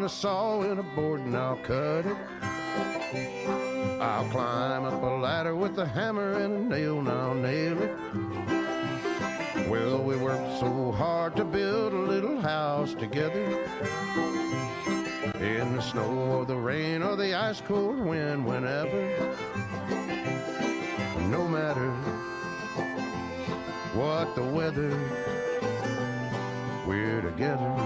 Saw and a board and I'll cut it. I'll climb up a ladder with a hammer and a nail and I'll nail it. Well, we worked so hard to build a little house together. In the snow or the rain or the ice cold wind, whenever. No matter what the weather, we're together.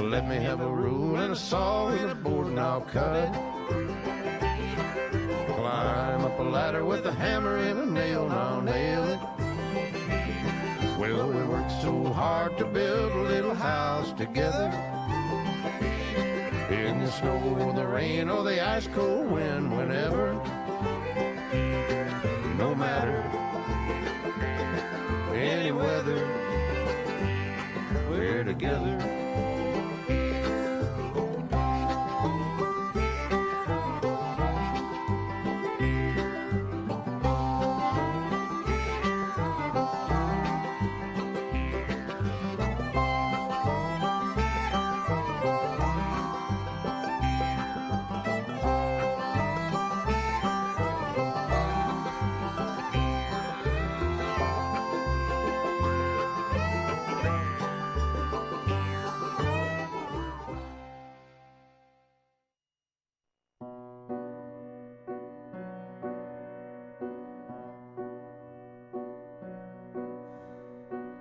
Let me have a rule and a saw and a board and I'll cut it. Climb up a ladder with a hammer and a nail and I'll nail it. Well, we worked so hard to build a little house together. In the snow or the rain or the ice cold wind, whenever. No matter any weather, we're together.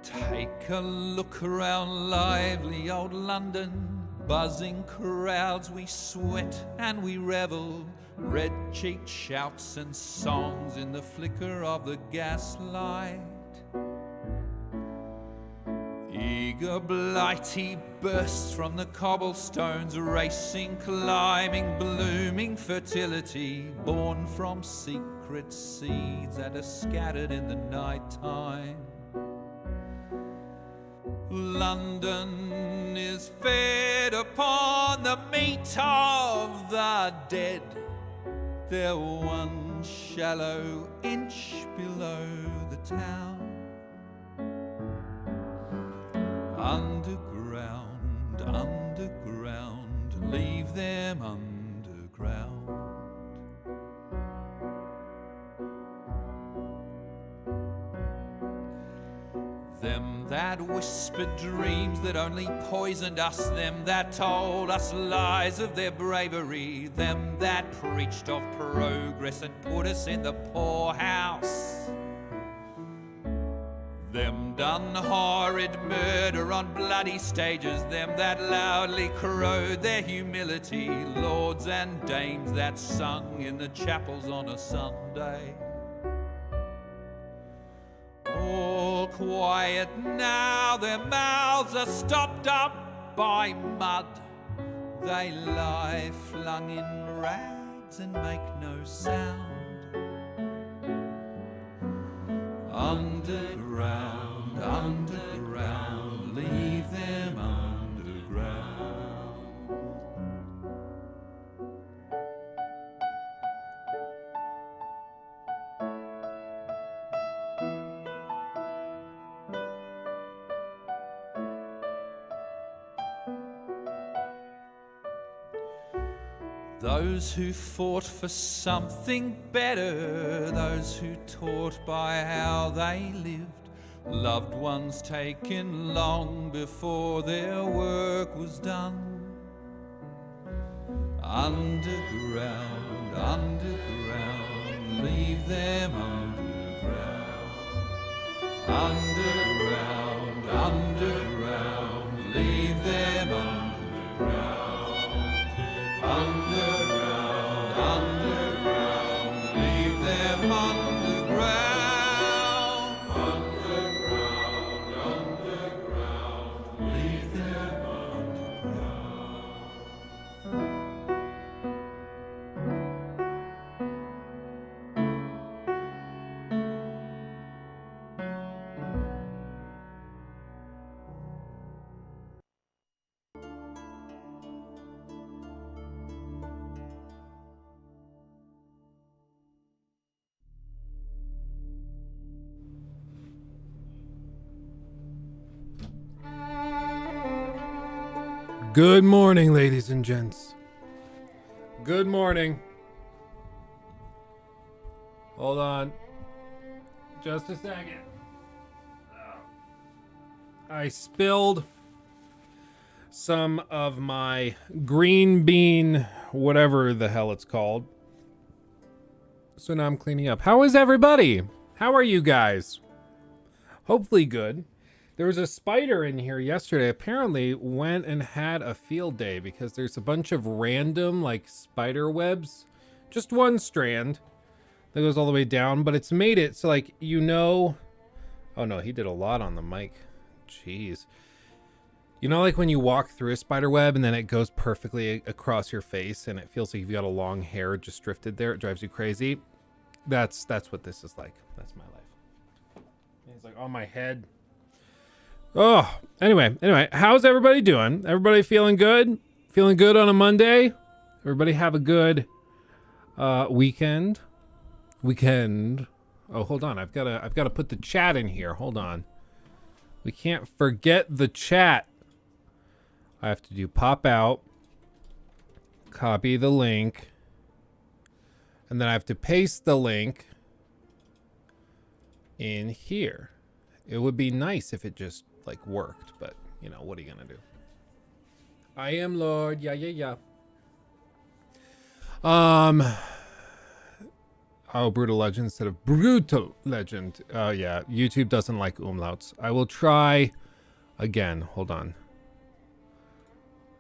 Take a look around lively old London, buzzing crowds, we sweat and we revel, red-cheeked shouts and songs in the flicker of the gaslight. Eager blighty bursts from the cobblestones, racing, climbing, blooming fertility, born from secret seeds that are scattered in the night time. London is fed upon the meat of the dead. They're one shallow inch below the town. Underground, underground, leave them underground. Them that whispered dreams that only poisoned us, them that told us lies of their bravery, them that preached of progress and put us in the poorhouse, them done horrid murder on bloody stages, them that loudly crowed their humility, lords and dames that sung in the chapels on a Sunday. All quiet now, their mouths are stopped up by mud. They lie flung in rags and make no sound. Underground, underground, leave them underground. Those who fought for something better, those who taught by how they lived, loved ones taken long before their work was done. Underground, underground, leave them underground. Underground, underground, leave them underground. Underground, underground, leave them underground. Underground, underground, leave them underground. Good morning, ladies and gents. Good morning. Hold on. Just a second. I spilled some of my green bean, whatever the hell it's called. So now I'm cleaning up. How is everybody? How are you guys? Hopefully good. There was a spider in here yesterday. Apparently went and had a field day because there's a bunch of random like spider webs. Just one strand that goes all the way down, but it's made it so like, you know, oh no, he did a lot on the mic. Jeez. You know, like when you walk through a spider web and then it goes perfectly across your face and it feels like you've got a long hair just drifted there. It drives you crazy. That's what this is like. That's my life. And it's like on my head. Oh, anyway, how's everybody doing? Everybody feeling good? Feeling good on a Monday? Everybody have a good weekend? Oh, hold on. I've got to put the chat in here. Hold on. We can't forget the chat. I have to do pop out, copy the link, and then I have to paste the link in here. It would be nice if it just like worked, but you know, what are you gonna do? I am Lord. Yeah. Oh, Brutal Legend instead of Brutal Legend. Oh yeah, YouTube doesn't like umlauts. I will try again. Hold on.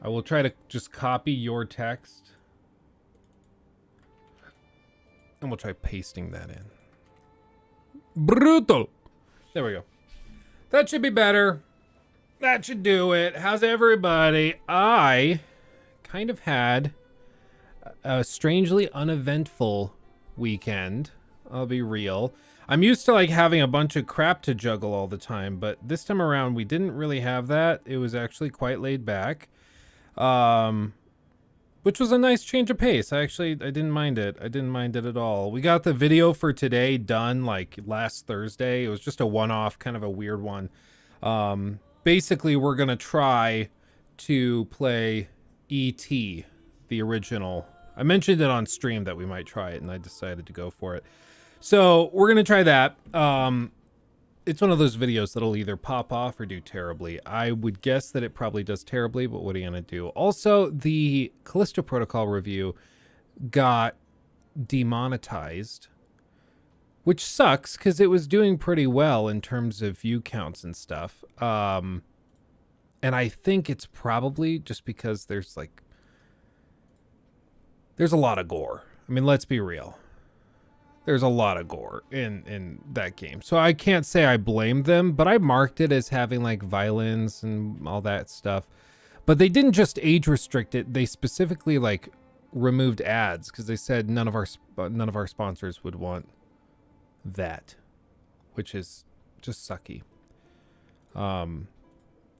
I will try to just copy your text and we'll try pasting that in. Brutal. There we go. That should be better. That should do it. How's everybody? I kind of had a strangely uneventful weekend. I'll be real. I'm used to like having a bunch of crap to juggle all the time, but this time around we didn't really have that. It was actually quite laid back. Which was a nice change of pace. I didn't mind it. I didn't mind it at all. We got the video for today done like last Thursday. It was just a one-off, kind of a weird one. Basically, we're going to try to play E.T., the original. I mentioned it on stream that we might try it, and I decided to go for it. So we're going to try that. it's one of those videos that'll either pop off or do terribly. I would guess that it probably does terribly, but what are you gonna do? Also, the Callisto Protocol review got demonetized, which sucks because it was doing pretty well in terms of view counts and stuff. And I think it's probably just because there's a lot of gore. I mean, let's be real. There's a lot of gore in that game. So I can't say I blame them, but I marked it as having like violence and all that stuff. But they didn't just age restrict it. They specifically like removed ads because they said none of our sponsors would want that, which is just sucky.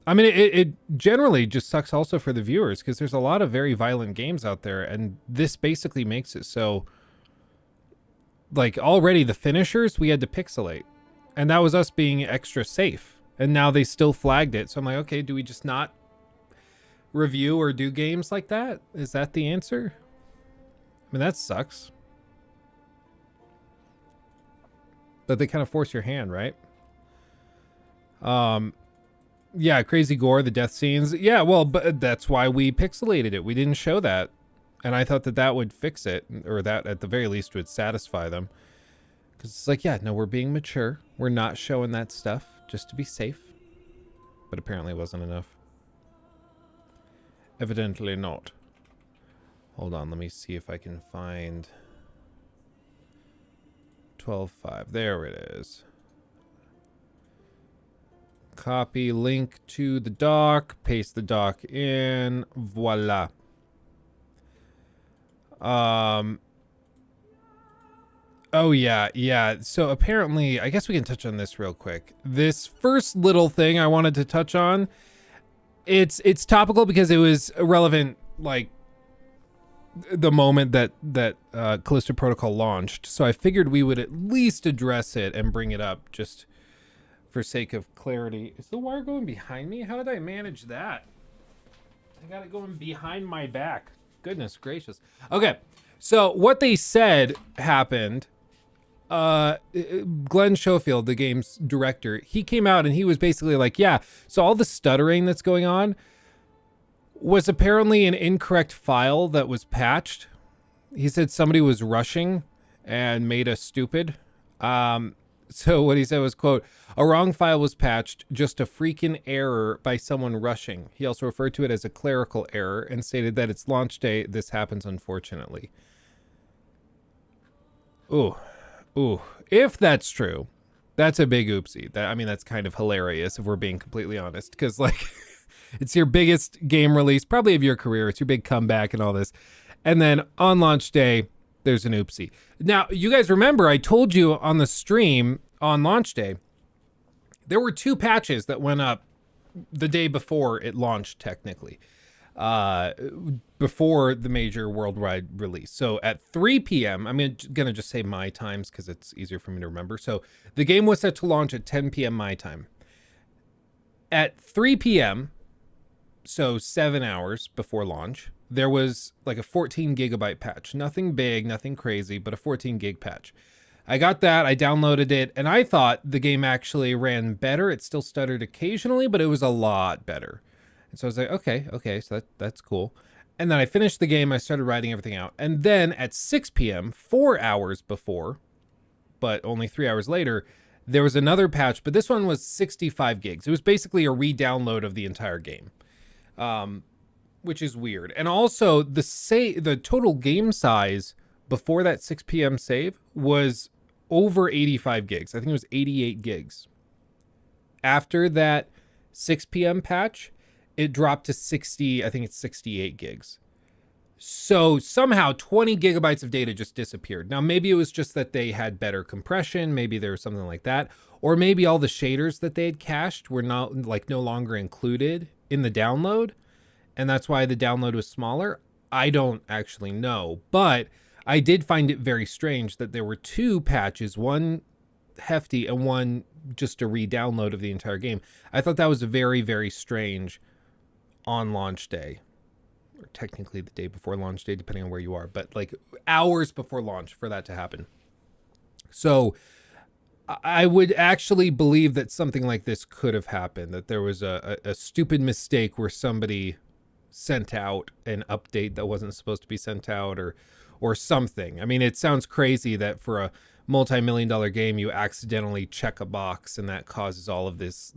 I mean, it generally just sucks also for the viewers because there's a lot of very violent games out there, and this basically makes it so, like, already the finishers we had to pixelate, and that was us being extra safe, and now they still flagged it. So I'm like, okay, do we just not review or do games like that? Is that the answer? I mean, that sucks. But they kind of force your hand, right? Yeah, crazy gore, the death scenes. Yeah, well, but that's why we pixelated it. We didn't show that. And I thought that that would fix it, or that at the very least would satisfy them. Because it's like, yeah, no, we're being mature. We're not showing that stuff just to be safe. But apparently it wasn't enough. Evidently not. Hold on, let me see if I can find 12.5. There it is. Copy link to the doc, paste the doc in, voila. Oh yeah. So apparently, I guess we can touch on this real quick. This first little thing I wanted to touch on, it's topical because it was relevant, like the moment that Callisto Protocol launched. So I figured we would at least address it and bring it up just for sake of clarity. Is the wire going behind me? How did I manage that? I got it going behind my back. Goodness gracious. Okay, so what they said happened. Glenn Schofield, the game's director, he came out and he was basically like, yeah, so all the stuttering that's going on was apparently an incorrect file that was patched. He said somebody was rushing and made us stupid. So what he said was, quote, a wrong file was patched, just a freaking error by someone rushing. He also referred to it as a clerical error and stated that it's launch day. This happens, unfortunately. Ooh. If that's true, that's a big oopsie. I mean, that's kind of hilarious if we're being completely honest, because like it's your biggest game release, probably of your career. It's your big comeback and all this. And then on launch day, there's an oopsie. Now, you guys remember I told you on the stream on launch day, there were 2 patches that went up the day before it launched, technically, before the major worldwide release. So at 3 p.m., I'm going to just say my times because it's easier for me to remember. So the game was set to launch at 10 p.m. my time. At 3 p.m., so 7 hours before launch, there was like a 14 gigabyte patch. Nothing big, nothing crazy, but a 14 gig patch. I got that, I downloaded it, and I thought the game actually ran better. It still stuttered occasionally, but it was a lot better. And so I was like, okay, so that's cool. And then I finished the game, I started writing everything out. And then at 6 p.m., 4 hours before, but only 3 hours later, there was another patch, but this one was 65 gigs. It was basically a re-download of the entire game. Which is weird. And also the total game size before that 6 p.m. save was over 85 gigs. I think it was 88 gigs. After that 6 p.m. patch, it dropped to 60, I think it's 68 gigs. So somehow 20 gigabytes of data just disappeared. Now, maybe it was just that they had better compression. Maybe there was something like that. Or maybe all the shaders that they had cached were no longer included in the download. And that's why the download was smaller. I don't actually know. But I did find it very strange that there were 2 patches, one hefty and one just a re-download of the entire game. I thought that was very, very strange on launch day. Or technically the day before launch day, depending on where you are. But like hours before launch for that to happen. So I would actually believe that something like this could have happened, that there was a stupid mistake where somebody sent out an update that wasn't supposed to be sent out, or something. I mean, it sounds crazy that for a multi-million-dollar game you accidentally check a box and that causes all of this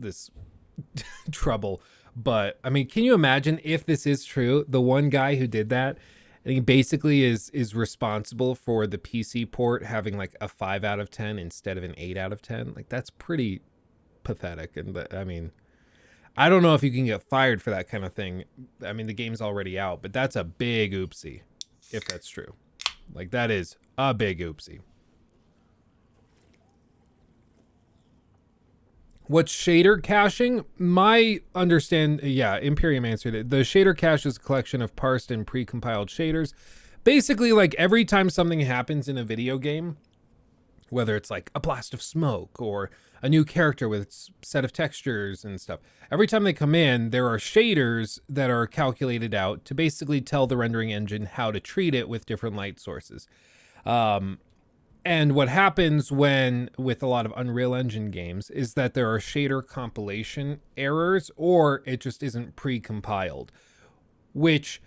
trouble. But I mean, can you imagine if this is true? The one guy who did that, and he basically is responsible for the PC port having like a 5 out of 10 instead of an 8 out of 10. Like, that's pretty pathetic. And I mean, I don't know if you can get fired for that kind of thing. I mean, the game's already out, but that's a big oopsie if that's true. Like, that is a big oopsie. What's shader caching? My Imperium answered it. The shader cache is a collection of parsed and pre-compiled shaders. Basically, like, every time something happens in a video game, whether it's like a blast of smoke or a new character with its set of textures and stuff, every time they come in, there are shaders that are calculated out to basically tell the rendering engine how to treat it with different light sources. And what happens with a lot of Unreal Engine games is that there are shader compilation errors, or it just isn't pre-compiled, which,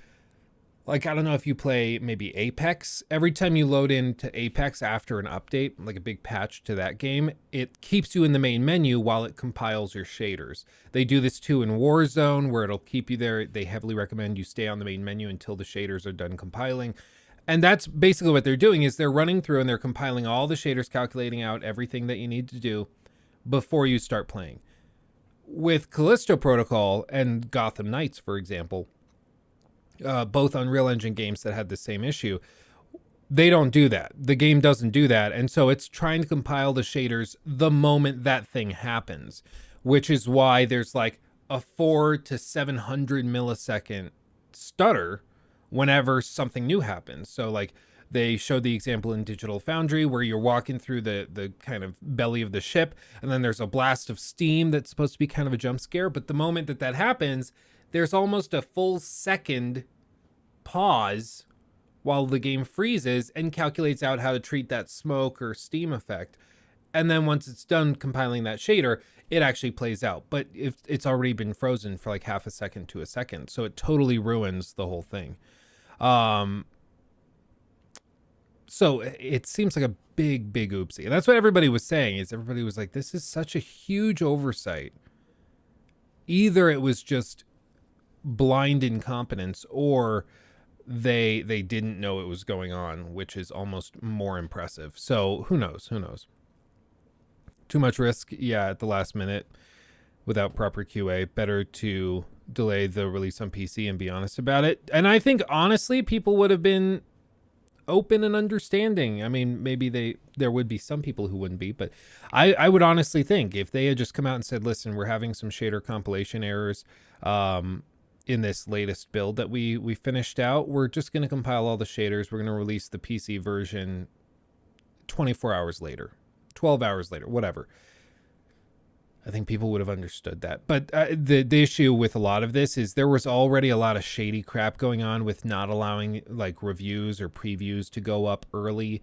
like, I don't know if you play maybe Apex. Every time you load into Apex after an update, like a big patch to that game, it keeps you in the main menu while it compiles your shaders. They do this too in Warzone, where it'll keep you there. They heavily recommend you stay on the main menu until the shaders are done compiling. And that's basically what they're doing, is they're running through and they're compiling all the shaders, calculating out everything that you need to do before you start playing. With Callisto Protocol and Gotham Knights, for example, both Unreal Engine games that had the same issue, they don't do that. The game doesn't do that. And so it's trying to compile the shaders the moment that thing happens, which is why there's like a 400 to 700 millisecond stutter whenever something new happens. So like they showed the example in Digital Foundry where you're walking through the kind of belly of the ship, and then there's a blast of steam that's supposed to be kind of a jump scare. But the moment that happens, there's almost a full second pause while the game freezes and calculates out how to treat that smoke or steam effect. And then once it's done compiling that shader, it actually plays out. But if it's already been frozen for like half a second to a second, so it totally ruins the whole thing. So it seems like a big oopsie. And that's what everybody was saying, is everybody was like, this is such a huge oversight. Either it was just blind incompetence, or they didn't know it was going on, which is almost more impressive. So who knows? Too much risk, at the last minute without proper QA. Better to delay the release on PC and be honest about it. And I think, honestly, people would have been open and understanding. I mean, maybe there would be some people who wouldn't be, but I would honestly think if they had just come out and said, listen, we're having some shader compilation errors in this latest build that we finished out. We're just going to compile all the shaders. We're going to release the PC version 24 hours later. 12 hours later, whatever. I think people would have understood that. But the issue with a lot of this is there was already a lot of shady crap going on with not allowing like reviews or previews to go up early,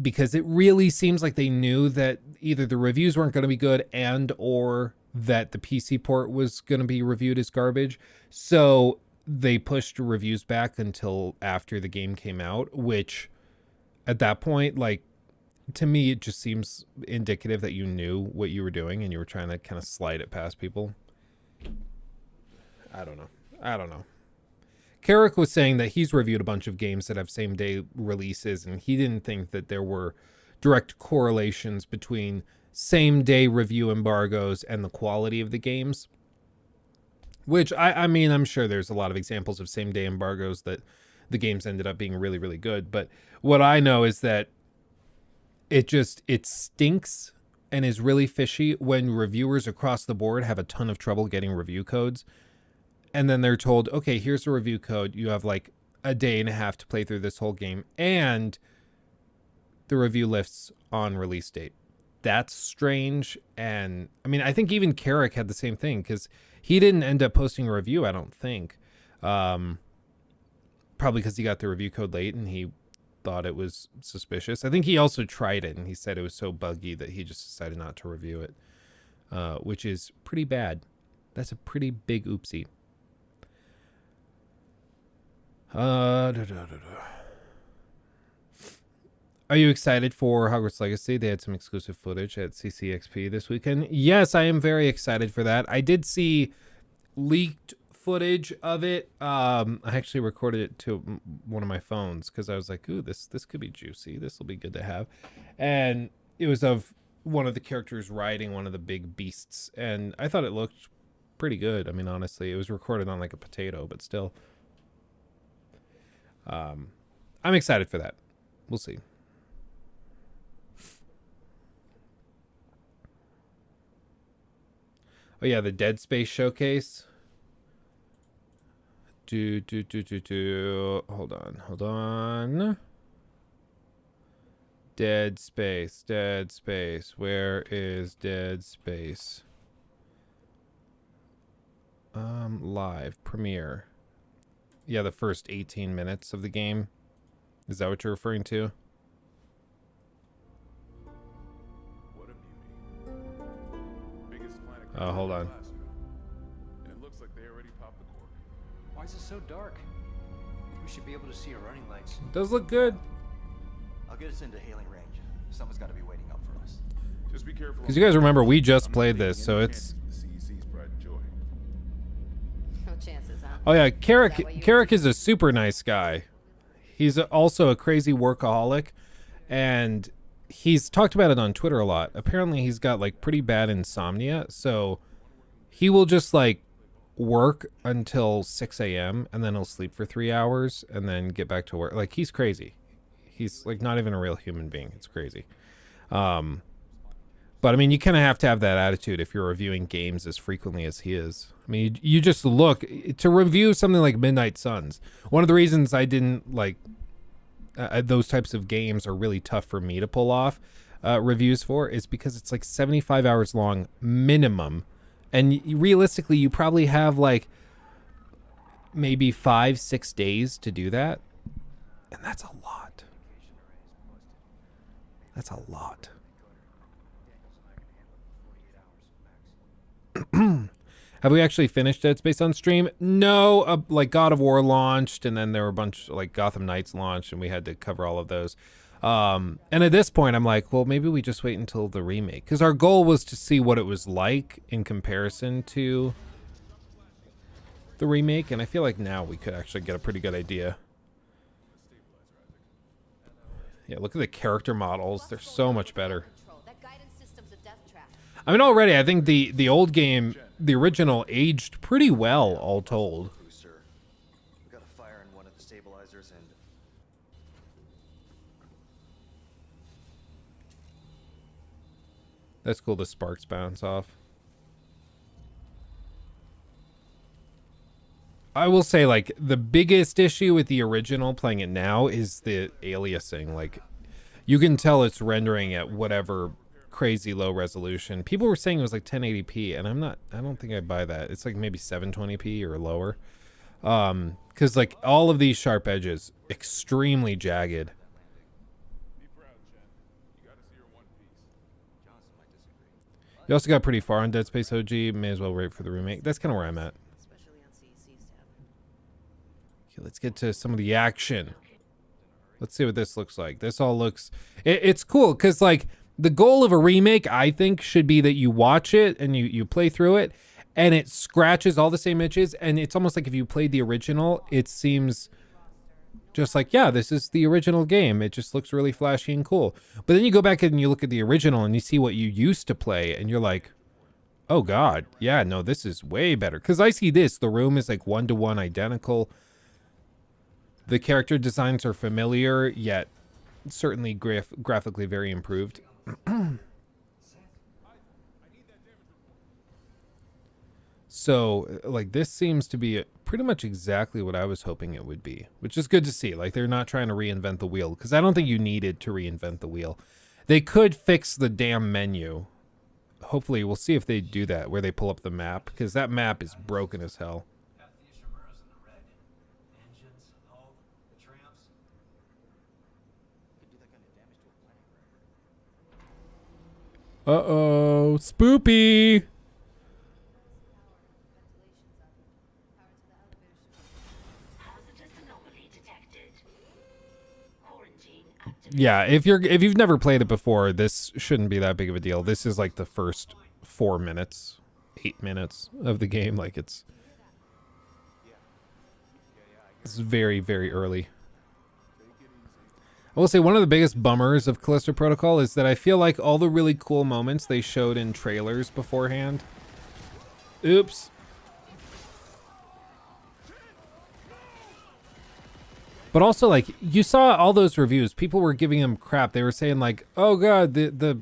because it really seems like they knew that either the reviews weren't going to be good and or that the PC port was going to be reviewed as garbage. So they pushed reviews back until after the game came out, which at that point, like, to me, it just seems indicative that you knew what you were doing and you were trying to kind of slide it past people. I don't know. Carrick was saying that he's reviewed a bunch of games that have same day releases, and he didn't think that there were direct correlations between same day review embargoes and the quality of the games. Which, I mean, I'm sure there's a lot of examples of same day embargoes that the games ended up being really, really good. But what I know is that it stinks and is really fishy when reviewers across the board have a ton of trouble getting review codes. And then they're told, okay, here's a review code. You have like a day and a half to play through this whole game, and the review lifts on release date. That's strange. And I mean, I think even Carrick had the same thing, because he didn't end up posting a review, I don't think. Probably because he got the review code late and he thought it was suspicious. I think he also tried it and he said it was so buggy that he just decided not to review it, which is pretty bad. That's a pretty big oopsie. Are you excited for Hogwarts Legacy? They had some exclusive footage at CCXP this weekend. Yes, I am very excited for that. I did see leaked footage of it. I actually recorded it to one of my phones because I was like, ooh, this could be juicy. This will be good to have. And it was of one of the characters riding one of the big beasts. And I thought it looked pretty good. I mean, honestly, it was recorded on like a potato, but still. I'm excited for that. We'll see. Oh yeah, the Dead Space showcase. Hold on. Dead Space. Where is Dead Space? Live premiere. Yeah, the first 18 minutes of the game. Is that what you're referring to? What a beauty. Biggest planet. Oh, hold on. It looks like they already popped the cork. Why is it so dark? We should be able to see our running lights. It does look good. I'll get us into hailing range. Someone's got to be waiting up for us. Just be careful. Because you guys remember, we just played this, so it's... The CEC's pride and joy. No chances, huh? Oh yeah, Carrick is a super nice guy. He's also a crazy workaholic, and he's talked about it on Twitter a lot. Apparently he's got like pretty bad insomnia, so he will just like work until 6 a.m. and then he'll sleep for 3 hours and then get back to work. Like, he's crazy. He's like not even a real human being. It's crazy. But I mean, you kind of have to have that attitude if you're reviewing games as frequently as he is. I mean, you just look to review something like Midnight Suns. One of the reasons I didn't like those types of games are really tough for me to pull off reviews for is because it's like 75 hours long minimum. And realistically, you probably have like maybe 5-6 days to do that. And that's a lot. That's a lot. Have we actually finished Dead Space on stream? No, like God of War launched, and then there were a bunch like Gotham Knights launched, and we had to cover all of those. And at this point, I'm like, well, maybe we just wait until the remake, because our goal was to see what it was like in comparison to the remake, and I feel like now we could actually get a pretty good idea. Yeah, look at the character models; they're so much better. I mean, already, I think the old game, the original, aged pretty well, all told. We got a fire in one of the stabilizers and That's cool, the sparks bounce off. I will say, like, the biggest issue with the original playing it now is the aliasing. Like, you can tell it's rendering at whatever crazy low resolution. People were saying it was like 1080p, and I don't think I buy that. It's like maybe 720p or lower. Because like all of these sharp edges, extremely jagged. You also got pretty far on Dead Space OG. May as well wait for the remake. That's kind of where I'm at. Okay, let's get to some of the action. Let's see what this looks like. This all looks... It's cool, because like the goal of a remake, I think, should be that you watch it and you play through it, and it scratches all the same itches, and it's almost like if you played the original, it seems just like, yeah, this is the original game. It just looks really flashy and cool. But then you go back and you look at the original and you see what you used to play, and you're like, oh god, yeah, no, this is way better. Because I see this, the room is like 1-to-1 identical. The character designs are familiar, yet certainly graphically very improved. So, like, this seems to be pretty much exactly what I was hoping it would be, which is good to see. Like, they're not trying to reinvent the wheel, because I don't think you needed to reinvent the wheel. They could fix the damn menu. Hopefully, we'll see if they do that, where they pull up the map, because that map is broken as hell. Uh-oh. Spoopy. Yeah, if you've never played it before, this shouldn't be that big of a deal. This is like the first 4 minutes, 8 minutes of the game. Like it's very, very early. I will say one of the biggest bummers of Callisto Protocol is that I feel like all the really cool moments they showed in trailers beforehand. Oops. But also, like, you saw all those reviews. People were giving them crap. They were saying, like, oh, God, the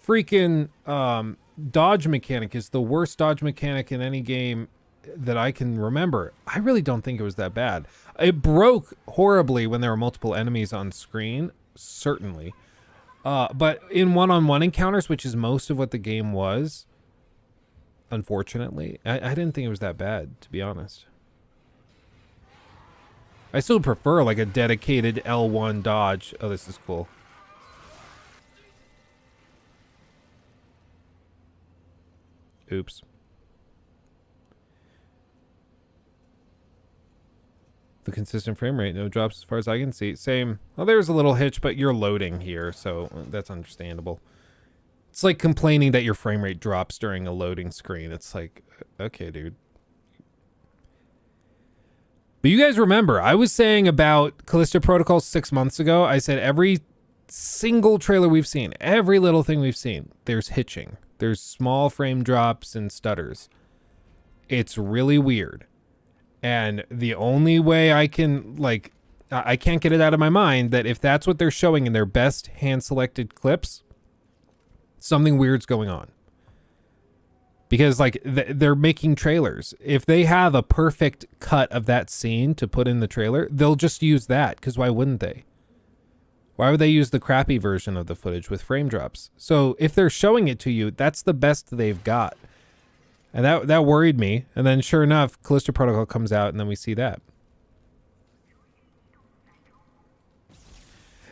freaking dodge mechanic is the worst dodge mechanic in any game that I can remember. I really don't think it was that bad. It broke horribly when there were multiple enemies on screen, certainly. But in one-on-one encounters, which is most of what the game was, unfortunately, I didn't think it was that bad, to be honest. I still prefer like a dedicated L1 dodge. Oh, this is cool. Oops. The consistent frame rate, no drops as far as I can see. Same. Well, there's a little hitch, but you're loading here, so that's understandable. It's like complaining that your frame rate drops during a loading screen. It's like, okay, dude. But you guys remember, I was saying about Callisto Protocol 6 months ago, I said every single trailer we've seen, every little thing we've seen, there's hitching. There's small frame drops and stutters. It's really weird. And the only way I can, like, I can't get it out of my mind that if that's what they're showing in their best hand-selected clips, something weird's going on. Because, like, they're making trailers. If they have a perfect cut of that scene to put in the trailer, they'll just use that, because why wouldn't they? Why would they use the crappy version of the footage with frame drops? So if they're showing it to you, that's the best they've got. And that worried me. And then sure enough, Callisto Protocol comes out, and then we see that.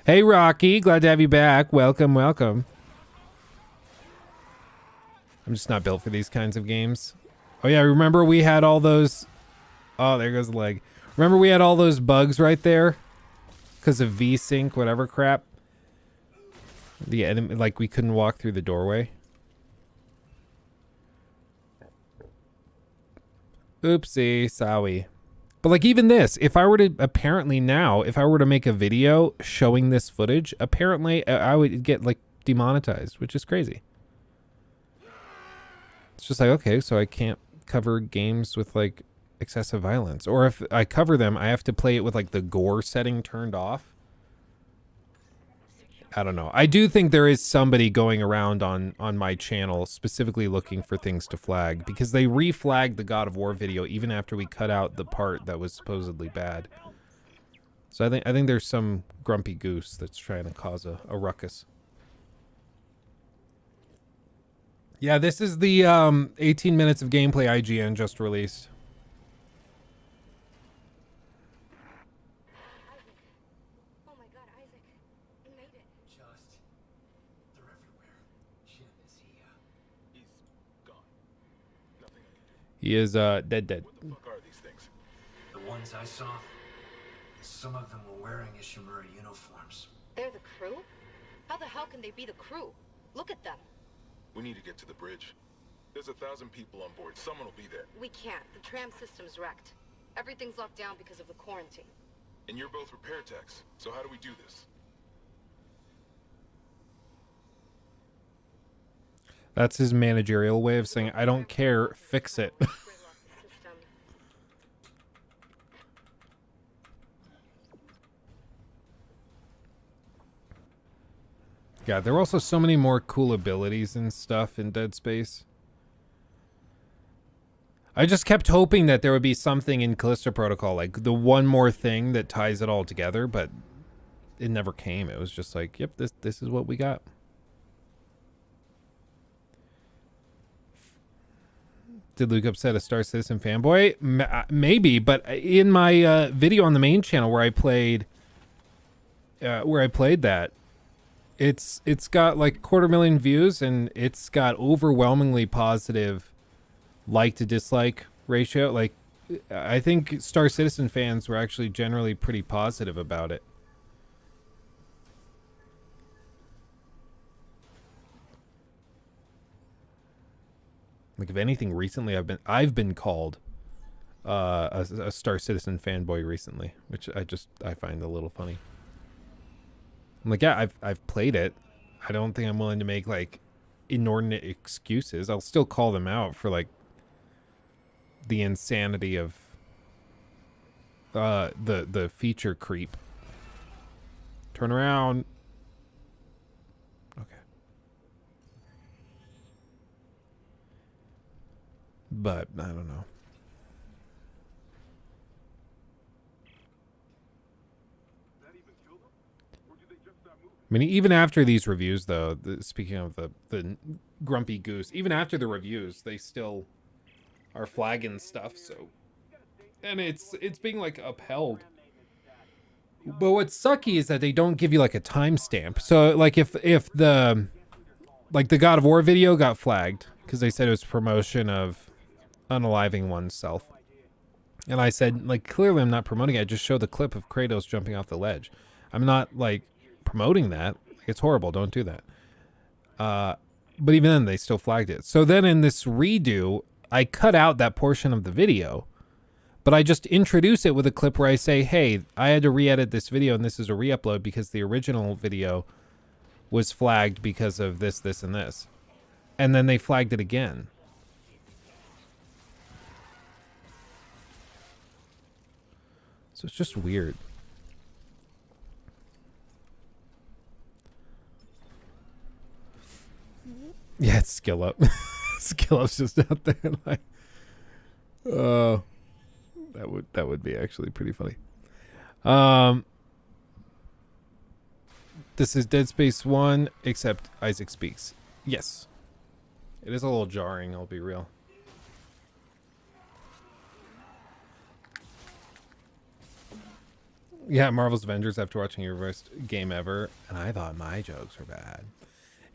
Hey, Rocky. Glad to have you back. Welcome, welcome. I'm just not built for these kinds of games. Oh, yeah, remember we had all those... Oh, there goes the leg. Remember we had all those bugs right there? Because of VSync, whatever crap. The enemy, like, we couldn't walk through the doorway. Oopsie, sorry. But, like, even this, if I were to... Apparently now, if I were to make a video showing this footage, apparently I would get, like, demonetized, which is crazy. It's just like, okay, so I can't cover games with, like, excessive violence. Or if I cover them, I have to play it with, like, the gore setting turned off. I don't know. I do think there is somebody going around on my channel specifically looking for things to flag. Because they reflagged the God of War video even after we cut out the part that was supposedly bad. So I think there's some grumpy goose that's trying to cause a ruckus. Yeah, this is the 18 minutes of gameplay IGN just released. Oh my God, Isaac, you made it. Just, they're everywhere. Shit, is he, He's gone. Nothing I can do. He is dead. What the fuck are these things? The ones I saw, some of them were wearing Ishimura uniforms. They're the crew? How the hell can they be the crew? Look at them. We need to get to the bridge. There's 1,000 people on board. Someone will be there. We can't. The tram system's wrecked. Everything's locked down because of the quarantine. And you're both repair techs. So how do we do this? That's his managerial way of saying, I don't care, fix it. Yeah, there were also so many more cool abilities and stuff in Dead Space. I just kept hoping that there would be something in Callisto Protocol, like the one more thing that ties it all together, but it never came. It was just like, yep, this is what we got. Did Luke upset a Star Citizen fanboy? Maybe, but in my video on the main channel where I played that, It's got like 250,000 views, and it's got overwhelmingly positive like to dislike ratio. Like, I think Star Citizen fans were actually generally pretty positive about it. Like, if anything, recently I've been called a Star Citizen fanboy recently, which I find a little funny. I'm like, yeah, I've played it. I don't think I'm willing to make like inordinate excuses. I'll still call them out for like the insanity of the feature creep. Turn around. Okay. But I don't know. I mean, even after these reviews, though, speaking of the grumpy goose, even after the reviews, they still are flagging stuff. So, and it's being like upheld. But what's sucky is that they don't give you like a timestamp. So, like, if the God of War video got flagged because they said it was promotion of unaliving oneself, and I said, like, clearly I'm not promoting it. I just showed the clip of Kratos jumping off the ledge. I'm not like promoting that. It's horrible. Don't do that. But even then, they still flagged it. So then in this redo, I cut out that portion of the video, but I just introduce it with a clip where I say, hey, I had to re-edit this video, and this is a re-upload because the original video was flagged because of this, this, and this. And then they flagged it again. So it's just weird. Yeah, it's Skill Up. Skill Up's just out there like, oh, that would be actually pretty funny. This is Dead Space 1, except Isaac speaks. Yes. It is a little jarring, I'll be real. Yeah, Marvel's Avengers after watching your worst game ever, and I thought my jokes were bad.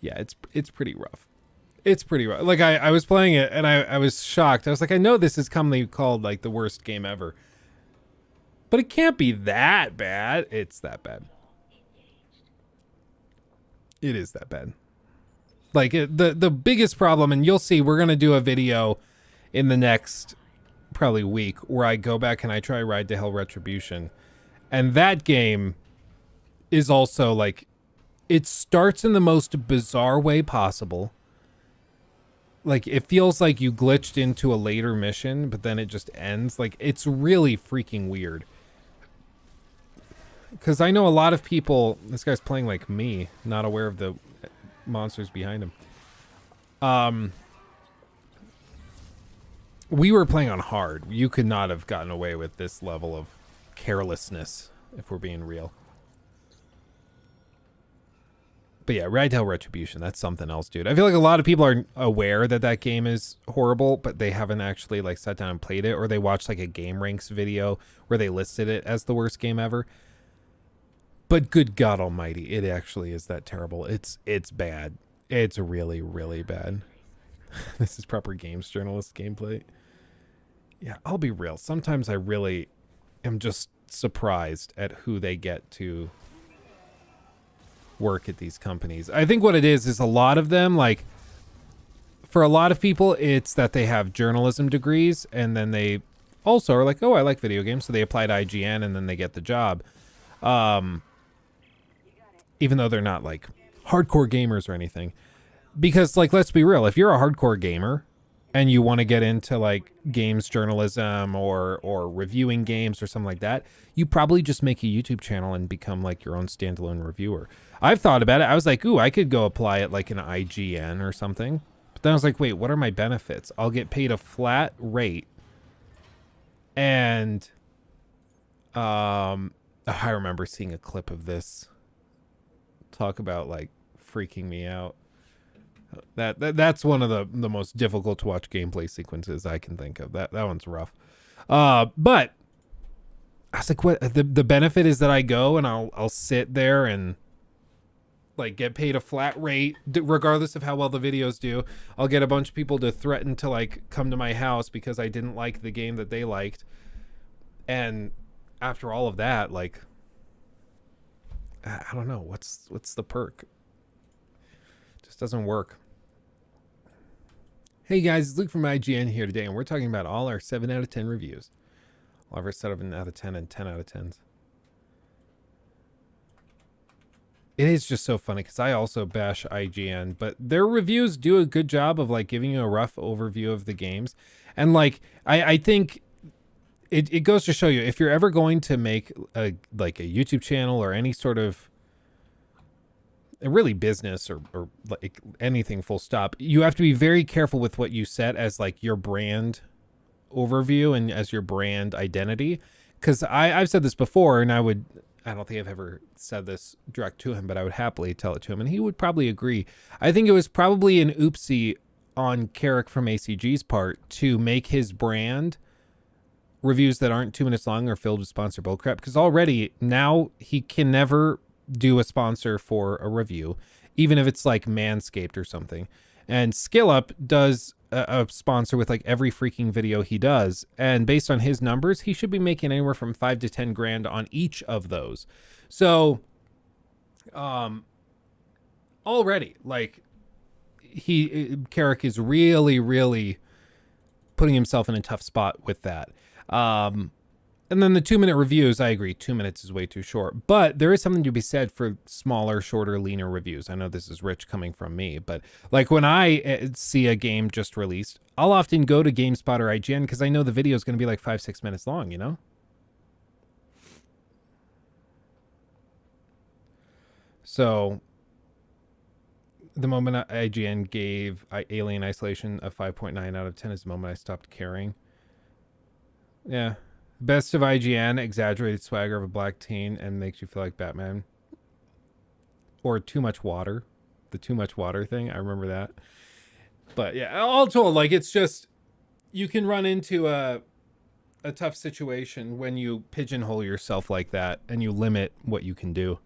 Yeah, it's pretty rough. It's pretty rough. Like, I was playing it, and I was shocked. I was like, I know this is commonly called, like, the worst game ever. But it can't be that bad. It's that bad. It is that bad. Like, the biggest problem, and you'll see, we're going to do a video in the next, probably week, where I go back and I try Ride to Hell Retribution. And that game is also, like, it starts in the most bizarre way possible. Like, it feels like you glitched into a later mission, but then it just ends. Like, it's really freaking weird. Because I know a lot of people, this guy's playing like me, not aware of the monsters behind him. We were playing on hard. You could not have gotten away with this level of carelessness, if we're being real. But yeah, Ride to Hell Retribution, that's something else, dude. I feel like a lot of people are aware that that game is horrible, but they haven't actually like sat down and played it, or they watched like a Game Ranks video where they listed it as the worst game ever. But good God almighty, it actually is that terrible. It's bad. It's really, really bad. This is proper games journalist gameplay. Yeah, I'll be real. Sometimes I really am just surprised at who they get to work at these companies. I think what it is a lot of them, like, for a lot of people, it's that they have journalism degrees, and then they also are like, oh, I like video games, so they apply to IGN, and then they get the job. Even though they're not, like, hardcore gamers or anything. Because, like, let's be real, if you're a hardcore gamer, and you want to get into, like, games journalism or reviewing games or something like that, you probably just make a YouTube channel and become, like, your own standalone reviewer. I've thought about it. I was like, ooh, I could go apply at, like, an IGN or something. But then I was like, wait, what are my benefits? I'll get paid a flat rate. And I remember seeing a clip of this. Talk about, like, freaking me out. That's one of the most difficult to watch gameplay sequences I can think of. That one's rough. But I was like, what the benefit is that I go and I'll sit there and like get paid a flat rate regardless of how well the videos do. I'll get a bunch of people to threaten to like come to my house because I didn't like the game that they liked. And after all of that, like, I don't know, what's the perk? It just doesn't work. Hey guys, it's Luke from IGN here today, and we're talking about all our 7 out of 10 reviews. All of our 7 out of 10 and 10 out of 10s. It is just so funny because I also bash IGN, but their reviews do a good job of like giving you a rough overview of the games. And like, I think it goes to show you, if you're ever going to make a YouTube channel or any sort of really business or like anything full stop, you have to be very careful with what you set as like your brand overview and as your brand identity. Because I've said this before, and I don't think I've ever said this direct to him, but I would happily tell it to him, and he would probably agree. I think it was probably an oopsie on Carrick from ACG's part to make his brand reviews that aren't 2 minutes long or filled with sponsor bullcrap, because already now he can never do a sponsor for a review, even if it's like Manscaped or something. And SkillUp does a sponsor with like every freaking video he does, and based on his numbers, he should be making anywhere from 5 to 10 grand on each of those. So already, like, Carrick is really putting himself in a tough spot with that. And then the 2-minute reviews, I agree, 2 minutes is way too short. But there is something to be said for smaller, shorter, leaner reviews. I know this is rich coming from me, but like when I see a game just released, I'll often go to GameSpot or IGN because I know the video is going to be like 5-6 minutes long, you know? So the moment IGN gave Alien Isolation a 5.9 out of 10 is the moment I stopped caring. Yeah. Best of IGN, exaggerated swagger of a black teen and makes you feel like Batman. Or too much water. The too much water thing. I remember that. But yeah, all told, like, it's just, you can run into a tough situation when you pigeonhole yourself like that and you limit what you can do.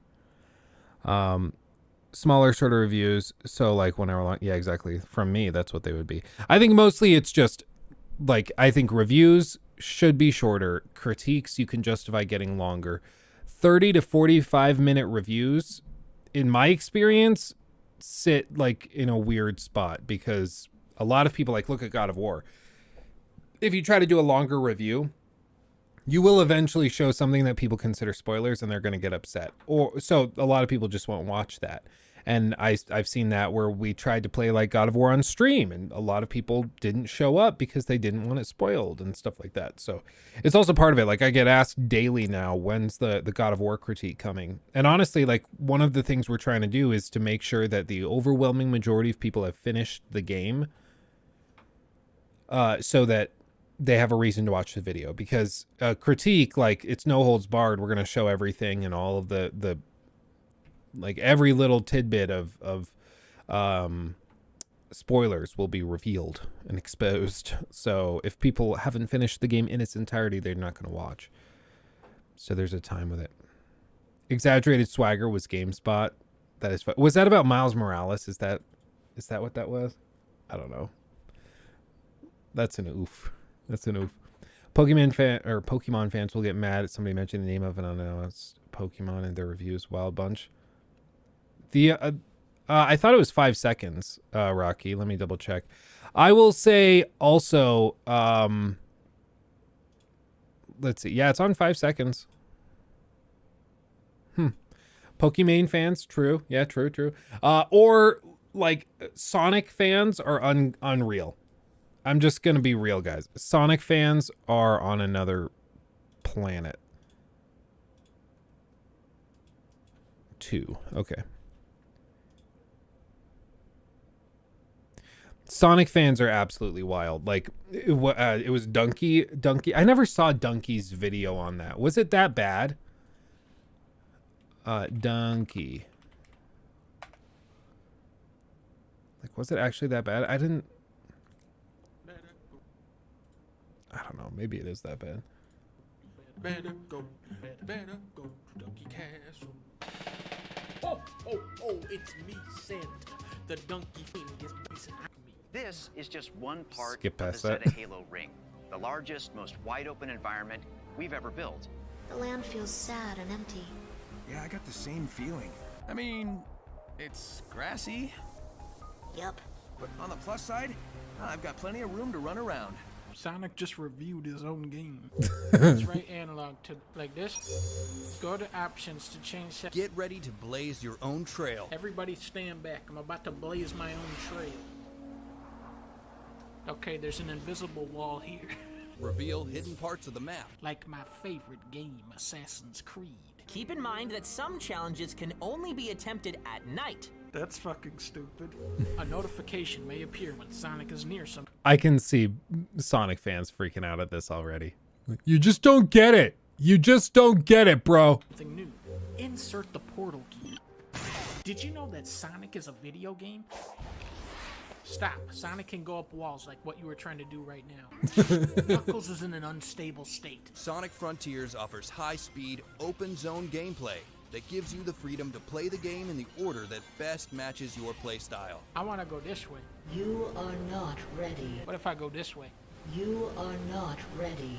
Smaller, shorter reviews. So like whenever long, yeah, exactly. From me, that's what they would be. I think mostly it's just like, I think reviews should be shorter. Critiques you can justify getting longer. 30 to 45 minute reviews, in my experience, sit like in a weird spot because a lot of people like look at God of War. If you try to do a longer review, you will eventually show something that people consider spoilers and they're going to get upset. Or so a lot of people just won't watch that. And I've seen that where we tried to play like God of War on stream and a lot of people didn't show up because they didn't want it spoiled and stuff like that. So it's also part of it. Like I get asked daily now, when's the God of War critique coming? And honestly, like one of the things we're trying to do is to make sure that the overwhelming majority of people have finished the game so that they have a reason to watch the video. Because critique, like it's no holds barred. We're going to show everything and all of the like every little tidbit of spoilers will be revealed and exposed. So if people haven't finished the game in its entirety, they're not going to watch. So there's a time with it. Exaggerated swagger was GameSpot. That is, was that about Miles Morales? Is that what that was? I don't know. That's an oof. That's an oof. Pokemon fans will get mad at somebody mentioning the name of an unannounced Pokemon in their reviews. Wild Bunch. I thought it was 5 seconds, Rocky. Let me double check. I will say also, let's see. Yeah, it's on 5 seconds. Pokemon fans, true. Yeah, true. Or like Sonic fans are unreal. I'm just going to be real, guys. Sonic fans are on another planet. 2. Okay. Sonic fans are absolutely wild. Like it was Donkey. I never saw Donkey's video on that. Was it that bad? Donkey. Like, was it actually that bad? I don't know. Maybe it is that bad. Better go to Donkey Castle. Oh. Oh, it's me, Santa. The donkey thing is based on me. This is just one part Skip of the past that. Zeta Halo ring, the largest, most wide-open environment we've ever built. The land feels sad and empty. Yeah, I got the same feeling. I mean, it's grassy. Yup. But on the plus side, I've got plenty of room to run around. Sonic just reviewed his own game. It's right analog to like this. Go to options to change that. Get ready to blaze your own trail. Everybody stand back. I'm about to blaze my own trail. Okay, there's an invisible wall here. Reveal hidden parts of the map. Like my favorite game, Assassin's Creed. Keep in mind that some challenges can only be attempted at night. That's fucking stupid. A notification may appear when Sonic is near some. I can see Sonic fans freaking out at this already. You just don't get it. You just don't get it, bro. Something new. Insert the portal key. Did you know that Sonic is a video game? Stop. Sonic can go up walls like what you were trying to do right now. Knuckles is in an unstable state. Sonic Frontiers offers high-speed, open-zone gameplay that gives you the freedom to play the game in the order that best matches your playstyle. I want to go this way. You are not ready. What if I go this way? You are not ready.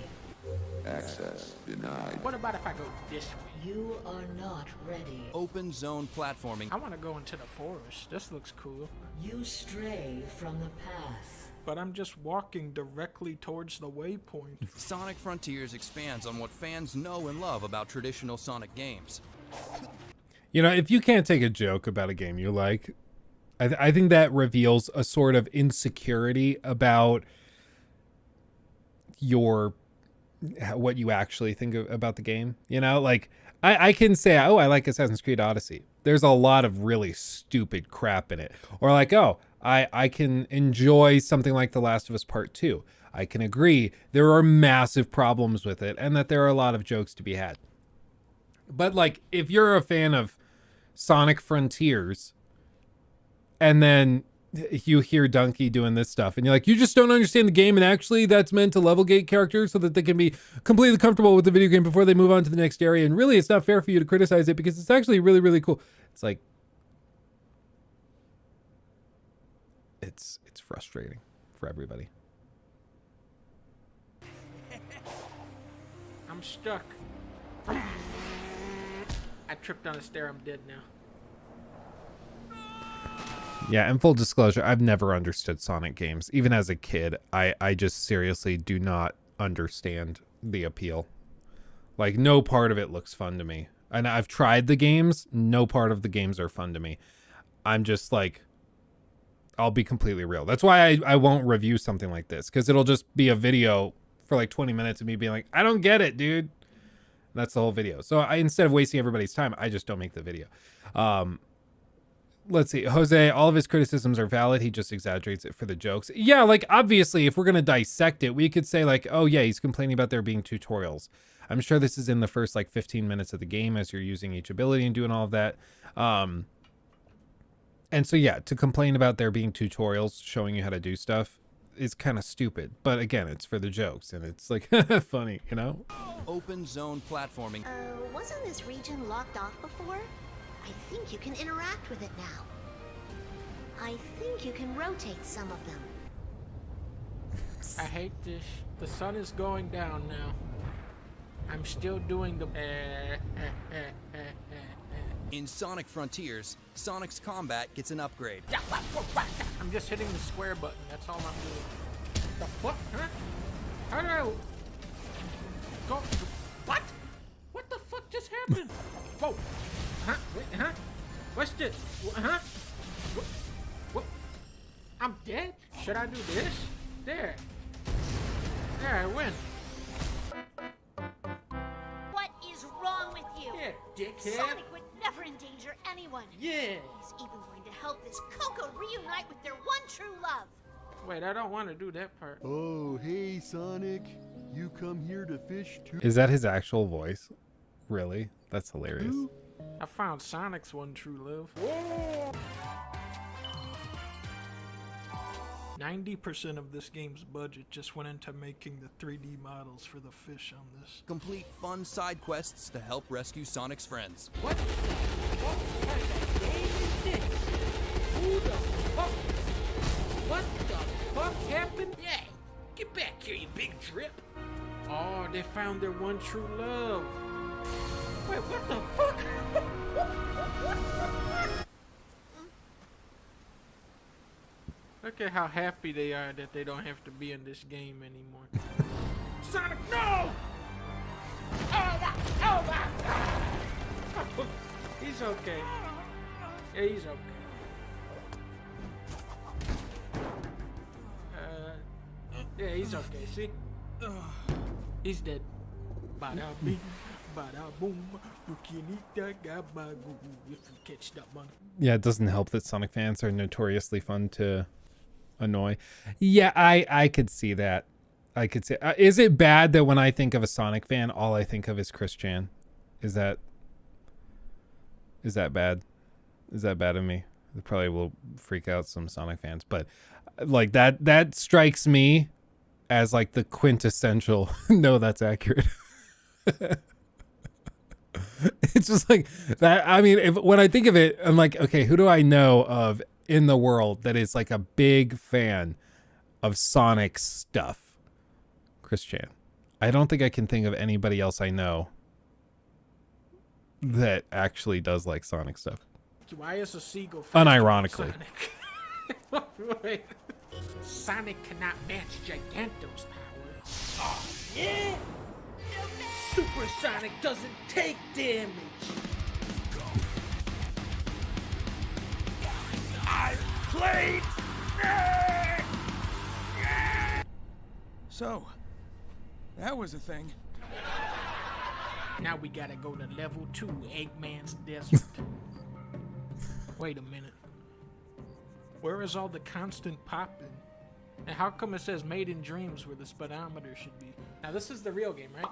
Access denied. What about if I go this way? You are not ready. Open zone platforming. I want to go into the forest. This looks cool. You stray from the path. But I'm just walking directly towards the waypoint. Sonic Frontiers expands on what fans know and love about traditional Sonic games. You know, if you can't take a joke about a game you like, I think that reveals a sort of insecurity about what you actually think about the game. You know, like I can say, oh, I like Assassin's Creed Odyssey. There's a lot of really stupid crap in it. Or like, oh, I can enjoy something like The Last of Us Part 2. I can agree there are massive problems with it and that there are a lot of jokes to be had. But like, if you're a fan of Sonic Frontiers and then you hear Donkey doing this stuff and you're like, you just don't understand the game, and actually that's meant to level gate characters so that they can be completely comfortable with the video game before they move on to the next area, and really it's not fair for you to criticize it because it's actually really, really cool. It's like, it's frustrating for everybody. I'm stuck. I tripped on a stair. I'm dead now. Yeah, and full disclosure, I've never understood Sonic games. Even as a kid, I just seriously do not understand the appeal. Like, no part of it looks fun to me. And I've tried the games. No part of the games are fun to me. I'm just like, I'll be completely real. That's why I won't review something like this, because it'll just be a video for like 20 minutes of me being like, I don't get it, dude. That's the whole video. So instead of wasting everybody's time, I just don't make the video. Let's see. Jose, all of his criticisms are valid. He just exaggerates it for the jokes. Yeah, like, obviously, if we're going to dissect it, we could say, like, oh, yeah, he's complaining about there being tutorials. I'm sure this is in the first, like, 15 minutes of the game as you're using each ability and doing all of that. And so, yeah, to complain about there being tutorials showing you how to do stuff is kind of stupid. But, again, it's for the jokes, and it's, like, funny, you know? Open zone platforming. Wasn't this region locked off before? I think you can interact with it now. I think you can rotate some of them. I hate this. The sun is going down now. I'm still doing the... In Sonic Frontiers, Sonic's combat gets an upgrade. I'm just hitting the square button. That's all I'm doing. The fuck? Huh? How do I... Go... What? What the fuck just happened? Whoa. Huh? Wait, huh? What's this? Huh? What? I'm dead? Should I do this? There. There, I win. What is wrong with you? Yeah, dickhead. Sonic would never endanger anyone. Yeah. He's even going to help this Coco reunite with their one true love. Wait, I don't want to do that part. Oh, hey, Sonic. You come here to fish too? Is that his actual voice? Really? That's hilarious. I found Sonic's one true love. Whoa! 90% of this game's budget just went into making the 3D models for the fish on this. Complete fun side quests to help rescue Sonic's friends. What? fuck kind of game is this? Who the fuck? What the fuck happened? Yeah, get back here, you big drip. Oh, they found their one true love. Wait, what the fuck? Look at how happy they are that they don't have to be in this game anymore. Sonic, no! Oh my! He's okay. Yeah, he's okay. Yeah, he's okay. See? He's dead. Bada bing, bada boom. You can eat that gabagoo if you catch that one. Yeah, it doesn't help that Sonic fans are notoriously fun to annoy. Yeah, I could see that. I could see. Is it bad that when I think of a Sonic fan, all I think of is Chris Chan? Is that bad? Is that bad of me? It probably will freak out some Sonic fans, but like that strikes me as like the quintessential. No, that's accurate. It's just like that. I mean, when I think of it, I'm like, okay, who do I know of in the world that is like a big fan of Sonic stuff? Chris Chan. I don't think I can think of anybody else I know that actually does like Sonic stuff. Why is a seagull unironically? Sonic? Wait. Sonic cannot match Giganto's power. Oh, yeah? Super Sonic doesn't take damage. I played. So, that was a thing. Now we gotta go to level 2, Eggman's Desert. Wait a minute. Where is all the constant popping? And how come it says Made in Dreams where the speedometer should be? Now this is the real game, right?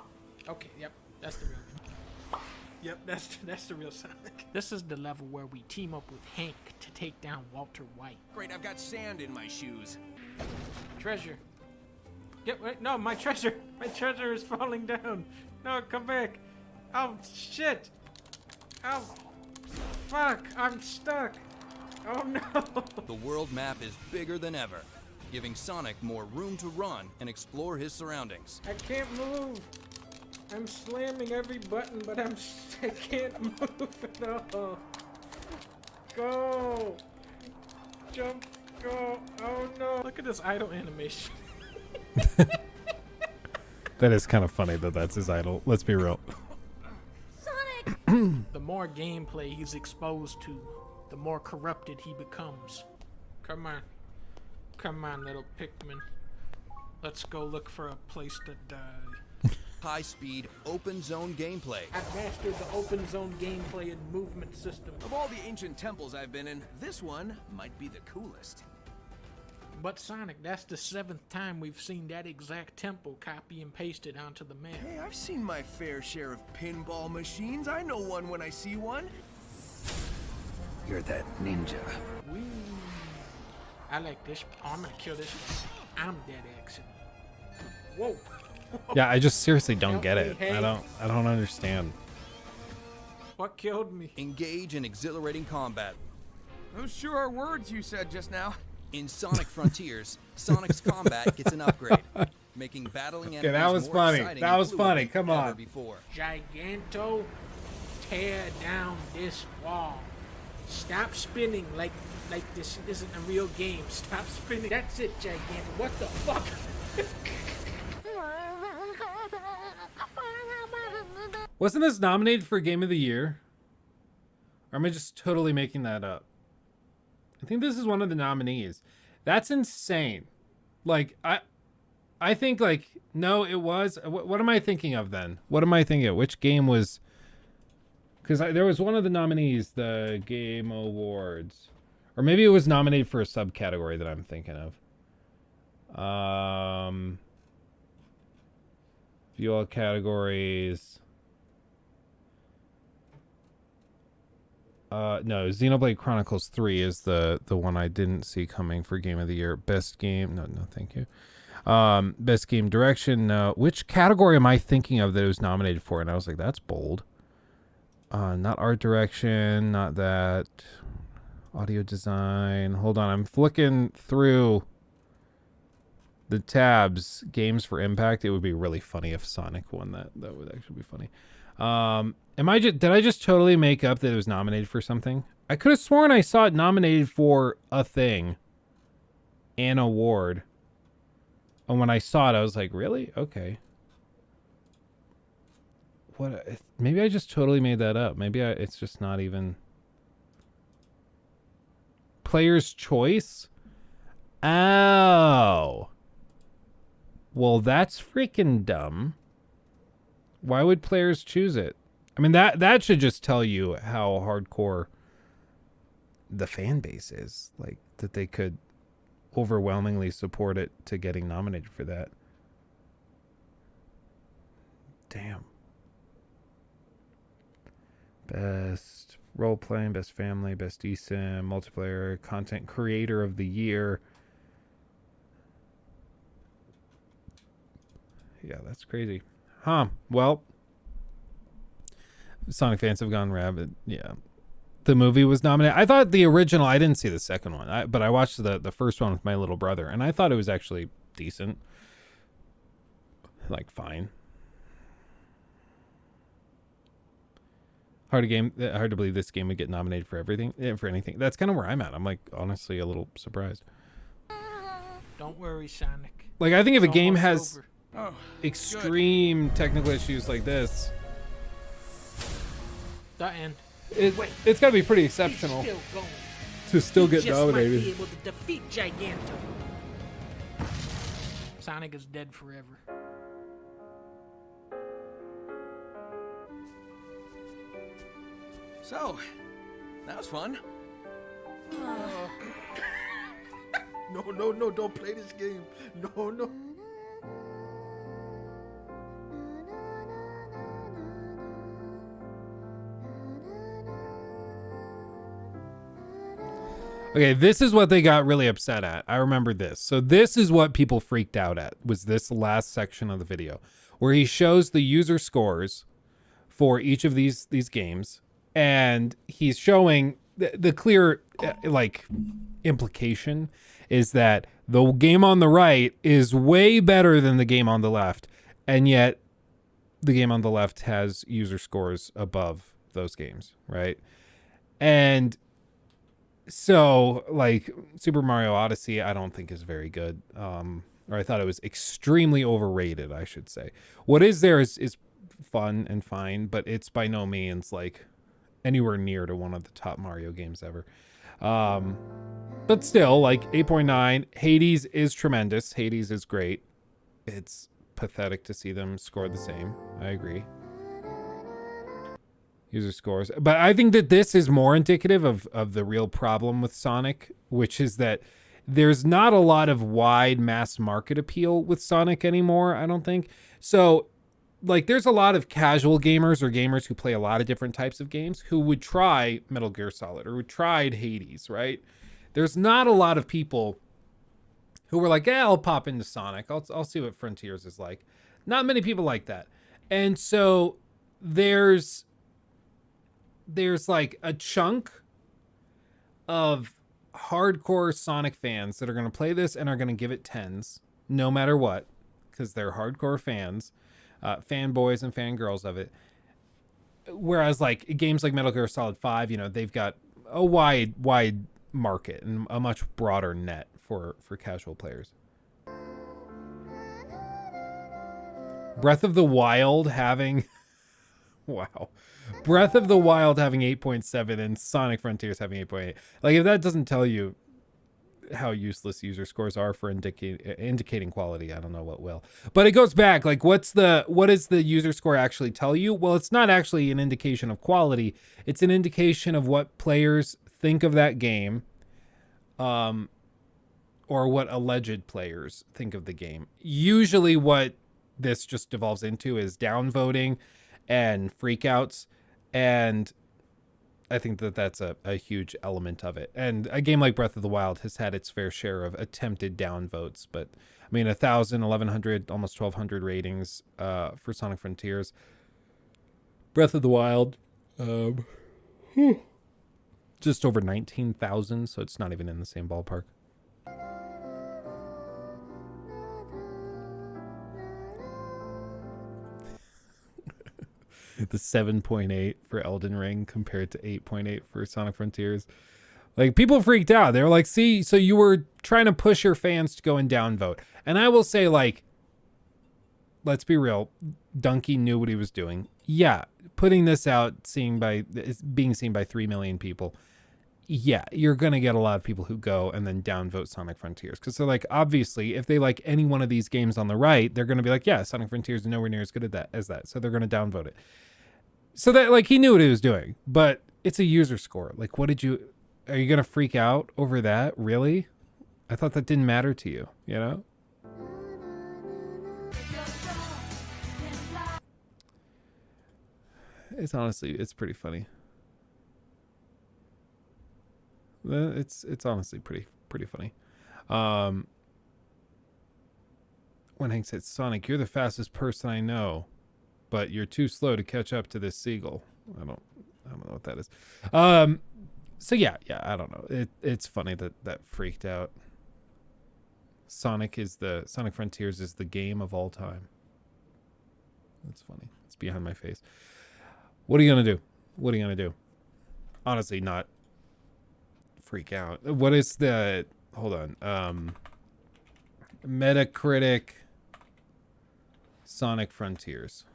Okay, yep, that's the real game. Yep, that's the real Sonic. This is the level where we team up with Hank to take down Walter White. Great, I've got sand in my shoes. Treasure. Yep, wait, no, my treasure. My treasure is falling down. No, come back. Oh, shit. Oh, fuck, I'm stuck. Oh no. The world map is bigger than ever, giving Sonic more room to run and explore his surroundings. I can't move. I'm slamming every button, but I can't move at all. Go. Jump. Go. Oh no. Look at this idle animation. That is kind of funny that that's his idol. Let's be real. Sonic! The more gameplay he's exposed to, the more corrupted he becomes. Come on. Come on, little Pikmin. Let's go look for a place to die. High-speed, open-zone gameplay. I've mastered the open zone gameplay and movement system. Of all the ancient temples I've been in, this one might be the coolest. But Sonic, that's the 7th time we've seen that exact temple copy and pasted onto the map. Hey, I've seen my fair share of pinball machines. I know one when I see one. You're that ninja. Whee. I like this. Oh, I'm gonna kill this guy. I'm dead accident. Whoa. Yeah, I just seriously don't get it. I don't understand. What killed me? Engage in exhilarating combat. Those sure are words you said just now. In Sonic Frontiers, Sonic's combat gets an upgrade, making battling enemies that was more funny. exciting That was and funny. fluid Come than ever on. Before. Giganto, tear down this wall. Stop spinning like this isn't a real game. Stop spinning. That's it, Giganto. What the fuck? Wasn't this nominated for Game of the Year? Or am I just totally making that up? I think this is one of the nominees. That's insane. Like, I think, like, no, it was. What am I thinking of then? What am I thinking of? Which game was... Because there was one of the nominees, the Game Awards. Or maybe it was nominated for a subcategory that I'm thinking of. View all categories. No, Xenoblade Chronicles 3 is the one I didn't see coming for Game of the Year. Best game, no, thank you. Best game direction, no. Which category am I thinking of that it was nominated for? And I was like, that's bold. Not art direction, not that. Audio design. Hold on, I'm flicking through the tabs. Games for Impact. It would be really funny if Sonic won that. That would actually be funny. Did I just totally make up that it was nominated for something? I could have sworn I saw it nominated for a thing. An award. And when I saw it, I was like, really? Okay. What? Maybe I just totally made that up. Maybe it's just not even... Player's choice? Oh. Well, that's freaking dumb. Why would players choose it? I mean, that should just tell you how hardcore the fan base is. Like, that they could overwhelmingly support it to getting nominated for that. Damn. Best role-playing, best family, best eSIM, multiplayer, content creator of the year. Yeah, that's crazy. Huh. Well, Sonic fans have gone rabid. Yeah. The movie was nominated. I thought the original, I didn't see the second one, but I watched the first one with my little brother, and I thought it was actually decent. Like, fine. Hard to believe this game would get nominated for everything, for anything. That's kind of where I'm at. I'm like, honestly, a little surprised. Don't worry, Sonic. Like, I think if a game has extreme technical issues like this, the end. It's got to be pretty exceptional to still get nominated. Might be able to defeat Giganto. Sonic is dead forever. So, that was fun. No, don't play this game. No. Okay, this is what they got really upset at. I remember this. So this is what people freaked out at, was this last section of the video, where he shows the user scores for each of these games, and he's showing the clear like implication is that the game on the right is way better than the game on the left, and yet the game on the left has user scores above those games, right? And so, like, Super Mario Odyssey, I don't think is very good. Or I thought it was extremely overrated, I should say. What is there is fun and fine, but it's by no means, like, anywhere near to one of the top Mario games ever. But still, like, 8.9. Hades is tremendous. Hades is great. It's pathetic to see them score the same. I agree. User scores. But I think that this is more indicative of the real problem with Sonic, which is that there's not a lot of wide mass market appeal with Sonic anymore, I don't think. So, like, there's a lot of casual gamers or gamers who play a lot of different types of games who would try Metal Gear Solid or would try Hades, right? There's not a lot of people who were like, yeah, I'll pop into Sonic. I'll see what Frontiers is like. Not many people like that. And so there's like a chunk of hardcore Sonic fans that are going to play this and are going to give it 10s no matter what, because they're hardcore fans, fanboys and fangirls of it. Whereas like games like Metal Gear Solid 5, you know, they've got a wide market and a much broader net for casual players. Breath of the Wild having wow. Breath of the Wild having 8.7 and Sonic Frontiers having 8.8. Like, if that doesn't tell you how useless user scores are for indicating quality, I don't know what will. But it goes back, like, what does the user score actually tell you? Well, it's not actually an indication of quality. It's an indication of what players think of that game, or what alleged players think of the game. Usually what this just devolves into is downvoting and freakouts, and I think that that's a huge element of it. And a game like Breath of the Wild has had its fair share of attempted downvotes, but I mean, 1,000, 1,100, almost 1,200 ratings for Sonic Frontiers. Breath of the Wild, Just over 19,000, so it's not even in the same ballpark. The 7.8 for Elden Ring compared to 8.8 for Sonic Frontiers. Like, people freaked out. They were like, see, so you were trying to push your fans to go and downvote. And I will say, like, let's be real. Donkey knew what he was doing. Yeah, putting this out, being seen by 3 million people. Yeah, you're going to get a lot of people who go and then downvote Sonic Frontiers. Because they're like, obviously, if they like any one of these games on the right, they're going to be like, yeah, Sonic Frontiers is nowhere near as good as that. So they're going to downvote it. So that, like, he knew what he was doing. But it's a user score. Like, are you going to freak out over that? Really? I thought that didn't matter to you, you know? It's pretty funny. It's honestly pretty funny. When Hank said, Sonic, you're the fastest person I know, but you're too slow to catch up to this seagull. I don't know what that is. So yeah, I don't know. It's funny that freaked out. Sonic Frontiers is the game of all time. That's funny. It's behind my face. What are you gonna do? Honestly, not freak out. What is the, hold on, Metacritic Sonic Frontiers.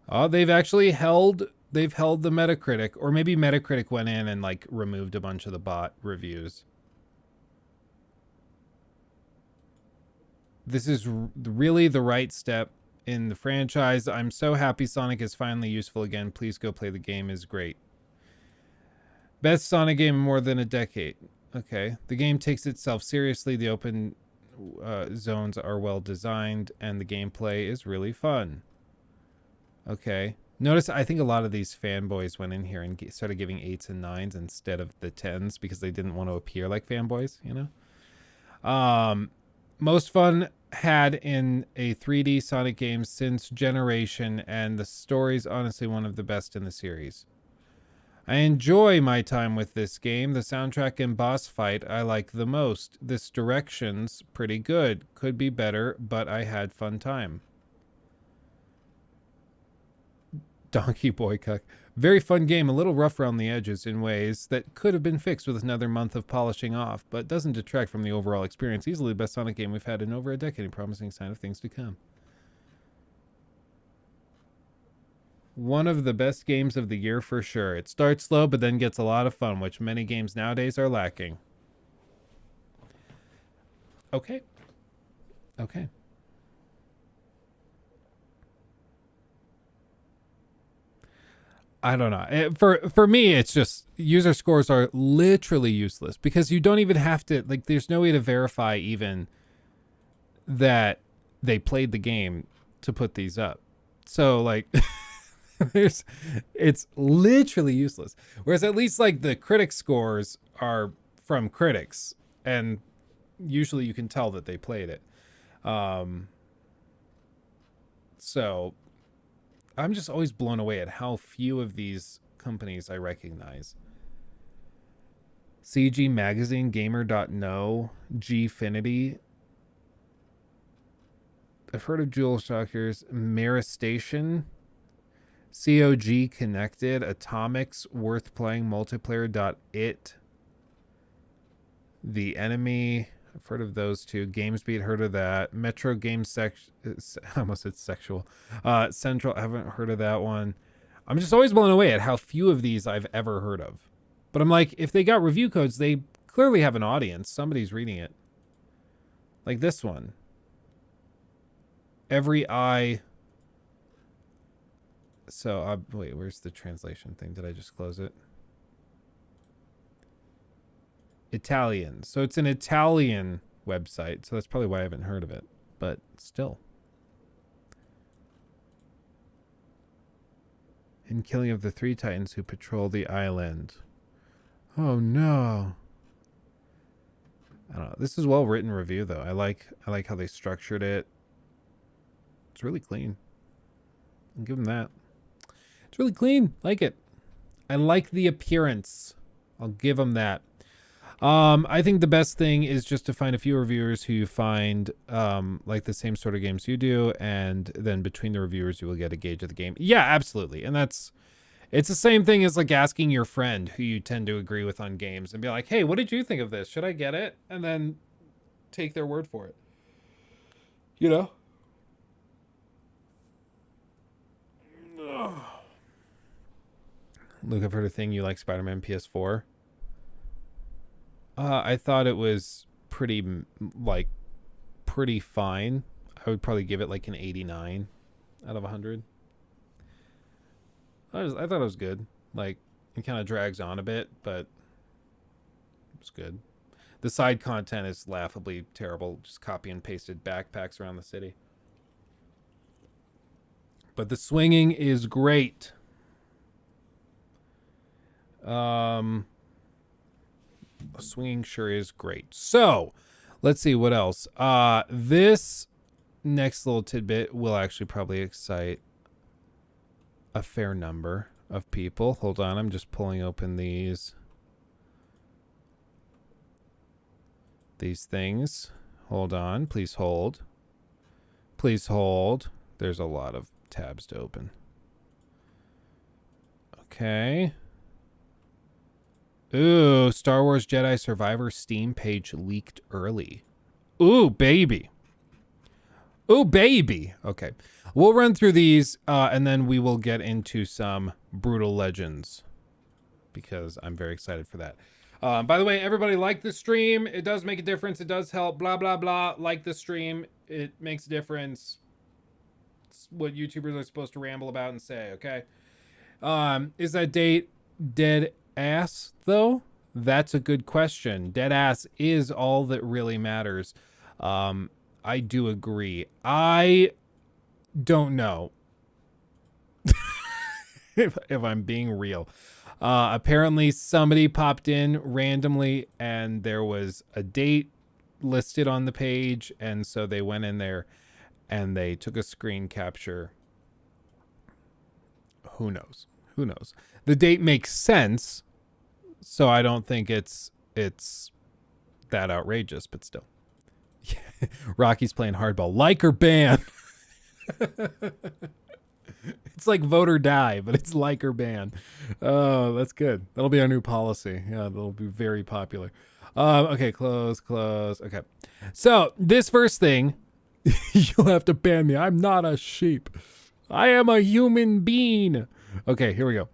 Oh, they've held the Metacritic, or maybe Metacritic went in and like removed a bunch of the bot reviews. This is really the right step in the franchise. I'm so happy Sonic is finally useful again. Please go play the game. Is great. Best Sonic game in more than a decade. Okay. The game takes itself seriously. The open zones are well designed and the gameplay is really fun. Okay. Notice I think a lot of these fanboys went in here and started giving 8s and 9s instead of the 10s because they didn't want to appear like fanboys, you know? Most fun had in a 3D Sonic game since Generation, and the story's honestly one of the best in the series. I enjoy my time with this game. The soundtrack and boss fight I like the most. This direction's pretty good. Could be better, but I had fun time. Donkey Boy Cuck. Very fun game, a little rough around the edges in ways that could have been fixed with another month of polishing off, but doesn't detract from the overall experience. Easily the best Sonic game we've had in over a decade, a promising sign of things to come. One of the best games of the year for sure. It starts slow, but then gets a lot of fun, which many games nowadays are lacking. Okay. Okay. I don't know. For me, it's just user scores are literally useless because you don't even have to, like, there's no way to verify even that they played the game to put these up. So, like, it's literally useless. Whereas at least, like, the critic scores are from critics, and usually you can tell that they played it. So I'm just always blown away at how few of these companies I recognize. CG Magazine, Gamer.no, Gfinity. I've heard of Jewel Shockers, Maristation, COG Connected, Atomics, Worth Playing, Multiplayer.it, The Enemy. I've heard of those two. GamesBeat, heard of that. Metro Games I almost said sexual. Central, I haven't heard of that one. I'm just always blown away at how few of these I've ever heard of. But I'm like, if they got review codes, they clearly have an audience. Somebody's reading it. Like this one. Every eye. So, wait, where's the translation thing? Did I just close it? Italian. So it's an Italian website. So that's probably why I haven't heard of it. But still. In Killing of the Three Titans who patrol the island. Oh no. I don't know. This is a well-written review though. I like how they structured it. It's really clean. I'll give them that. It's really clean. Like it. I like the appearance. I'll give them that. I think the best thing is just to find a few reviewers who you find like the same sort of games you do, and then between the reviewers you will get a gauge of the game. Yeah, absolutely. And it's the same thing as like asking your friend who you tend to agree with on games and be like, hey, what did you think of this? Should I get it? And then take their word for it. You know? Luke, I've heard a thing you like Spider-Man PS4. I thought it was pretty fine. I would probably give it like an 89 out of 100. I thought it was good. Like, it kind of drags on a bit, but it's good. The side content is laughably terrible. Just copy and pasted backpacks around the city. But the swinging is great. Swinging sure is great. So, let's see what else. This next little tidbit will actually probably excite a fair number of people. Hold on, I'm just pulling open these things. Hold on, please hold. Please hold. There's a lot of tabs to open. Okay. Ooh, Star Wars Jedi Survivor Steam page leaked early. Ooh, baby. Ooh, baby. Okay. We'll run through these, and then we will get into some Brütal Legends, because I'm very excited for that. By the way, everybody like the stream. It does make a difference. It does help. Blah, blah, blah. Like the stream. It makes a difference. It's what YouTubers are supposed to ramble about and say, okay? Is that date dead ass, though? That's a good question. Dead ass is all that really matters. I do agree. I don't know. if I'm being real. Apparently somebody popped in randomly and there was a date listed on the page, and so they went in there and they took a screen capture. Who knows? Who knows? The date makes sense, so I don't think it's that outrageous, but still. Rocky's playing hardball. Like or ban. It's like vote or die, but it's like or ban. Oh, that's good. That'll be our new policy. Yeah, that'll be very popular. Okay, close. Okay. So, this first thing, you'll have to ban me. I'm not a sheep. I am a human being. Okay, here we go.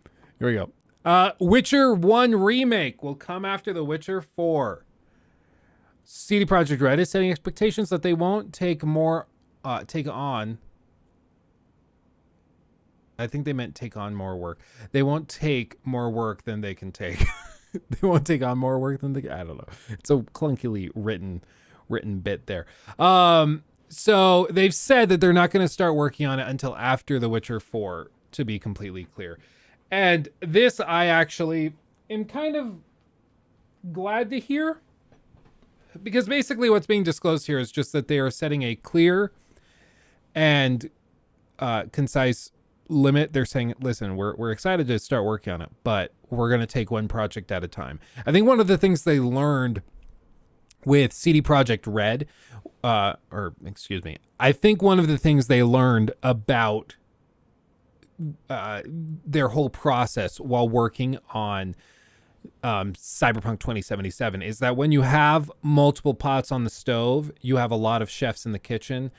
Witcher 1 Remake will come after The Witcher 4. CD Projekt Red is setting expectations that they won't take on. I think they meant take on more work. They won't take more work than they can take. They won't take on more work than they. I don't know. It's a clunkily written bit there. So they've said that they're not going to start working on it until after The Witcher 4, to be completely clear. And this I actually am kind of glad to hear, because basically what's being disclosed here is just that they are setting a clear and concise limit. They're saying, listen, we're excited to start working on it, but we're going to take one project at a time. I think one of the things they learned with CD Projekt Red, I think one of the things they learned about their whole process while working on Cyberpunk 2077 is that when you have multiple pots on the stove, you have a lot of chefs in the kitchen.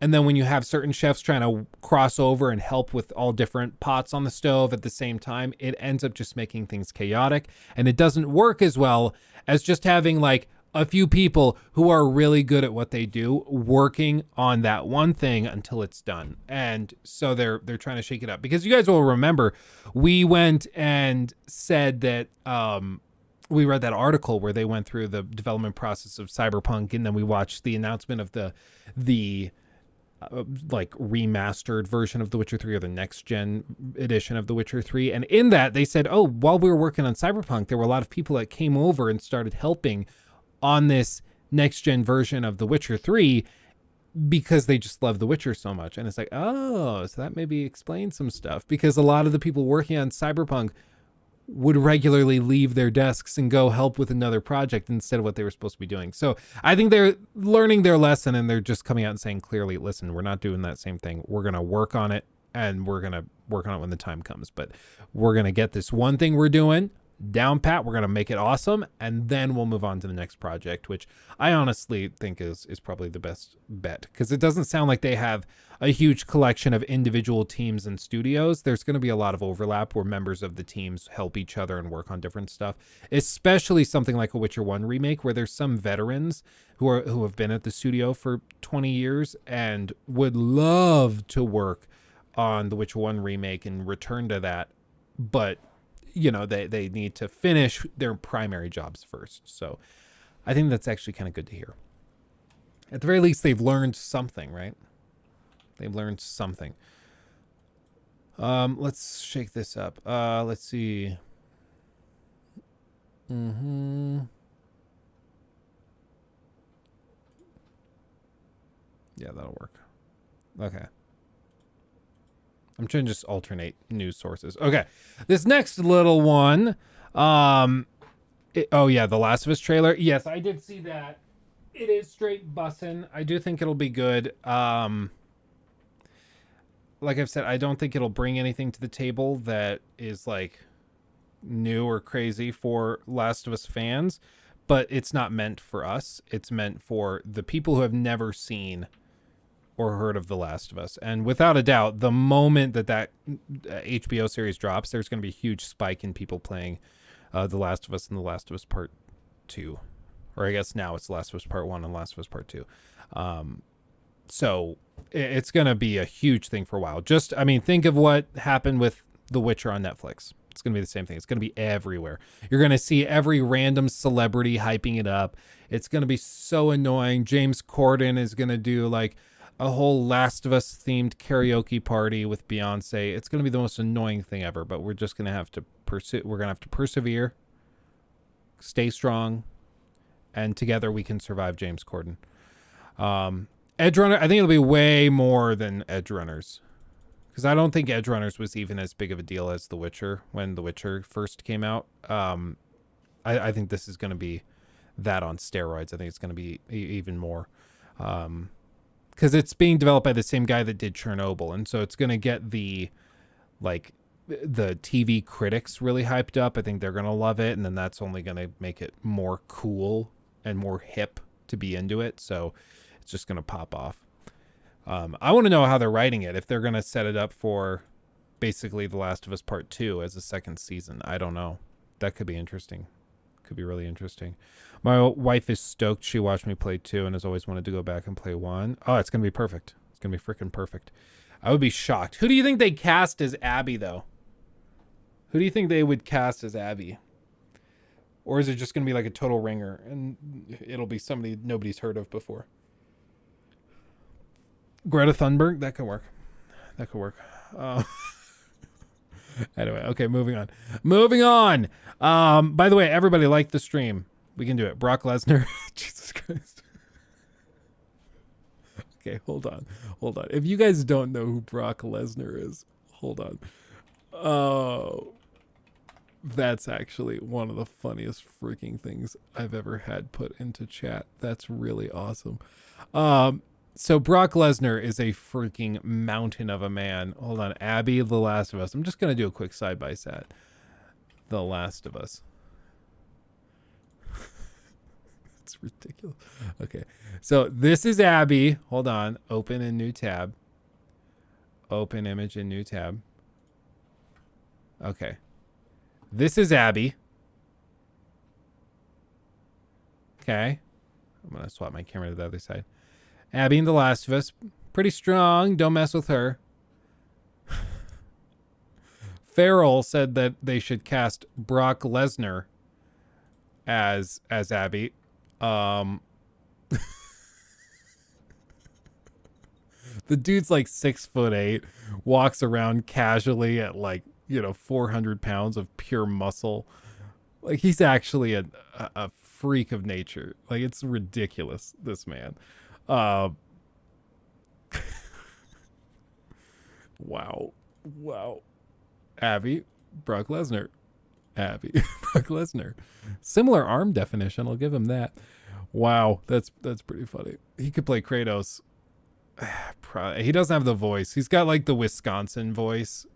And then when you have certain chefs trying to cross over and help with all different pots on the stove at the same time, it ends up just making things chaotic. And it doesn't work as well as just having like a few people who are really good at what they do working on that one thing until it's done. And so they're trying to shake it up, because you guys will remember we went and said that we read that article where they went through the development process of Cyberpunk, and then we watched the announcement of the like remastered version of The Witcher 3, or the next gen edition of The Witcher 3. And in that they said, oh, while we were working on Cyberpunk, there were a lot of people that came over and started helping on this next gen version of The Witcher 3. because they just love The Witcher so much. And it's like, oh, so that maybe explains some stuff, because a lot of the people working on Cyberpunk would regularly leave their desks and go help with another project instead of what they were supposed to be doing. So I think they're learning their lesson, and they're just coming out and saying clearly, listen, we're not doing that same thing. We're going to work on it, and we're going to work on it when the time comes. But we're going to get this one thing we're doing down pat. We're going to make it awesome, and then we'll move on to the next project, which I honestly think is probably the best bet, because it doesn't sound like they have a huge collection of individual teams and studios. There's going to be a lot of overlap where members of the teams help each other and work on different stuff, especially something like a Witcher 1 remake, where there's some veterans who have been at the studio for 20 years and would love to work on the Witcher 1 remake and return to that, but you know, they need to finish their primary jobs first. So I think that's actually kind of good to hear. At the very least, they've learned something, right? They've learned something. Let's shake this up. Let's see. Yeah, that'll work. Okay. I'm trying to just alternate news sources. Okay. This next little one. Oh, yeah. The Last of Us trailer. Yes, I did see that. It is straight bussin'. I do think it'll be good. Like I've said, I don't think it'll bring anything to the table that is like new or crazy for Last of Us fans, but it's not meant for us. It's meant for the people who have never seen or heard of The Last of Us. And without a doubt, the moment that HBO series drops, there's going to be a huge spike in people playing The Last of Us and The Last of Us Part 2. Or I guess now it's The Last of Us Part 1 and Last of Us Part 2. So it's going to be a huge thing for a while. Just, I mean, think of what happened with The Witcher on Netflix. It's going to be the same thing. It's going to be everywhere. You're going to see every random celebrity hyping it up. It's going to be so annoying. James Corden is going to do like a whole Last of Us themed karaoke party with Beyonce. It's going to be the most annoying thing ever, but we're just going to have to we're going to have to persevere, stay strong, and together we can survive James Corden. Edgerunner, I think it'll be way more than Edgerunners, because I don't think Edgerunners was even as big of a deal as The Witcher when The Witcher first came out. I think this is going to be that on steroids. I think it's going to be even more, because it's being developed by the same guy that did Chernobyl, and so it's going to get the TV critics really hyped up. I think they're going to love it, and then that's only going to make it more cool and more hip to be into it. So it's just going to pop off. I want to know how they're writing it. If they're going to set it up for basically The Last of Us Part 2 as a second season. I don't know. That could be interesting. Could be really interesting. My wife is stoked. She watched me play 2 and has always wanted to go back and play 1. Oh, it's going to be perfect. It's going to be freaking perfect. I would be shocked. Who do you think they cast as Abby, though? Who do you think they would cast as Abby? Or is it just going to be like a total ringer and it'll be somebody nobody's heard of before? Greta Thunberg? That could work. That could work. Anyway, okay, moving on. By the way, everybody like the stream. We can do it. Brock Lesnar. Jesus Christ. Okay, hold on. If you guys don't know who Brock Lesnar is, hold on. Oh, that's actually one of the funniest freaking things I've ever had put into chat. That's really awesome. So Brock Lesnar is a freaking mountain of a man. Hold on. Abby, The Last of Us. I'm just going to do a quick side-by-side. The Last of Us. It's ridiculous. Okay. So this is Abby. Hold on. Open in new tab. Open image in new tab. Okay. This is Abby. Okay. I'm going to swap my camera to the other side. Abby in The Last of Us. Pretty strong. Don't mess with her. Farrell said that they should cast Brock Lesnar as Abby. The dude's like 6'8", walks around casually at 400 pounds of pure muscle. Like, he's actually a freak of nature. Like, it's ridiculous, this man. Wow. Wow. Abby, Brock Lesnar. Abby, Brock Lesnar. Similar arm definition, I'll give him that. Wow, that's pretty funny. He could play Kratos. He doesn't have the voice. He's got like the Wisconsin voice,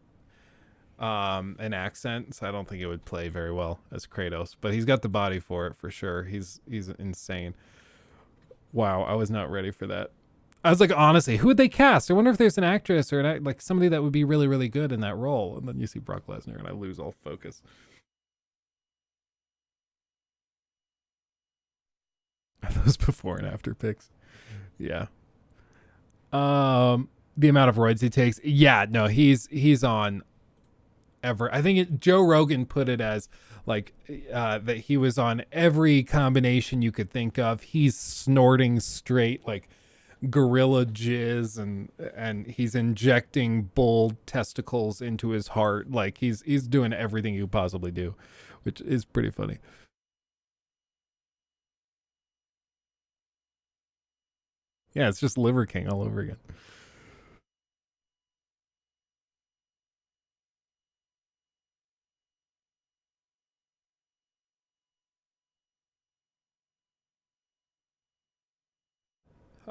an accent, so I don't think it would play very well as Kratos. But he's got the body for it for sure. He's insane. Wow, I was not ready for that. I was like, honestly, who would they cast? I wonder if there's an actress or like somebody that would be really, really good in that role. And then you see Brock Lesnar, and I lose all focus. Are those before and after pics? Yeah. The amount of roids he takes. Yeah, no, he's on ever. I think Joe Rogan put it as like that he was on every combination you could think of. He's snorting straight like gorilla jizz, and he's injecting bull testicles into his heart. Like he's doing everything you possibly do, which is pretty funny. Yeah, it's just Liver King all over again.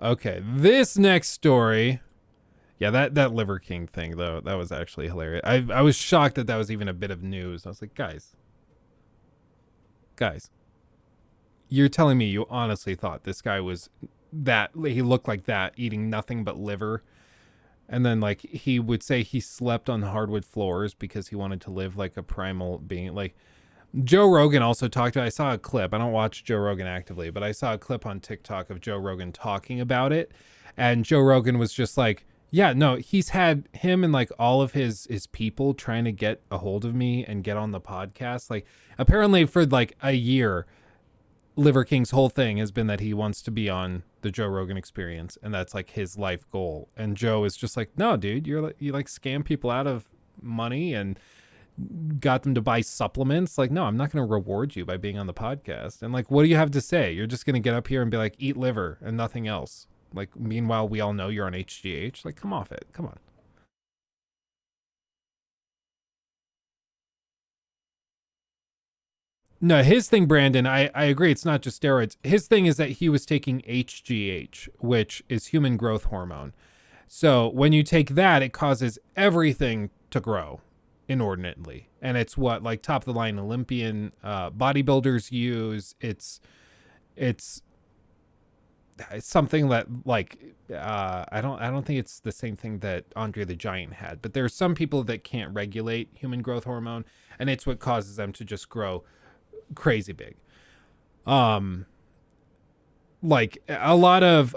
Okay, this next story. Yeah, that Liver King thing, though, that was actually hilarious. I was shocked that was even a bit of news. I was like, guys, you're telling me you honestly thought this guy was that, he looked like that, eating nothing but liver, and then like he would say he slept on hardwood floors because he wanted to live like a primal being. Like Joe Rogan also talked about, I saw a clip, I don't watch Joe Rogan actively, but I saw a clip on TikTok of Joe Rogan talking about it, and Joe Rogan was just like, yeah, no, he's had him and like all of his people trying to get a hold of me and get on the podcast. Like apparently for like a year, Liver King's whole thing has been that he wants to be on the Joe Rogan Experience, and that's like his life goal. And Joe is just like, no, dude, you like scam people out of money and got them to buy supplements. Like, no, I'm not going to reward you by being on the podcast. And like, what do you have to say? You're just going to get up here and be like, eat liver and nothing else. Like, meanwhile, we all know you're on HGH. Like, come off it. Come on. No, his thing, Brandon, I agree. It's not just steroids. His thing is that he was taking HGH, which is human growth hormone. So when you take that, it causes everything to grow inordinately. And it's what like top of the line Olympian bodybuilders use. It's something that like I don't think it's the same thing that Andre the Giant had, but there's some people that can't regulate human growth hormone, and it's what causes them to just grow crazy big. Like a lot of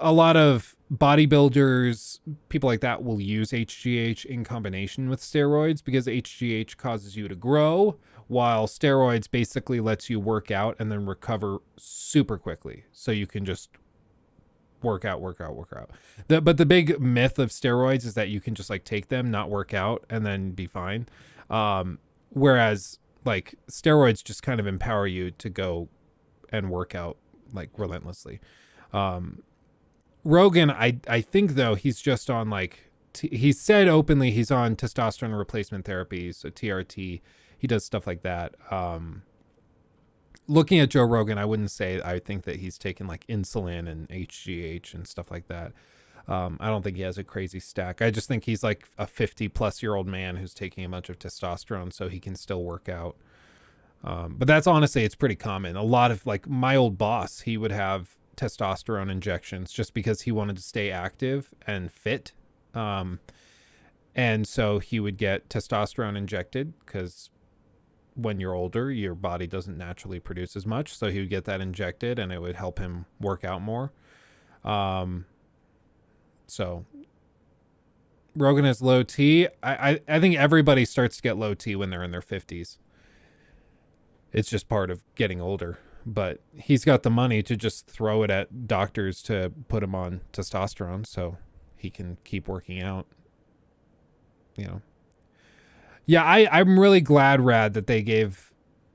bodybuilders, people like that will use HGH in combination with steroids because HGH causes you to grow, while steroids basically lets you work out and then recover super quickly, so you can just work out. But the big myth of steroids is that you can just like take them, not work out, and then be fine. Whereas like steroids just kind of empower you to go and work out like relentlessly. Rogan, I think though, he's just on like, he said openly he's on testosterone replacement therapy, so TRT. He does stuff like that. Looking at Joe Rogan, I wouldn't say I think that he's taken like insulin and HGH and stuff like that. I don't think he has a crazy stack. I just think he's like a 50-plus-year-old man who's taking a bunch of testosterone so he can still work out. But that's honestly, it's pretty common. A lot of like my old boss, he would have testosterone injections just because he wanted to stay active and fit. And so he would get testosterone injected because when you're older, your body doesn't naturally produce as much. So he would get that injected and it would help him work out more. So Rogan has low T. I think everybody starts to get low T when they're in their 50s. It's just part of getting older. But he's got the money to just throw it at doctors to put him on testosterone so he can keep working out. You know. Yeah, I'm really glad, Rad, that they gave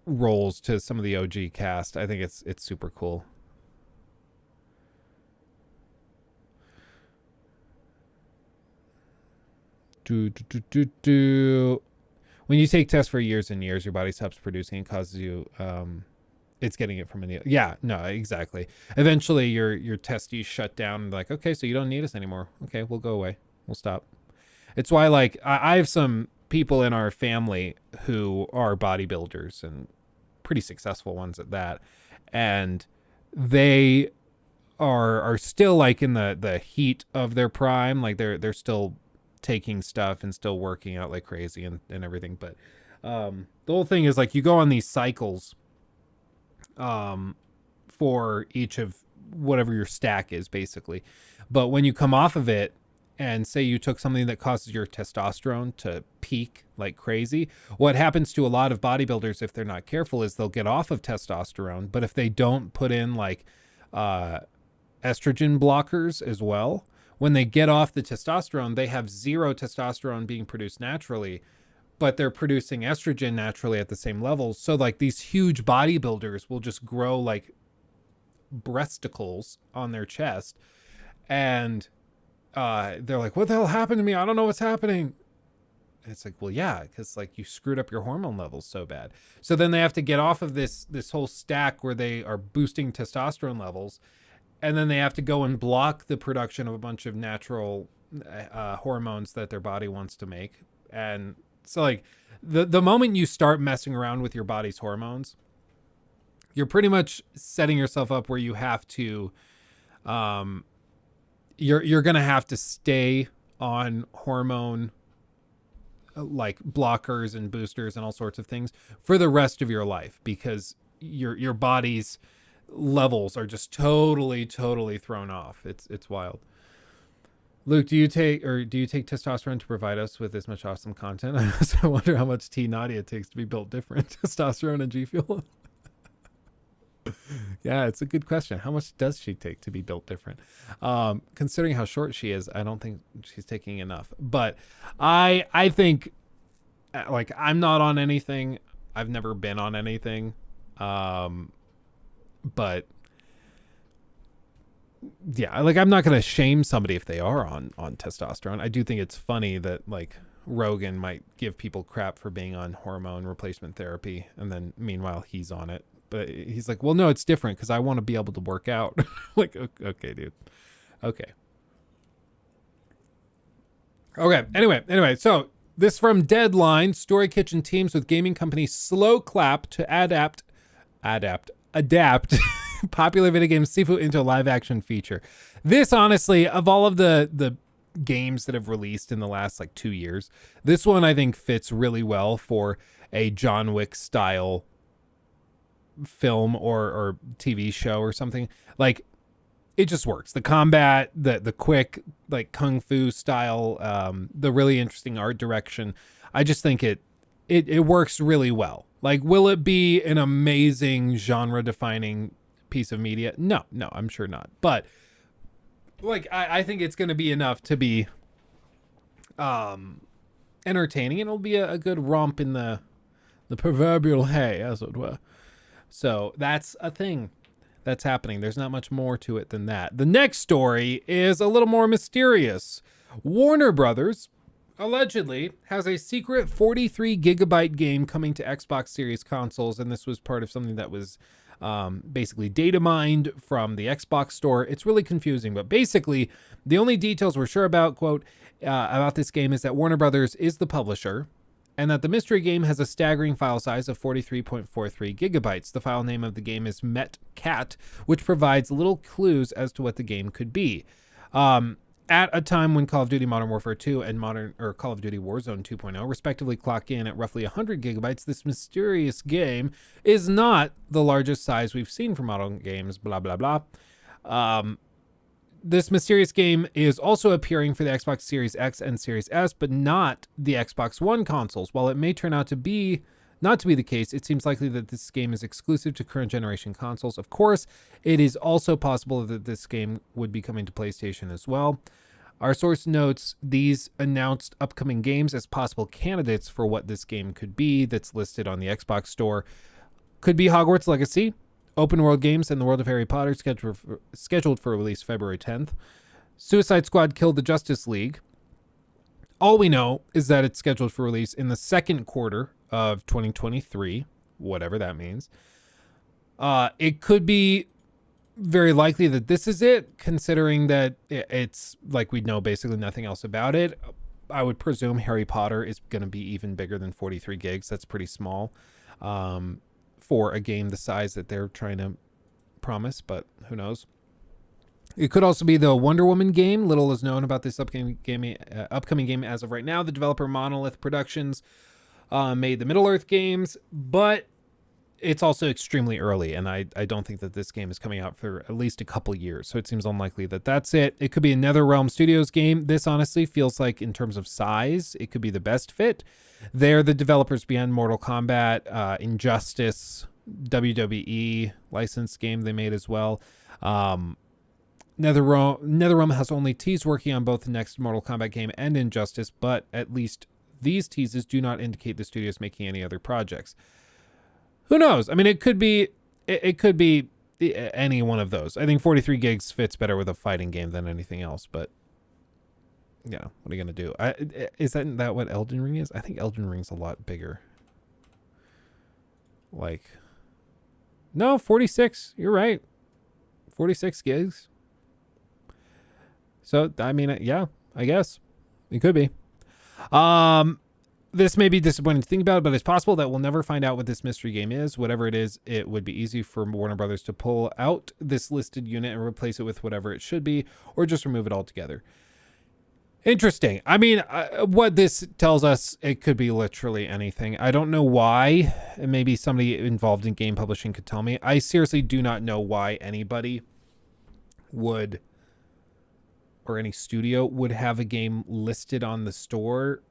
roles to some of the OG cast. I think it's super cool. When you take tests for years and years, your body stops producing and causes you, it's getting it from any. Yeah, no, exactly. Eventually your testes shut down and like, okay, so you don't need us anymore. Okay, we'll go away. We'll stop. It's why, like, I have some people in our family who are bodybuilders and pretty successful ones at that. And they are still like in the heat of their prime. Like they're still taking stuff and still working out like crazy and everything. But the whole thing is like you go on these cycles for each of whatever your stack is basically. But when you come off of it and say you took something that causes your testosterone to peak like crazy, what happens to a lot of bodybuilders if they're not careful is they'll get off of testosterone. But if they don't put in like estrogen blockers as well, when they get off the testosterone, they have zero testosterone being produced naturally, but they're producing estrogen naturally at the same levels. So like these huge bodybuilders will just grow like breasticles on their chest, and they're like, what the hell happened to me? I don't know what's happening. And it's like, well, yeah, because like you screwed up your hormone levels so bad. So then they have to get off of this whole stack where they are boosting testosterone levels, and then they have to go and block the production of a bunch of natural hormones that their body wants to make. And so like the moment you start messing around with your body's hormones, you're pretty much setting yourself up where you have to, you're going to have to stay on hormone like blockers and boosters and all sorts of things for the rest of your life, because your body's levels are just totally thrown off. It's wild. Luke, do you take testosterone to provide us with this much awesome content? I also wonder how much T Nadia takes to be built different. Testosterone and G Fuel. Yeah, it's a good question. How much does she take to be built different? Considering how short she is, I don't think she's taking enough. But I think, like, I'm not on anything. I've never been on anything. But yeah, like, I'm not going to shame somebody if they are on testosterone. I do think it's funny that, like, Rogan might give people crap for being on hormone replacement therapy, and then meanwhile he's on it. But he's like, well, no, it's different because I want to be able to work out. Like, okay, dude. Okay. Anyway, so this from Deadline. Story Kitchen teams with gaming company Slow Clap to adapt popular video game Sifu into a live action feature. This, honestly, of all of the games that have released in the last like 2 years, this one I think fits really well for a John Wick style film or TV show or something. Like, it just works. The combat, the quick like kung fu style, the really interesting art direction. I just think it works really well. Like, will it be an amazing genre defining piece of media? No, I'm sure not. But like, I think it's going to be enough to be entertaining, and it'll be a good romp in the proverbial hay, as it were. So that's a thing that's happening. There's not much more to it than that. The next story is a little more mysterious. Warner Brothers allegedly has a secret 43 gigabyte game coming to Xbox Series consoles, and this was part of something that was basically data mined from the Xbox store. It's really confusing, but basically the only details we're sure about, quote, about this game is that Warner Brothers is the publisher, and that the mystery game has a staggering file size of 43.43 gigabytes. The file name of the game is MetCat, which provides little clues as to what the game could be. At a time when Call of Duty Modern Warfare 2 and Call of Duty Warzone 2.0 respectively clock in at roughly 100 gigabytes, this mysterious game is not the largest size we've seen for modern games, blah, blah, blah. This mysterious game is also appearing for the Xbox Series X and Series S, but not the Xbox One consoles. While it may turn out to be not to be the case, it seems likely that this game is exclusive to current generation consoles. Of course, it is also possible that this game would be coming to PlayStation as well. Our source notes these announced upcoming games as possible candidates for what this game could be that's listed on the Xbox store. Could be Hogwarts Legacy, open world games, and the world of Harry Potter, scheduled for release February 10th. Suicide Squad Killed the Justice League. All we know is that it's scheduled for release in the second quarter of 2023, whatever that means. It could be very likely that this is it, considering that it's like we know basically nothing else about it. I would presume Harry Potter is going to be even bigger than 43 gigs. That's pretty small for a game the size that they're trying to promise, but who knows? It could also be the Wonder Woman game. Little is known about this upcoming game as of right now. The developer Monolith Productions made the Middle-earth games, but it's also extremely early, and I don't think that this game is coming out for at least a couple years, so it seems unlikely that that's it. It could be a NetherRealm Studios game. This honestly feels like, in terms of size, it could be the best fit. They're the developers behind Mortal Kombat, Injustice, WWE licensed game they made as well. NetherRealm has only teased working on both the next Mortal Kombat game and Injustice, but at least these teases do not indicate the studio is making any other projects. Who knows? I mean, it could be any one of those. I think 43 gigs fits better with a fighting game than anything else, but yeah, what are you going to do? Isn't that what Elden Ring is? I think Elden Ring's a lot bigger. Like, no, 46. You're right. 46 gigs. So, I mean, yeah, I guess it could be. This may be disappointing to think about, but it's possible that we'll never find out what this mystery game is. Whatever it is, it would be easy for Warner Brothers to pull out this listed unit and replace it with whatever it should be, or just remove it altogether. Interesting. I mean, what this tells us, it could be literally anything. I don't know why. Maybe somebody involved in game publishing could tell me. I seriously do not know why anybody would, or any studio would have a game listed on the store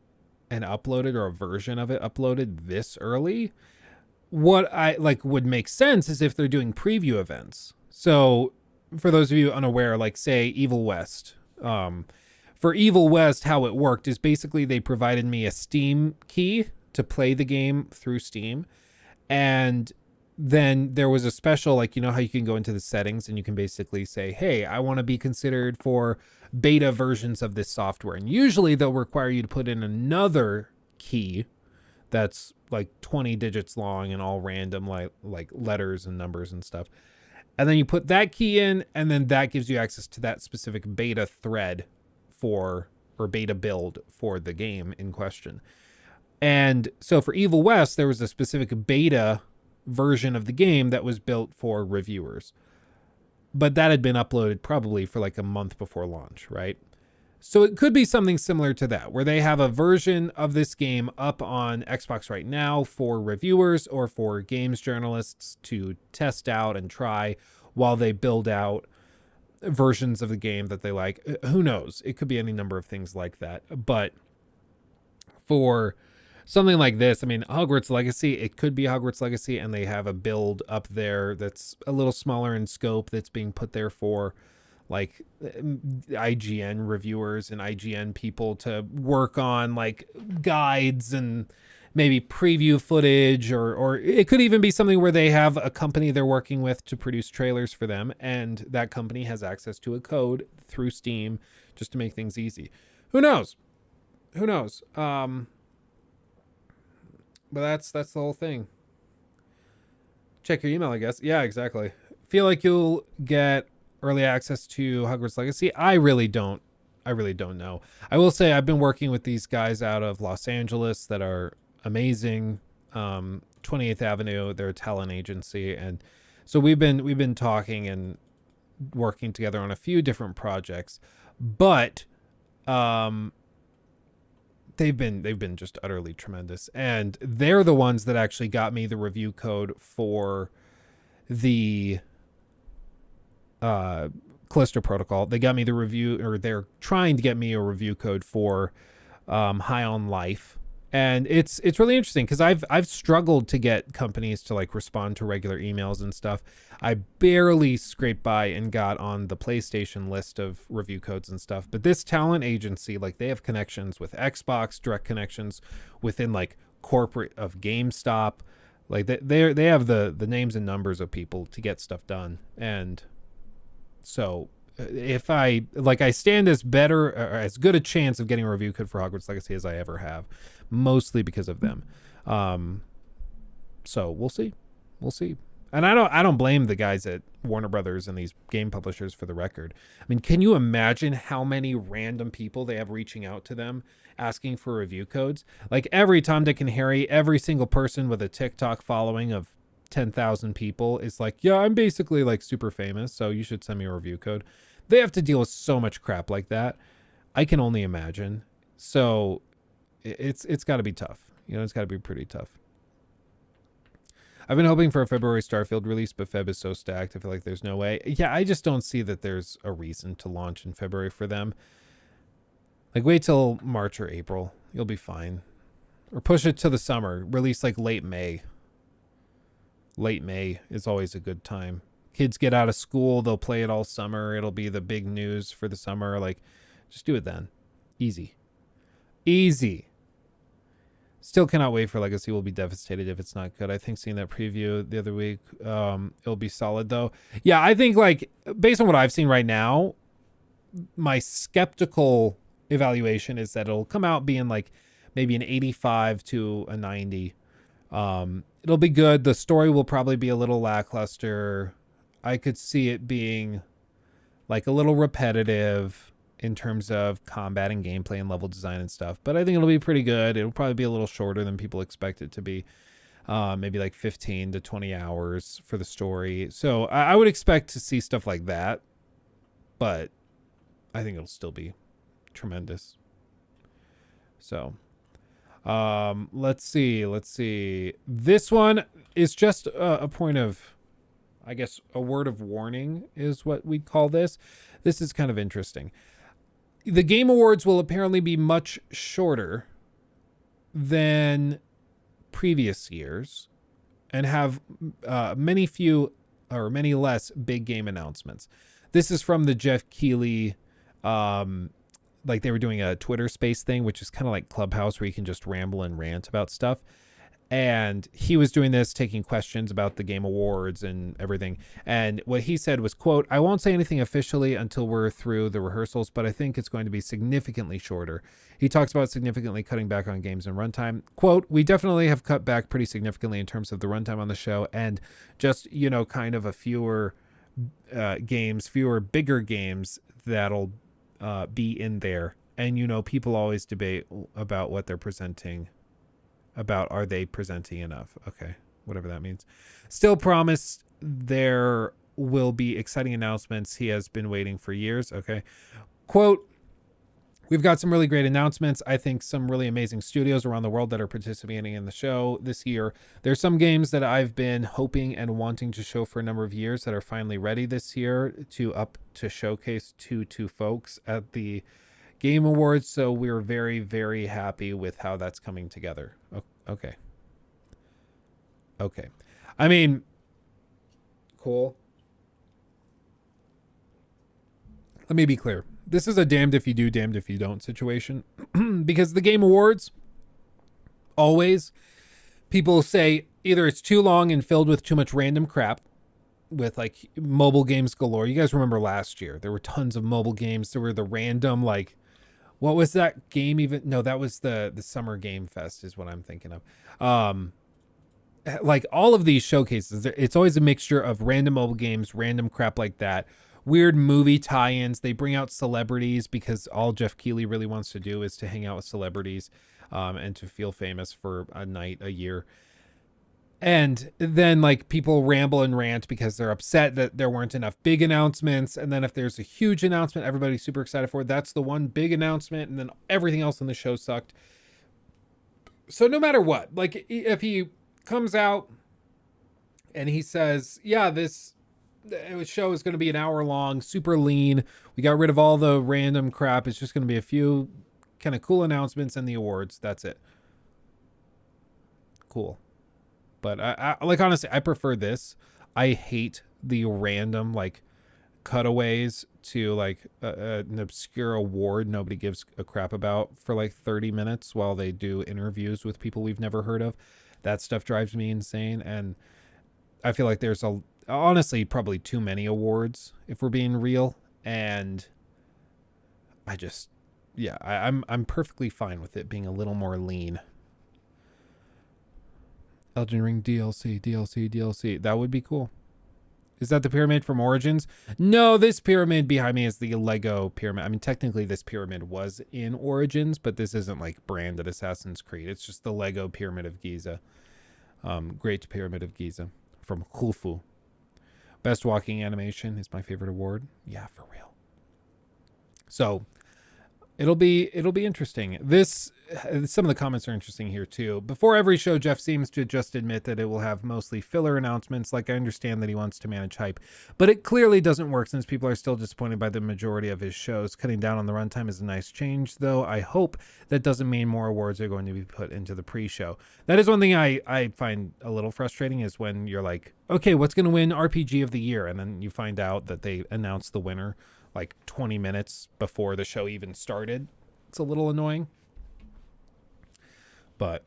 and uploaded, or a version of it uploaded this early. What I like would make sense is if they're doing preview events. So for those of you unaware, like say Evil West, for Evil West, how it worked is basically they provided me a Steam key to play the game through Steam. And then there was a special, like, you know how you can go into the settings and you can basically say, hey, I want to be considered for beta versions of this software. And usually they'll require you to put in another key that's like 20 digits long and all random, like letters and numbers and stuff. And then you put that key in, and then that gives you access to that specific beta thread or beta build for the game in question. And so for Evil West, there was a specific beta version of the game that was built for reviewers, but that had been uploaded probably for like a month before launch, right? So it could be something similar to that, where they have a version of this game up on Xbox right now for reviewers or for games journalists to test out and try while they build out versions of the game that they like. Who knows? It could be any number of things like that. But for something like this, I mean, Hogwarts Legacy, it could be Hogwarts Legacy, and they have a build up there that's a little smaller in scope that's being put there for like IGN reviewers and IGN people to work on, like guides and maybe preview footage, or it could even be something where they have a company they're working with to produce trailers for them, and that company has access to a code through Steam just to make things easy. Who knows? Who knows? But that's the whole thing. Check your email, I guess. Yeah, exactly. Feel like you'll get early access to Hogwarts Legacy? I really don't know. I will say I've been working with these guys out of Los Angeles that are amazing. 28th Avenue, they're a talent agency, and so we've been talking and working together on a few different projects, but they've been just utterly tremendous, and they're the ones that actually got me the review code for the Callisto Protocol. They got me the review, or they're trying to get me a review code for High on Life. And it's really interesting because I've struggled to get companies to like respond to regular emails and stuff. I barely scraped by and got on the PlayStation list of review codes and stuff. But this talent agency, like, they have connections with Xbox, direct connections within like corporate of GameStop. Like they have the names and numbers of people to get stuff done. And so if I stand as better or as good a chance of getting a review code for Hogwarts Legacy as I ever have, mostly because of them. So we'll see. And I don't blame the guys at Warner Brothers and these game publishers for the record. I mean, can you imagine how many random people they have reaching out to them asking for review codes? Like every Tom, Dick, and Harry, every single person with a TikTok following of 10,000 people is like, yeah, I'm basically like super famous, so you should send me a review code. They have to deal with so much crap like that. I can only imagine. So it's got to be tough. It's got to be pretty tough. I've been hoping for a February Starfield release, but Feb is so stacked. I feel like there's no way. Yeah, I just don't see that there's a reason to launch in February for them. Like, wait till March or April. You'll be fine. Or push it to the summer. Release like late May. Late May is always a good time. Kids get out of school. They'll play it all summer. It'll be the big news for the summer. Like, just do it then. Easy. Still cannot wait for Legacy. Will be devastated if it's not good. I think seeing that preview the other week, it'll be solid though. Yeah, I think like based on what I've seen right now, my skeptical evaluation is that it'll come out being like maybe an 85 to a 90. It'll be good. The story will probably be a little lackluster. I could see it being like a little repetitive in terms of combat and gameplay and level design and stuff. But I think it'll be pretty good. It'll probably be a little shorter than people expect it to be. Maybe like 15 to 20 hours for the story. So I would expect to see stuff like that. But I think it'll still be tremendous. So let's see. This one is just a point of, I guess, a word of warning is what we'd call this. This is kind of interesting. The Game Awards will apparently be much shorter than previous years and have many less big game announcements. This is from the Jeff Keighley, like they were doing a Twitter space thing, which is kind of like Clubhouse where you can just ramble and rant about stuff. And he was doing this, taking questions about the Game Awards and everything. And what he said was, quote, I won't say anything officially until we're through the rehearsals, but I think it's going to be significantly shorter. He talks about significantly cutting back on games and runtime. Quote, we definitely have cut back pretty significantly in terms of the runtime on the show and just, kind of a fewer bigger games that'll be in there. And, people always debate about what they're presenting. About are they presenting enough? Okay, whatever that means. Still promised there will be exciting announcements he has been waiting for years. Okay. Quote, we've got some really great announcements. I think some really amazing studios around the world that are participating in the show this year. There's some games that I've been hoping and wanting to show for a number of years that are finally ready this year to showcase to folks at the Game Awards, so we're very, very happy with how that's coming together. Okay. I mean, cool. Let me be clear. This is a damned if you do, damned if you don't situation. Because the Game Awards, always, people say either it's too long and filled with too much random crap, with like mobile games galore. You guys remember last year, there were tons of mobile games. There were the random, like, what was that game even? No, that was the Summer Game Fest is what I'm thinking of. Like all of these showcases, it's always a mixture of random mobile games, random crap like that, weird movie tie-ins. They bring out celebrities because all Jeff Keighley really wants to do is to hang out with celebrities and to feel famous for a night, a year. And then like people ramble and rant because they're upset that there weren't enough big announcements. And then if there's a huge announcement, everybody's super excited for it. That's the one big announcement. And then everything else in the show sucked. So no matter what, like if he comes out and he says, yeah, this show is going to be an hour long, super lean. We got rid of all the random crap. It's just going to be a few kind of cool announcements and the awards. That's it. Cool. But I like, honestly, I prefer this. I hate the random like cutaways to like an obscure award nobody gives a crap about for like 30 minutes while they do interviews with people we've never heard of. That stuff drives me insane. And I feel like there's honestly probably too many awards if we're being real. And I just, yeah, I'm perfectly fine with it being a little more lean. Elden Ring DLC. That would be cool. Is that the pyramid from Origins? No, this pyramid behind me is the Lego pyramid. I mean, technically this pyramid was in Origins, but this isn't like branded Assassin's Creed. It's just the Lego Pyramid of Giza. Great Pyramid of Giza from Khufu. Best walking animation is my favorite award. Yeah, for real. So it'll be interesting. Some of the comments are interesting here too. Before every show, Jeff seems to just admit that it will have mostly filler announcements. Like, I understand that he wants to manage hype, but it clearly doesn't work since people are still disappointed by the majority of his shows. Cutting down on the runtime is a nice change, though. I hope that doesn't mean more awards are going to be put into the pre-show. That is one thing I find a little frustrating, is when you're like, okay, what's going to win RPG of the year? And then you find out that they announced the winner like 20 minutes before the show even started. It's a little annoying. But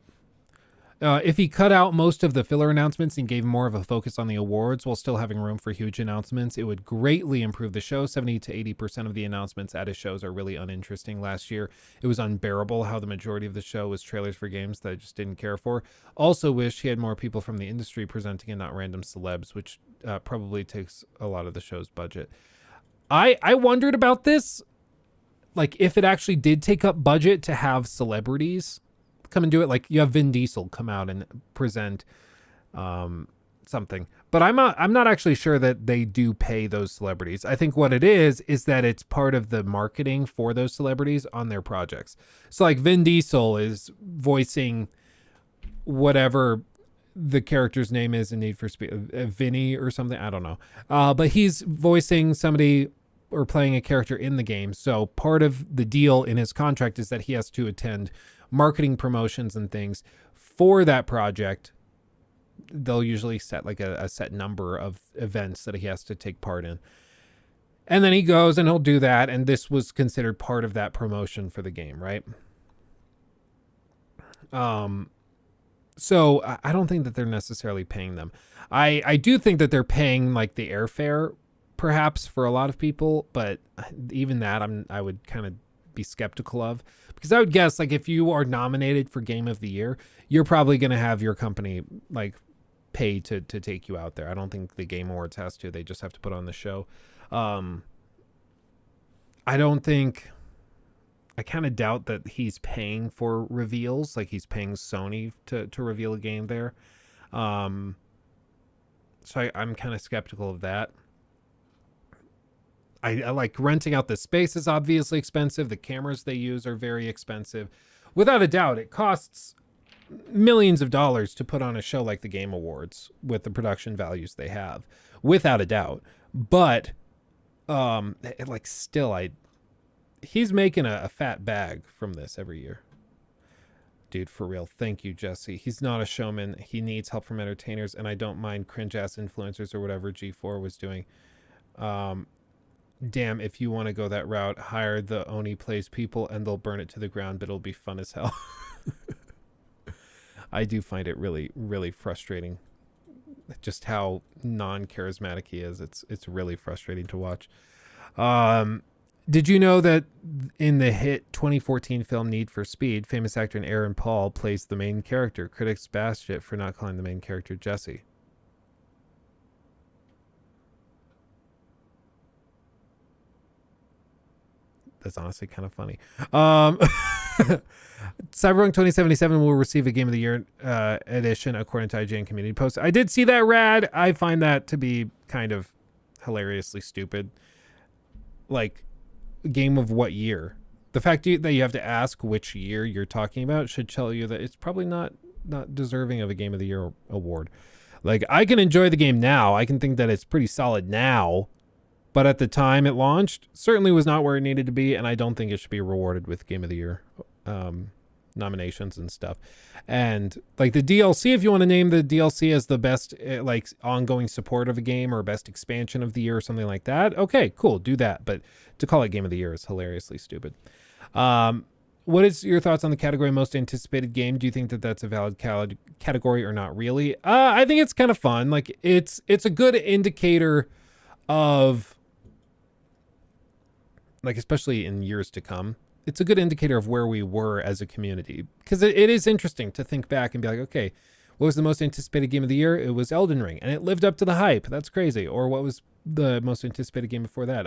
if he cut out most of the filler announcements and gave more of a focus on the awards while still having room for huge announcements, it would greatly improve the show. 70 to 80% of the announcements at his shows are really uninteresting. Last year, it was unbearable how the majority of the show was trailers for games that I just didn't care for. Also wish he had more people from the industry presenting and not random celebs, which probably takes a lot of the show's budget. I wondered about this, like if it actually did take up budget to have celebrities come and do it. Like you have Vin Diesel come out and present something, but I'm not actually sure that they do pay those celebrities. I think what it is that it's part of the marketing for those celebrities on their projects. So like Vin Diesel is voicing whatever the character's name is in Need for Speed, Vinny or something, I don't know, but he's voicing somebody or playing a character in the game. So part of the deal in his contract is that he has to attend marketing promotions and things for that project. They'll usually set like a set number of events that he has to take part in, and then he goes and he'll do that, and this was considered part of that promotion for the game, right? So I don't think that they're necessarily paying them. I do think that they're paying like the airfare perhaps for a lot of people, but even that I would kind of be skeptical of, because I would guess like if you are nominated for Game of the Year, you're probably going to have your company like pay to take you out there. I don't think the Game Awards has to. They just have to put on the show. I kind of doubt that he's paying for reveals, like he's paying Sony to reveal a game there. So I'm kind of skeptical of that. I like renting out the space is obviously expensive. The cameras they use are very expensive. Without a doubt, it costs millions of dollars to put on a show like the Game Awards with the production values they have, without a doubt. But he's making a fat bag from this every year. Dude, for real. Thank you, Jesse. He's not a showman. He needs help from entertainers, and I don't mind cringe-ass influencers or whatever G4 was doing. Damn, if you want to go that route, hire the Oni Plays people, and they'll burn it to the ground, but it'll be fun as hell. I do find it really, really frustrating just how non-charismatic he is. It's really frustrating to watch. Did you know that in the hit 2014 film Need for Speed, famous actor Aaron Paul plays the main character? Critics bashed it for not calling the main character Jesse. That's honestly kind of funny. Cyberpunk 2077 will receive a Game of the Year edition, according to IGN Community Post. I did see that, rad. I find that to be kind of hilariously stupid. Like, game of what year? The fact that you have to ask which year you're talking about should tell you that it's probably not deserving of a Game of the Year award. Like, I can enjoy the game now. I can think that it's pretty solid now. But at the time it launched, certainly was not where it needed to be, and I don't think it should be rewarded with Game of the Year nominations and stuff. And like the DLC, if you want to name the DLC as the best like ongoing support of a game or best expansion of the year or something like that, okay, cool, do that. But to call it Game of the Year is hilariously stupid. What is your thoughts on the category most anticipated game? Do you think that that's a valid category or not really? I think it's kind of fun. Like it's a good indicator of like especially in years to come, it's a good indicator of where we were as a community. Because it is interesting to think back and be like, okay, what was the most anticipated game of the year? It was Elden Ring, and it lived up to the hype. That's crazy. Or what was the most anticipated game before that?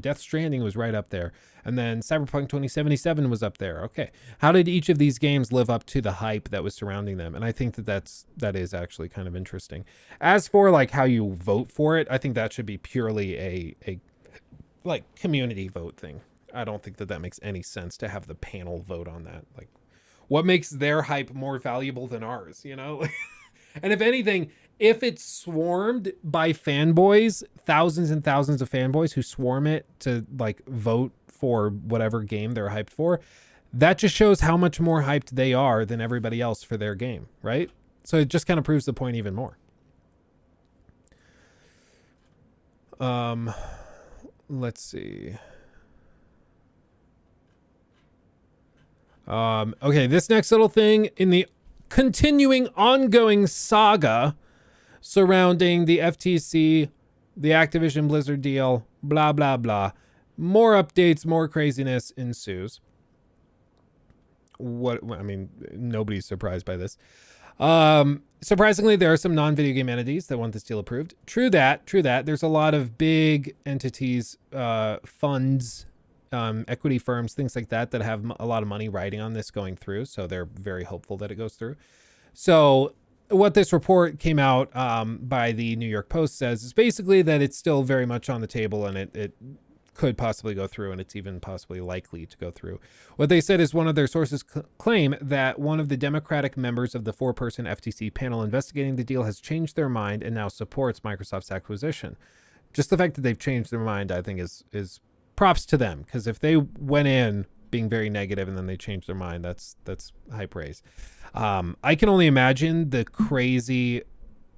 Death Stranding was right up there. And then Cyberpunk 2077 was up there. Okay. How did each of these games live up to the hype that was surrounding them? And I think that is actually kind of interesting. As for like how you vote for it, I think that should be purely a like community vote thing. I don't think that makes any sense to have the panel vote on that. Like, what makes their hype more valuable than ours, you know? And if anything, if it's swarmed by fanboys, thousands and thousands of fanboys who swarm it to like vote for whatever game they're hyped for, that just shows how much more hyped they are than everybody else for their game, right? So it just kind of proves the point even more. Let's see. Okay, this next little thing in the continuing ongoing saga surrounding the FTC, the Activision Blizzard deal, blah, blah, blah. More updates, more craziness ensues. Nobody's surprised by this. Surprisingly, there are some non-video game entities that want this deal approved. True that. There's a lot of big entities, funds, equity firms, things like that have a lot of money riding on this going through. So they're very hopeful that it goes through. So what this report came out by the New York Post says is basically that it's still very much on the table, and it could possibly go through, and it's even possibly likely to go through. What they said is one of their sources claim that one of the Democratic members of the 4-person FTC panel investigating the deal has changed their mind and now supports Microsoft's acquisition. Just the fact that they've changed their mind, I think, is props to them, because if they went in being very negative and then they changed their mind, that's high praise. I can only imagine the crazy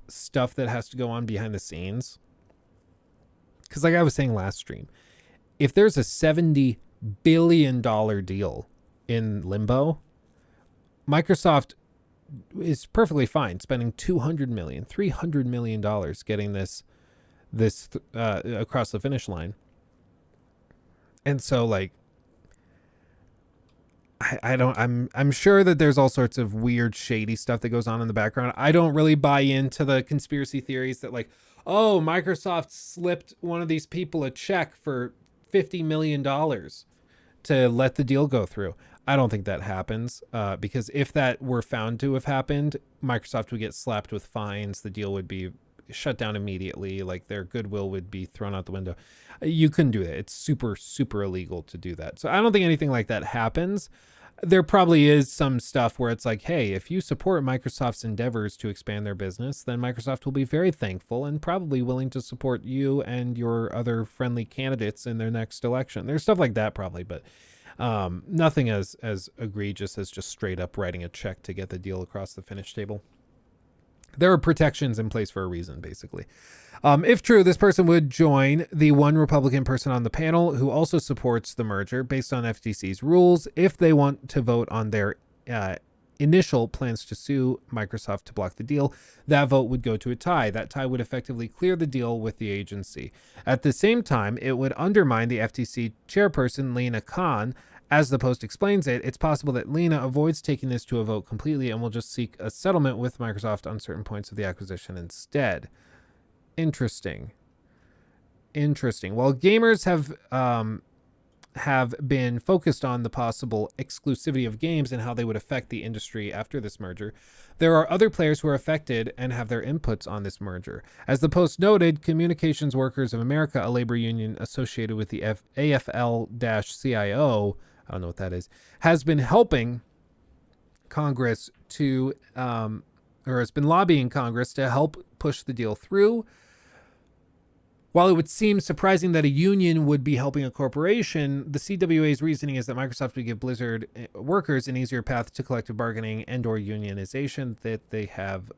stuff that has to go on behind the scenes, because like I was saying last stream, if there's a $70 billion deal in limbo, Microsoft is perfectly fine spending $200 million, $300 million getting this across the finish line. And so like, I'm sure that there's all sorts of weird, shady stuff that goes on in the background. I don't really buy into the conspiracy theories that like, oh, Microsoft slipped one of these people a check for $50 million to let the deal go through. I don't think that happens, because if that were found to have happened, Microsoft would get slapped with fines. The deal would be shut down immediately. Like their goodwill would be thrown out the window. You couldn't do that. It's super, super illegal to do that. So I don't think anything like that happens. There probably is some stuff where it's like, hey, if you support Microsoft's endeavors to expand their business, then Microsoft will be very thankful and probably willing to support you and your other friendly candidates in their next election. There's stuff like that probably, but nothing as egregious as just straight up writing a check to get the deal across the finish table. There are protections in place for a reason, basically. If true, this person would join the one Republican person on the panel who also supports the merger based on FTC's rules. If they want to vote on their initial plans to sue Microsoft to block the deal, that vote would go to a tie. That tie would effectively clear the deal with the agency. At the same time, it would undermine the FTC chairperson, Lena Khan. As the Post explains it, it's possible that Lena avoids taking this to a vote completely and will just seek a settlement with Microsoft on certain points of the acquisition instead. Interesting. While gamers have been focused on the possible exclusivity of games and how they would affect the industry after this merger, there are other players who are affected and have their inputs on this merger. As the Post noted, Communications Workers of America, a labor union associated with the AFL-CIO, I don't know what that is, has been helping Congress to, or has been lobbying Congress to help push the deal through. While it would seem surprising that a union would be helping a corporation, the CWA's reasoning is that Microsoft would give Blizzard workers an easier path to collective bargaining and/or unionization than they have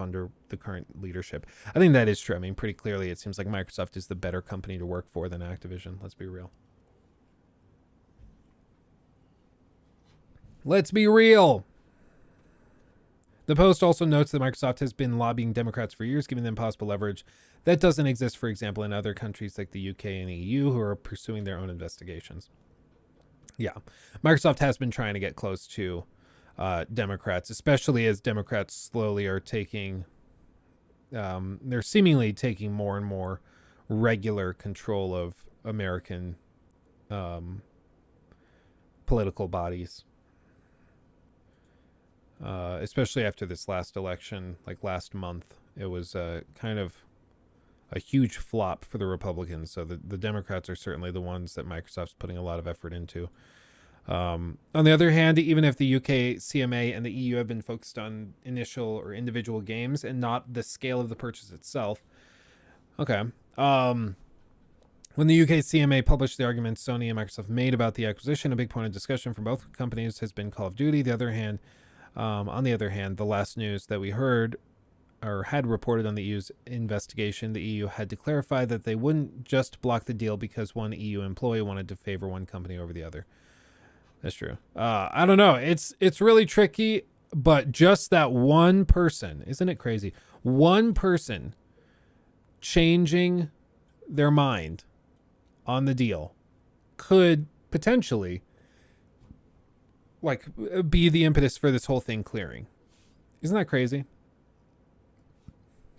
under the current leadership. I think that is true. I mean, pretty clearly, it seems like Microsoft is the better company to work for than Activision. Let's be real. Let's be real. The Post also notes that Microsoft has been lobbying Democrats for years, giving them possible leverage that doesn't exist, for example, in other countries like the UK and EU, who are pursuing their own investigations. Yeah, Microsoft has been trying to get close to Democrats, especially as Democrats slowly are taking, they're seemingly taking more and more regular control of American political bodies. Especially after this last election, like last month, it was kind of a huge flop for the Republicans. So the Democrats are certainly the ones that Microsoft's putting a lot of effort into. On the other hand, even if the UK CMA and the EU have been focused on initial or individual games and not the scale of the purchase itself. Okay. When the UK CMA published the arguments Sony and Microsoft made about the acquisition, a big point of discussion from both companies has been Call of Duty. On the other hand, the last news that we heard or had reported on the EU's investigation, the EU had to clarify that they wouldn't just block the deal because one EU employee wanted to favor one company over the other. That's true. I don't know. It's really tricky, but just that one person, isn't it crazy? One person changing their mind on the deal could potentially like be the impetus for this whole thing clearing. Isn't that crazy?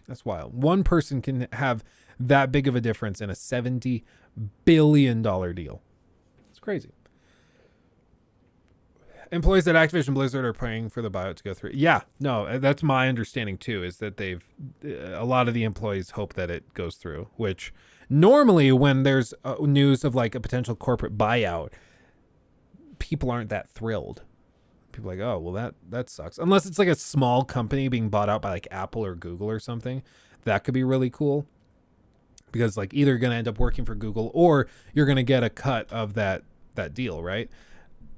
That's wild. One person can have that big of a difference in a $70 billion deal. It's crazy. Employees at Activision Blizzard are praying for the buyout to go through. Yeah, no, that's my understanding too, is that a lot of the employees hope that it goes through, which normally when there's news of like a potential corporate buyout, people aren't that thrilled. People are like, oh, well, that sucks. Unless it's like a small company being bought out by like Apple or Google or something. That could be really cool. Because like either you're going to end up working for Google or you're going to get a cut of that deal, right?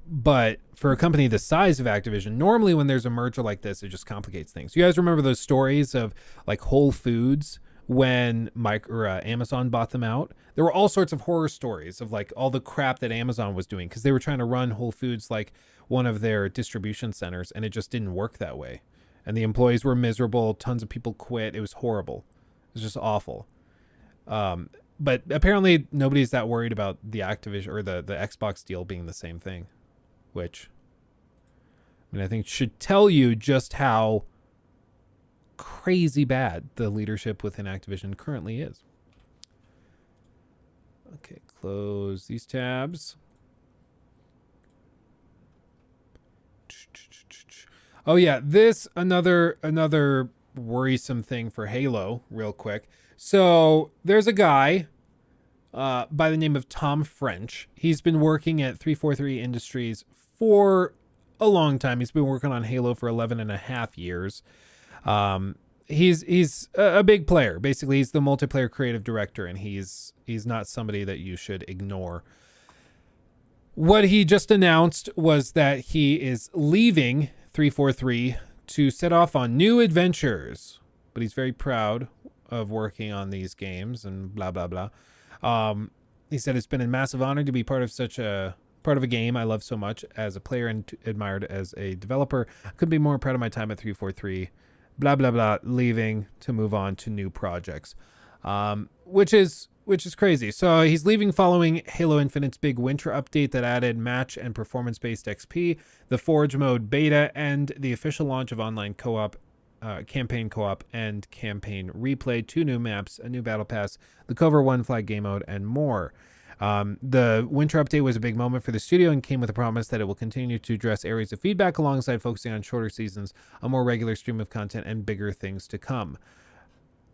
But for a company the size of Activision, normally when there's a merger like this, it just complicates things. You guys remember those stories of like Whole Foods when Amazon bought them out? There were all sorts of horror stories of like all the crap that Amazon was doing because they were trying to run Whole Foods like one of their distribution centers, and it just didn't work that way. And the employees were miserable. Tons of people quit. It was horrible. It was just awful. But apparently nobody's that worried about the Activision or the Xbox deal being the same thing, which I think should tell you just how crazy bad the leadership within Activision currently is. Okay, close these tabs. Oh yeah, this another worrisome thing for Halo real quick. So there's a guy by the name of Tom French. He's been working at 343 Industries for a long time. He's been working on Halo for 11 and a half years. He's a big player. Basically, he's the multiplayer creative director, and he's not somebody that you should ignore. What he just announced was that he is leaving 343 to set off on new adventures, but he's very proud of working on these games and blah, blah, blah. He said, it's been a massive honor to be part of a game I love so much as a player and admired as a developer. I couldn't be more proud of my time at 343, blah, blah, blah, leaving to move on to new projects, which is crazy. So he's leaving following Halo Infinite's big winter update that added match and performance-based XP, the Forge mode beta, and the official launch of online co-op, campaign co-op, and campaign replay, 2 new maps, a new battle pass, the Cover One flag game mode, and more. The winter update was a big moment for the studio and came with a promise that it will continue to address areas of feedback alongside focusing on shorter seasons, a more regular stream of content, and bigger things to come.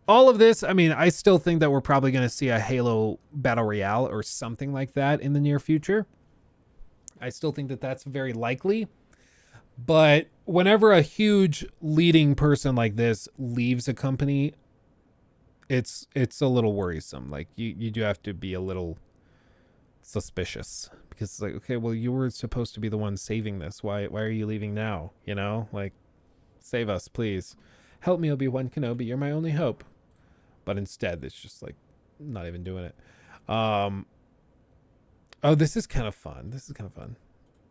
All of this, I still think that we're probably going to see a Halo Battle Royale or something like that in the near future. I still think that that's very likely. But whenever a huge leading person like this leaves a company, it's a little worrisome. Like you do have to be a little suspicious, because it's like, okay, well, you were supposed to be the one saving this. Why are you leaving now? Like, save us, please. Help me, Obi-Wan Kenobi. You're my only hope. But instead, it's just like not even doing it. Oh, this is kind of fun.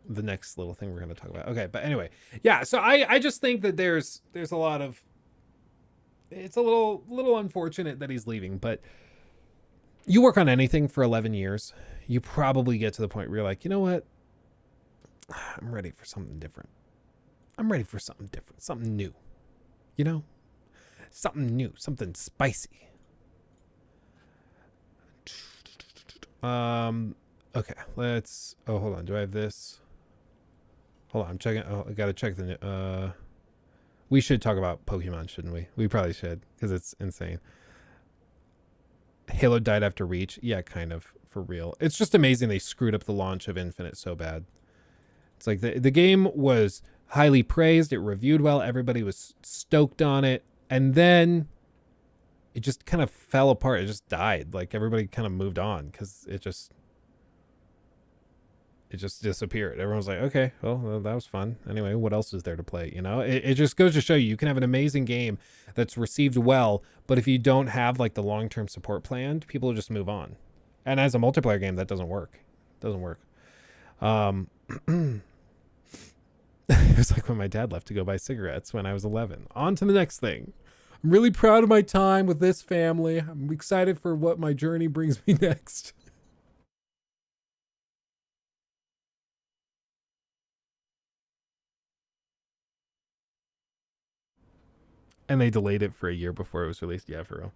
the next little thing we're going to talk about. Okay, but anyway, yeah. So I just think that there's a lot of, it's a little unfortunate that he's leaving, but you work on anything for 11 years, you probably get to the point where you're like, you know what? I'm ready for something different. I'm ready for something different, something new, you know, something new, something spicy. Okay, let's, oh, hold on. Do I have this? Hold on. I'm checking. Oh, I got to check the, we should talk about Pokemon, shouldn't we? We probably should, because it's insane. Halo died after Reach. Yeah, kind of, for real. It's just amazing they screwed up the launch of Infinite so bad. It's like the game was highly praised. It reviewed well. Everybody was stoked on it. And then it just kind of fell apart. It just died. Like everybody kind of moved on because it just disappeared. Everyone was like, okay, well, that was fun. Anyway, what else is there to play? You know, it just goes to show you can have an amazing game that's received well, but if you don't have like the long-term support planned, people will just move on. And as a multiplayer game, that doesn't work. It doesn't work. It was like when my dad left to go buy cigarettes when I was 11. On to the next thing. I'm really proud of my time with this family. I'm excited for what my journey brings me next. And they delayed it for a year before it was released. Yeah, for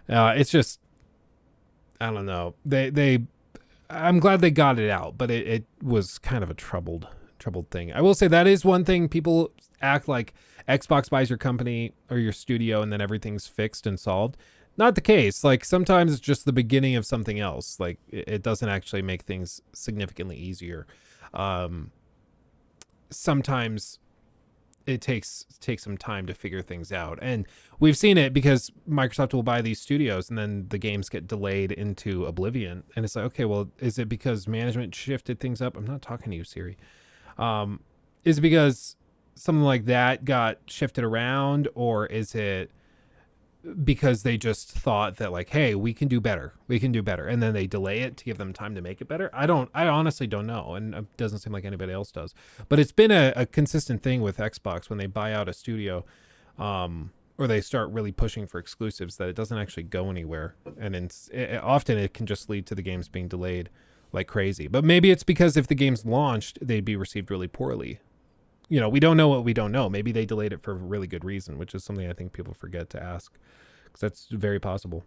real. It's just, I don't know. I'm glad they got it out, but it was kind of a troubled thing. I will say that is one thing. People act like Xbox buys your company or your studio and then everything's fixed and solved. Not the case. Like sometimes it's just the beginning of something else. Like it doesn't actually make things significantly easier. Sometimes it takes some time to figure things out. And we've seen it because Microsoft will buy these studios and then the games get delayed into oblivion. And it's like, okay, well, is it because management shifted things up? I'm not talking to you, Siri. Is it because something like that got shifted around, or is it because they just thought that like, hey, we can do better, and then they delay it to give them time to make it better? I honestly don't know, and it doesn't seem like anybody else does, but it's been a consistent thing with Xbox when they buy out a studio, or they start really pushing for exclusives, that it doesn't actually go anywhere, and often it can just lead to the games being delayed like crazy. But maybe it's because if the game's launched, they'd be received really poorly. You know, we don't know what we don't know. Maybe they delayed it for a really good reason, which is something I think people forget to ask, because that's very possible.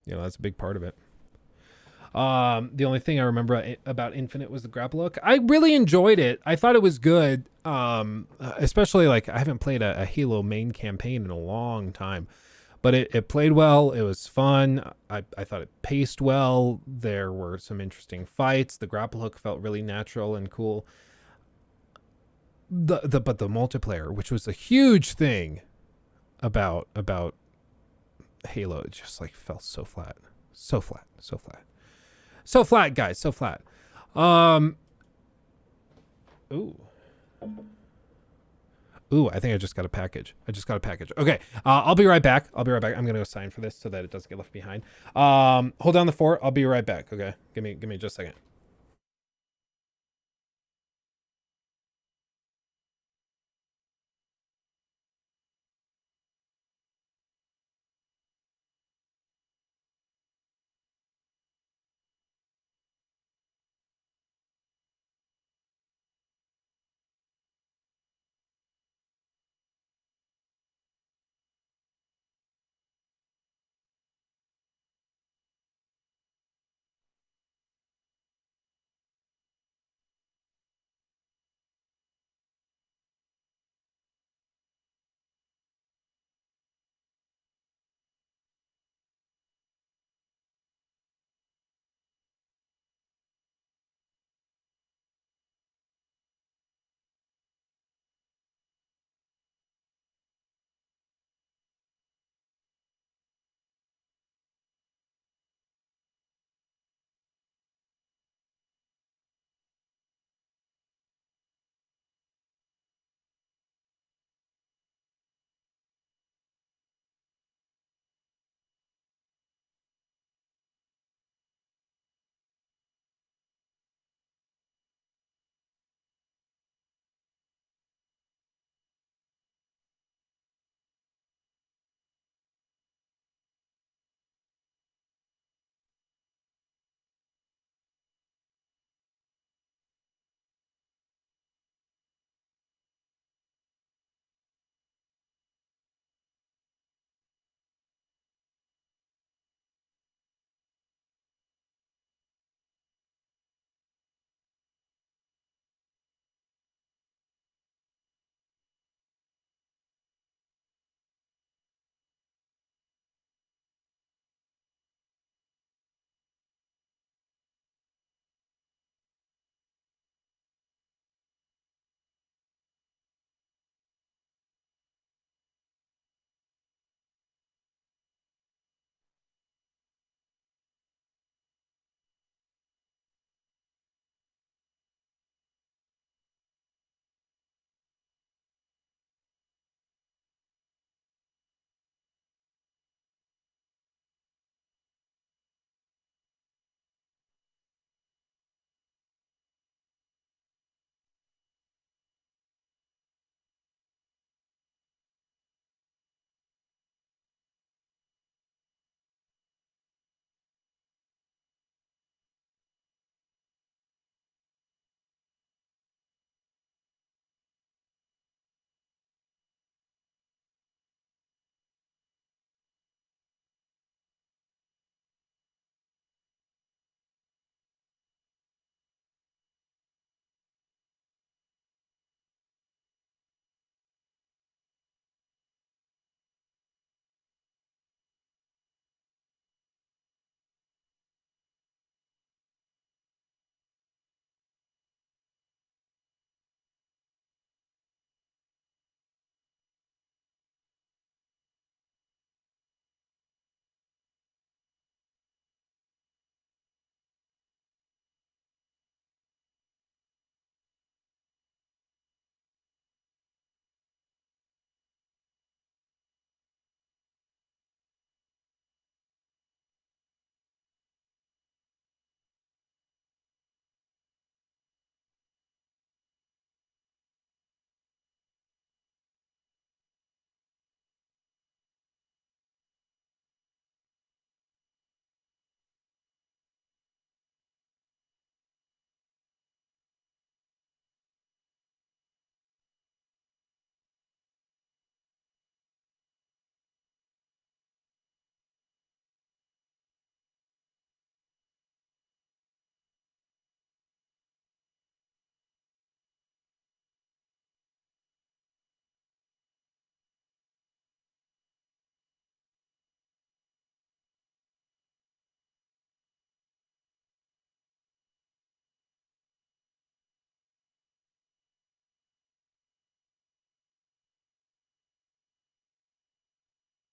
You know, that's a big part of it. The only thing I remember about Infinite was the grapple hook. I really enjoyed it. I thought it was good. Especially like I haven't played a Halo main campaign in a long time, but it played well. It was fun. I thought it paced well. There were some interesting fights. The grapple hook felt really natural and cool. But the multiplayer, which was a huge thing about Halo, it just like felt so flat, guys, so flat. Ooh, I think I just got a package. Okay, I'll be right back. I'm gonna go sign for this so that it doesn't get left behind. Hold down the fort. I'll be right back. Okay, give me just a second.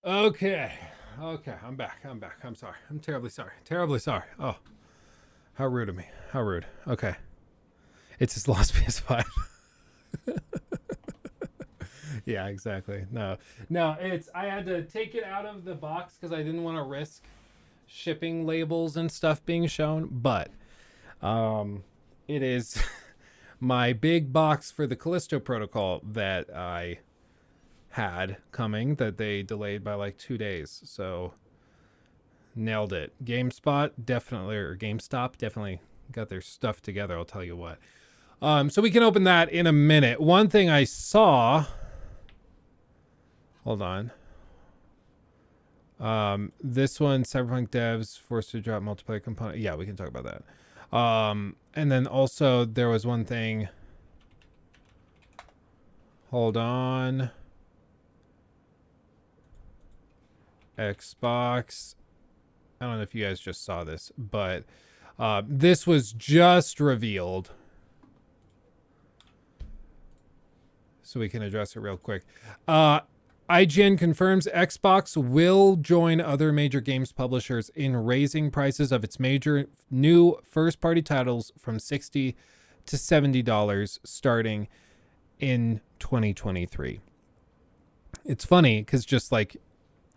Okay. Okay, I'm back. I'm sorry. I'm terribly sorry. Terribly sorry. Oh, how rude of me. How rude. Okay. It's his lost PS5. Yeah, exactly. No, I had to take it out of the box because I didn't want to risk shipping labels and stuff being shown, but it is my big box for the Callisto protocol that I had coming that they delayed by like 2 days. So nailed it. GameStop definitely got their stuff together, I'll tell you what. So we can open that in a minute. One thing I saw, hold on. This one, Cyberpunk devs forced to drop multiplayer component. Yeah, we can talk about that. And then also there was one thing. Hold on. Xbox. I don't know if you guys just saw this, but this was just revealed. So we can address it real quick. IGN confirms Xbox will join other major games publishers in raising prices of its major new first-party titles from $60 to $70 starting in 2023. It's funny because just like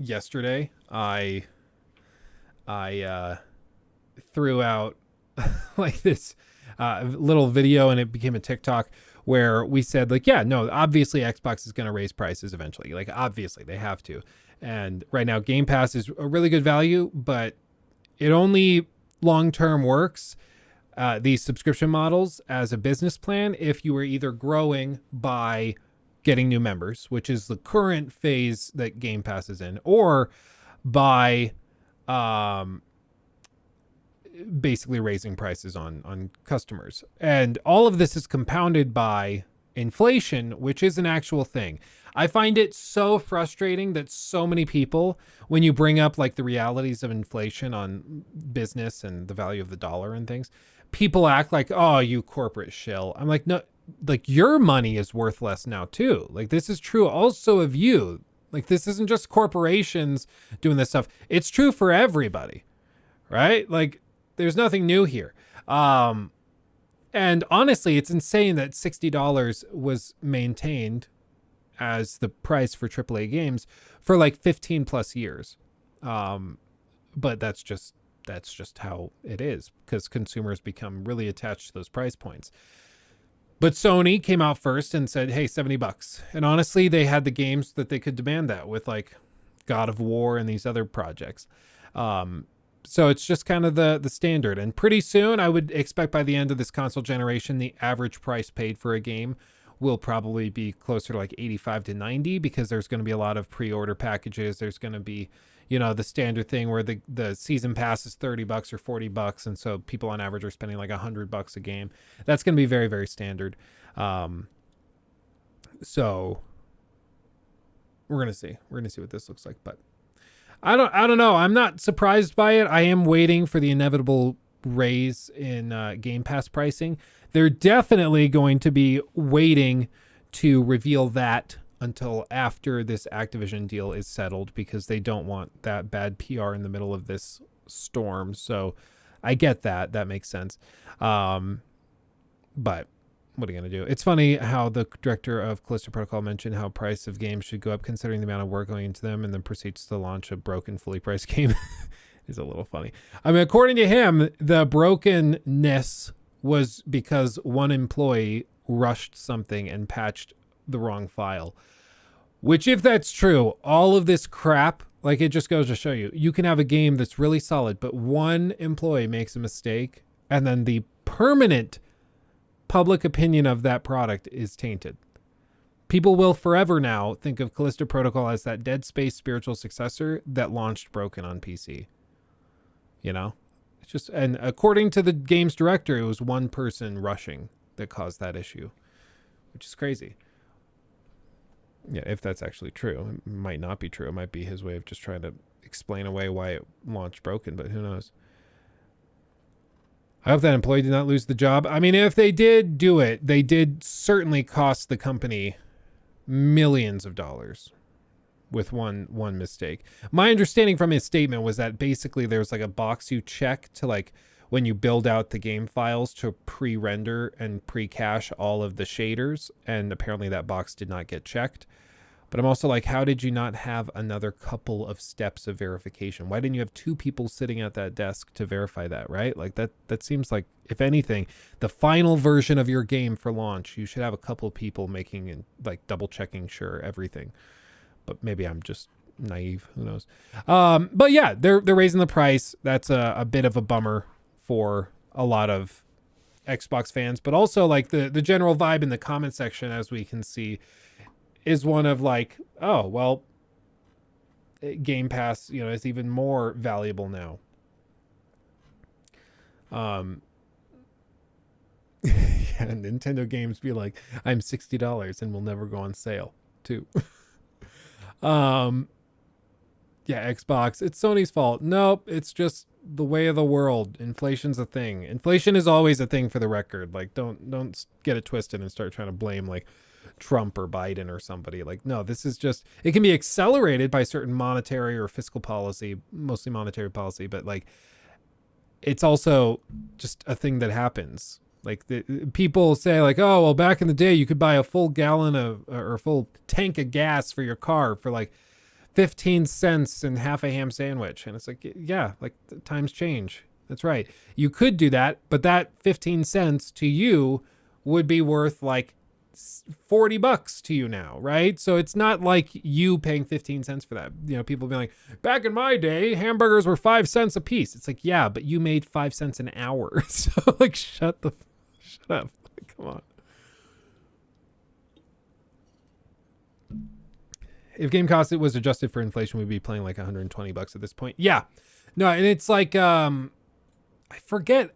yesterday, I threw out like this little video, and it became a TikTok where we said like, yeah, no, obviously Xbox is going to raise prices eventually. Like, obviously they have to. And right now Game Pass is a really good value, but it only long-term works, these subscription models, as a business plan if you are either growing by getting new members, which is the current phase that Game Pass is in, or by basically raising prices on customers. And all of this is compounded by inflation, which is an actual thing. I find it so frustrating that so many people, when you bring up like the realities of inflation on business and the value of the dollar and things, people act like, oh, you corporate shill. I'm like, no, like your money is worth less now too. Like this is true also of you. Like this isn't just corporations doing this stuff. It's true for everybody, right? Like there's nothing new here. And honestly, it's insane that $60 was maintained as the price for AAA games for like 15 plus years. But that's just how it is, because consumers become really attached to those price points. But Sony came out first and said, hey, $70. And honestly, they had the games that they could demand that with, like God of War and these other projects. So it's just kind of the standard. And pretty soon, I would expect by the end of this console generation, the average price paid for a game will probably be closer to like 85 to 90, because there's going to be a lot of pre-order packages. There's going to be, you know, the standard thing where the season pass is $30 or $40. And so people on average are spending like $100 a game. That's going to be very, very standard. So we're going to see. We're going to see what this looks like. But I don't know. I'm not surprised by it. I am waiting for the inevitable raise in Game Pass pricing. They're definitely going to be waiting to reveal that until after this Activision deal is settled, because they don't want that bad PR in the middle of this storm. So I get that. That makes sense. But what are you going to do? It's funny how the director of Callisto Protocol mentioned how price of games should go up considering the amount of work going into them, and then proceeds to launch a broken, fully priced game. Is a little funny. I mean, according to him, the brokenness was because one employee rushed something and patched the wrong file. Which, if that's true, all of this crap, like, it just goes to show you, you can have a game that's really solid, but one employee makes a mistake, and then the permanent public opinion of that product is tainted. People will forever now think of Callisto Protocol as that Dead Space spiritual successor that launched broken on PC. You know? It's just, and according to the game's director, it was one person rushing that caused that issue, which is crazy. Yeah, if that's actually true. It might not be true. It might be his way of just trying to explain away why it launched broken, but who knows? I hope that employee did not lose the job. I mean, if they did do it, they did certainly cost the company millions of dollars. with one mistake. My understanding from his statement was that basically there's like a box you check to like when you build out the game files to pre-render and pre-cache all of the shaders, and apparently that box did not get checked. But I'm also like, how did you not have another couple of steps of verification? Why didn't you have 2 people sitting at that desk to verify that, right? Like that seems like, if anything, the final version of your game for launch, you should have a couple of people making and like double checking sure everything. But maybe I'm just naive, who knows? But yeah, they're raising the price. That's a bit of a bummer for a lot of Xbox fans, but also like the general vibe in the comment section, as we can see, is one of like, oh, well, Game Pass, you know, is even more valuable now. Yeah, Nintendo games be like, I'm $60 and will never go on sale too. Yeah, Xbox, it's Sony's fault. Nope, it's just the way of the world. Inflation's a thing. Inflation is always a thing, for the record. Like, don't get it twisted and start trying to blame like Trump or Biden or somebody. Like, no, this is just, it can be accelerated by certain monetary or fiscal policy, mostly monetary policy, but like it's also just a thing that happens. Like people say like, oh, well, back in the day you could buy a full gallon of, or a full tank of gas for your car for like 15 cents and half a ham sandwich. And it's like, yeah, like times change. That's right. You could do that, but that 15 cents to you would be worth like $40 to you now, right? So it's not like you paying 15 cents for that. You know, people be like, back in my day, hamburgers were 5 cents a piece. It's like, yeah, but you made 5 cents an hour. So like, shut up. Come on. If game cost it was adjusted for inflation, we'd be playing like $120 at this point. Yeah. No, and it's like, I forget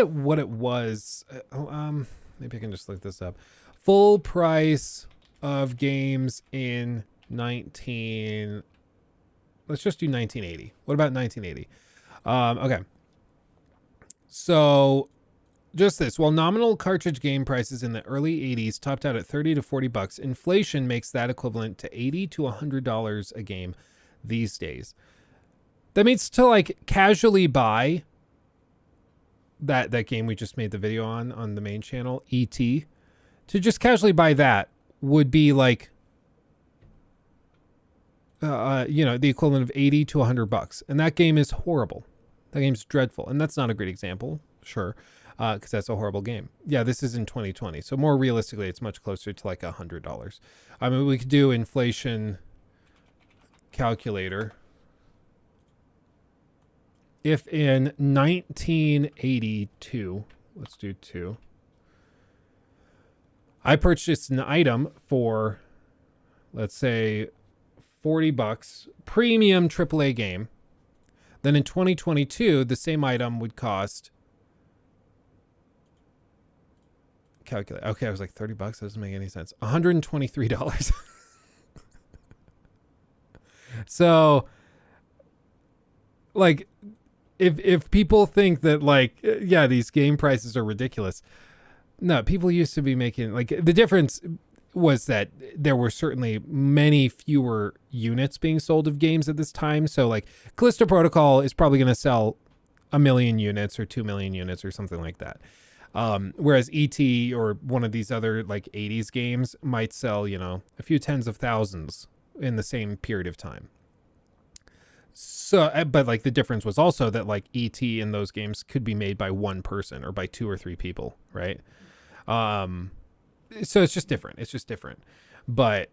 what it was. Maybe I can just look this up. Full price of games in let's just do 1980. What about 1980? Okay. So just this, while nominal cartridge game prices in the early 80s topped out at $30 to $40, inflation makes that equivalent to $80 to $100 a game these days. That means to like casually buy that game we just made the video on the main channel, E.T., to just casually buy that would be like, the equivalent of $80 to $100. And that game is horrible. That game's dreadful. And that's not a great example, sure, because that's a horrible game. Yeah, this is in 2020. So more realistically, it's much closer to like $100. I mean, we could do inflation calculator. If in 1982, let's do 2, I purchased an item for, let's say, $40, premium AAA game, then in 2022, the same item would cost, calculate. Okay, I was like $30. That doesn't make any sense. $123. So, like, if people think that like, yeah, these game prices are ridiculous. No, people used to be making, like, the difference was that there were certainly many fewer units being sold of games at this time. So like Callisto Protocol is probably going to sell 1 million units or 2 million units or something like that. Whereas E.T. or one of these other like 80s games might sell, a few tens of thousands in the same period of time. So, but like the difference was also that like E.T. in those games could be made by one person or by 2 or 3 people, right? So it's just different. It's just different. But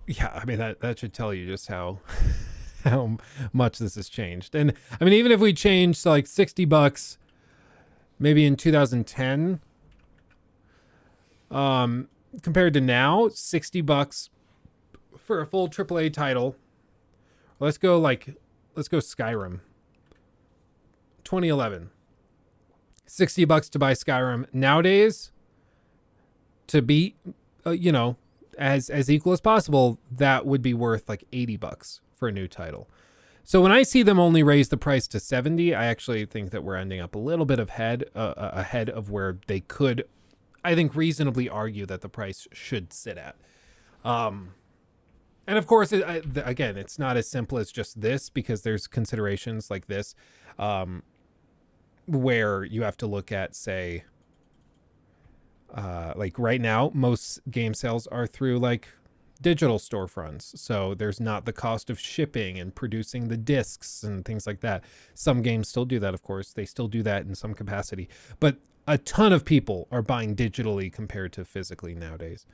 yeah, I mean, that should tell you just how much this has changed. And I mean, even if we change to like $60 maybe in 2010, compared to now, $60 for a full AAA title. Let's go Skyrim. 2011. $60 to buy Skyrim. Nowadays, to be, as equal as possible, that would be worth like $80 for a new title. So when I see them only raise the price to $70, I actually think that we're ending up a little bit ahead of where they could, I think, reasonably argue that the price should sit at. And of course, again, it's not as simple as just this, because there's considerations like this, where you have to look at, say, like right now, most game sales are through like digital storefronts. So there's not the cost of shipping and producing the discs and things like that. Some games still do that, of course. They still do that in some capacity. But a ton of people are buying digitally compared to physically nowadays.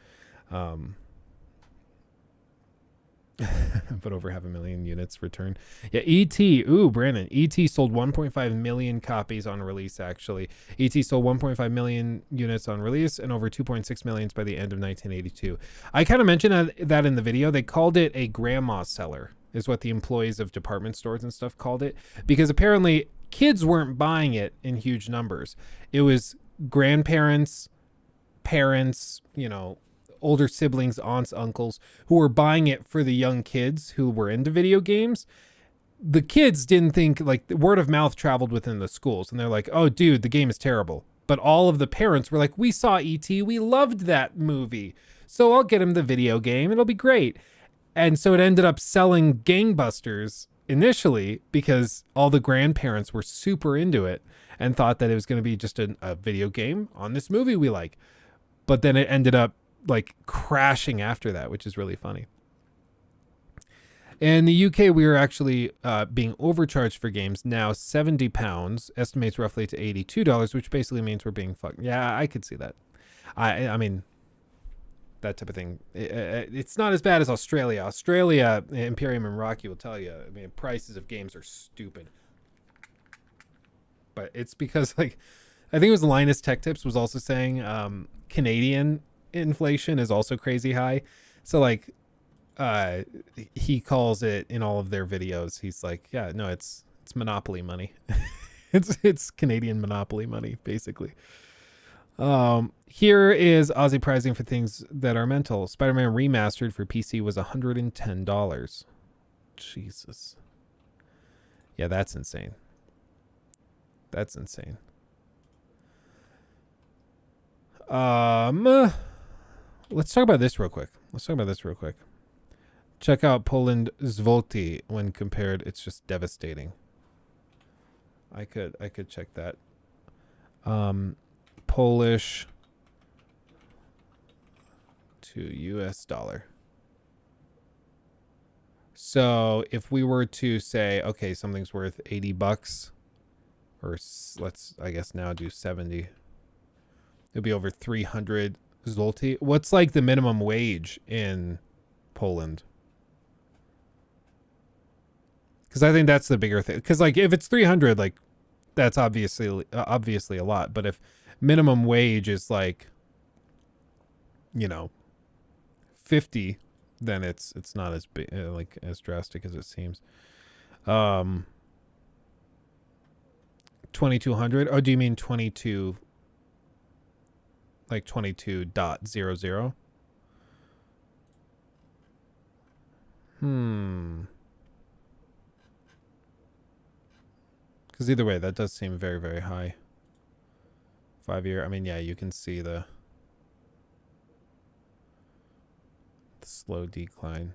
But over 500,000 units returned. Yeah, E.T. Ooh, Brandon. E.T. sold 1.5 million copies on release, actually. E.T. sold 1.5 million units on release and over 2.6 million by the end of 1982. I kind of mentioned that in the video. They called it a grandma seller, is what the employees of department stores and stuff called it. Because apparently kids weren't buying it in huge numbers. It was grandparents, parents, you know, older siblings, aunts, uncles, who were buying it for the young kids who were into video games. The kids didn't think, like, the word of mouth traveled within the schools, and they're like, oh dude, the game is terrible. But all of the parents were like, we saw E.T., we loved that movie, so I'll get him the video game, it'll be great. And so it ended up selling gangbusters initially because all the grandparents were super into it and thought that it was going to be just a video game on this movie we like. But then it ended up like crashing after that, which is really funny. In the UK, we are actually being overcharged for games now. £70 estimates roughly to $82, which basically means we're being fucked. Yeah, I could see that. I mean, that type of thing. It's not as bad as Australia. Australia, Imperium and Rocky will tell you, I mean, prices of games are stupid. But it's because, like, I think it was Linus Tech Tips was also saying Canadian inflation is also crazy high. So like he calls it in all of their videos, he's like, yeah, no, it's monopoly money. it's Canadian monopoly money, basically. Here is Aussie pricing for things that are mental. Spider-Man Remastered for PC was $110. Jesus. Yeah, that's insane. Let's talk about this real quick. Check out Poland Zloty when compared. It's just devastating. I could check that. Polish to US dollar. So if we were to say, okay, something's worth $80, or let's, I guess now do 70. It'll be over 300 zloty. What's like the minimum wage in Poland? Because I think that's the bigger thing. Because like if it's 300, like that's obviously a lot. But if minimum wage is like, you know, 50, then it's not as big, like as drastic as it seems. 2200. Oh, do you mean 22? Like 22.00? Because either way, that does seem very, very high. 5-year. I mean, yeah, you can see the slow decline.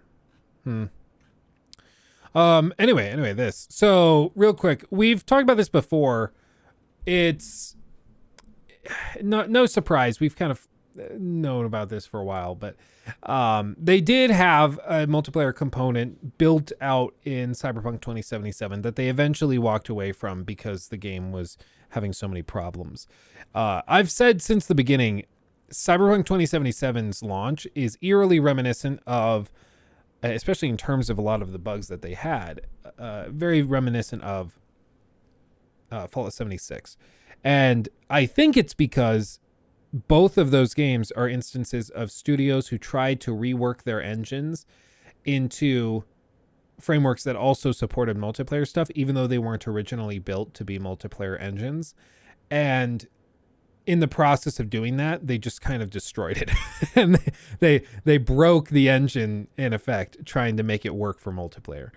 Anyway, this. So, real quick, we've talked about this before. It's no surprise. We've kind of known about this for a while, but they did have a multiplayer component built out in Cyberpunk 2077 that they eventually walked away from because the game was having so many problems. I've said since the beginning, Cyberpunk 2077's launch is eerily reminiscent of, especially in terms of a lot of the bugs that they had, very reminiscent of Fallout 76. And I think it's because both of those games are instances of studios who tried to rework their engines into frameworks that also supported multiplayer stuff, even though they weren't originally built to be multiplayer engines. And in the process of doing that, they just kind of destroyed it. And they broke the engine, in effect, trying to make it work for multiplayer.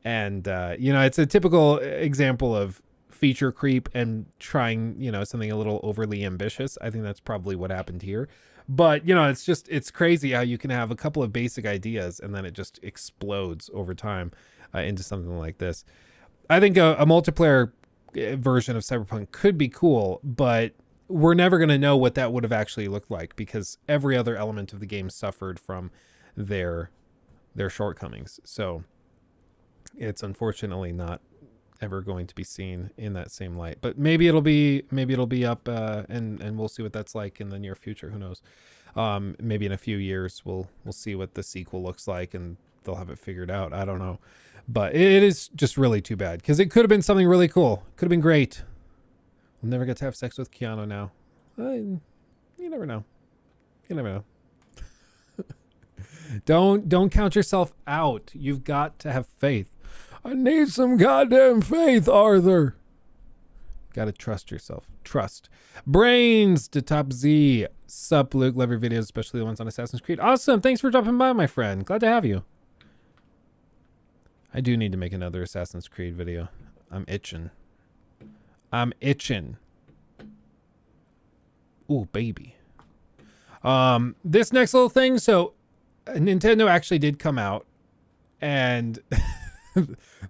And, you know, it's a typical example of feature creep and trying, you know, something a little overly ambitious. I think that's probably what happened here. But, you know, it's crazy how you can have a couple of basic ideas and then it just explodes over time into something like this. I think a multiplayer version of Cyberpunk could be cool, but we're never going to know what that would have actually looked like because every other element of the game suffered from their shortcomings. So it's unfortunately not ever going to be seen in that same light, but maybe it'll be up and we'll see what that's like in the near future. Who knows? Maybe in a few years we'll see what the sequel looks like and they'll have it figured out. I don't know, but it is just really too bad because it could have been something really cool. Could have been great. We'll never get to have sex with Keanu now. You never know. You never know. Don't count yourself out. You've got to have faith. I need some goddamn faith, Arthur. Gotta trust yourself. Trust. Brains to Top Z. Sup, Luke. Love your videos, especially the ones on Assassin's Creed. Awesome. Thanks for dropping by, my friend. Glad to have you. I do need to make another Assassin's Creed video. I'm itching. Ooh, baby. This next little thing. So, Nintendo actually did come out and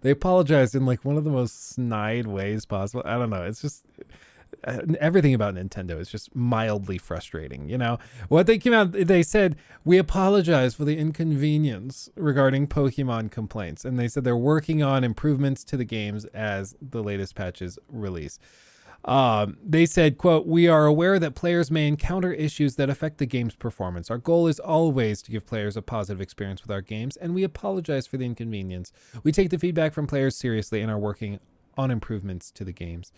they apologized in like one of the most snide ways possible. I don't know. It's just everything about Nintendo is just mildly frustrating. You know what they came out, they said, we apologize for the inconvenience regarding Pokemon complaints. And they said they're working on improvements to the games as the latest patches release. They said, quote, we are aware that players may encounter issues that affect the game's performance. Our goal is always to give players a positive experience with our games, and we apologize for the inconvenience. We take the feedback from players seriously and are working on improvements to the games.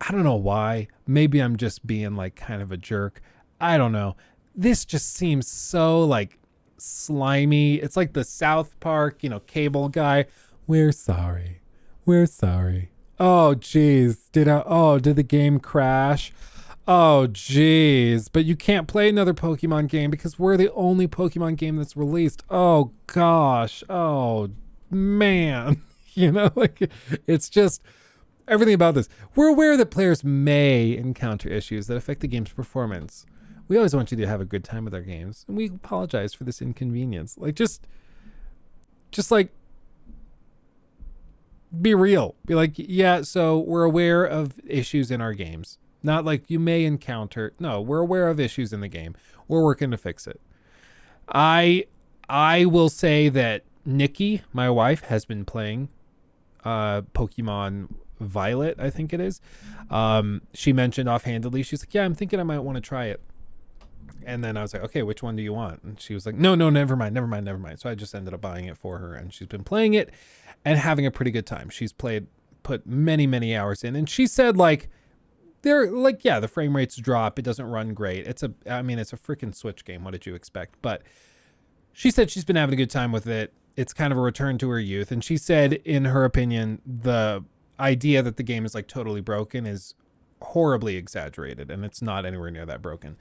I don't know why. Maybe I'm just being like kind of a jerk. I don't know. This just seems so like slimy. It's like the South Park, you know, cable guy. We're sorry. We're sorry. Oh, geez. Did the game crash? Oh, geez. But you can't play another Pokemon game because we're the only Pokemon game that's released. Oh, gosh. Oh, man. You know, like, it's just everything about this. We're aware that players may encounter issues that affect the game's performance. We always want you to have a good time with our games, and we apologize for this inconvenience. Like, just like, be real. Be like, yeah, so we're aware of issues in our games. Not like you may encounter. No, we're aware of issues in the game. We're working to fix it. I will say that Nikki, my wife, has been playing Pokemon Violet, I think it is. She mentioned offhandedly, she's like, yeah, I'm thinking I might want to try it. And then I was like, okay, which one do you want? And she was like, no, never mind. So I just ended up buying it for her, and she's been playing it and having a pretty good time. She's put many hours in, and she said like, they're like, yeah, the frame rates drop. It doesn't run great. It's a freaking Switch game. What did you expect? But she said she's been having a good time with it. It's kind of a return to her youth. And she said, in her opinion, the idea that the game is like totally broken is horribly exaggerated, and it's not anywhere near that broken.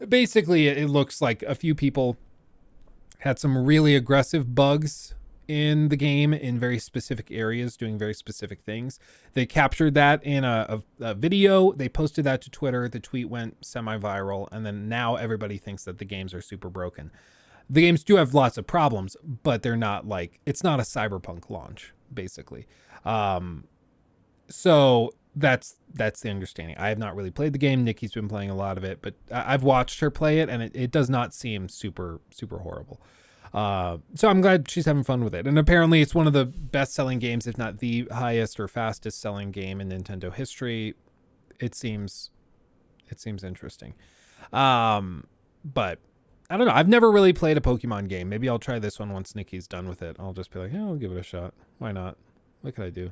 Basically, it looks like a few people had some really aggressive bugs in the game in very specific areas, doing very specific things. They captured that in a video. They posted that to Twitter. The tweet went semi-viral, and then now everybody thinks that the games are super broken. The games do have lots of problems, but they're not like, it's not a Cyberpunk launch, basically. So that's the understanding. I have not really played the game. Nikki's been playing a lot of it, but I've watched her play it, and it does not seem super horrible. So I'm glad she's having fun with it. And apparently it's one of the best-selling games, if not the highest or fastest-selling game in Nintendo history. It seems interesting. But I don't know. I've never really played a Pokemon game. Maybe I'll try this one once Nikki's done with it. I'll just be like, yeah, I'll give it a shot. Why not? What could I do?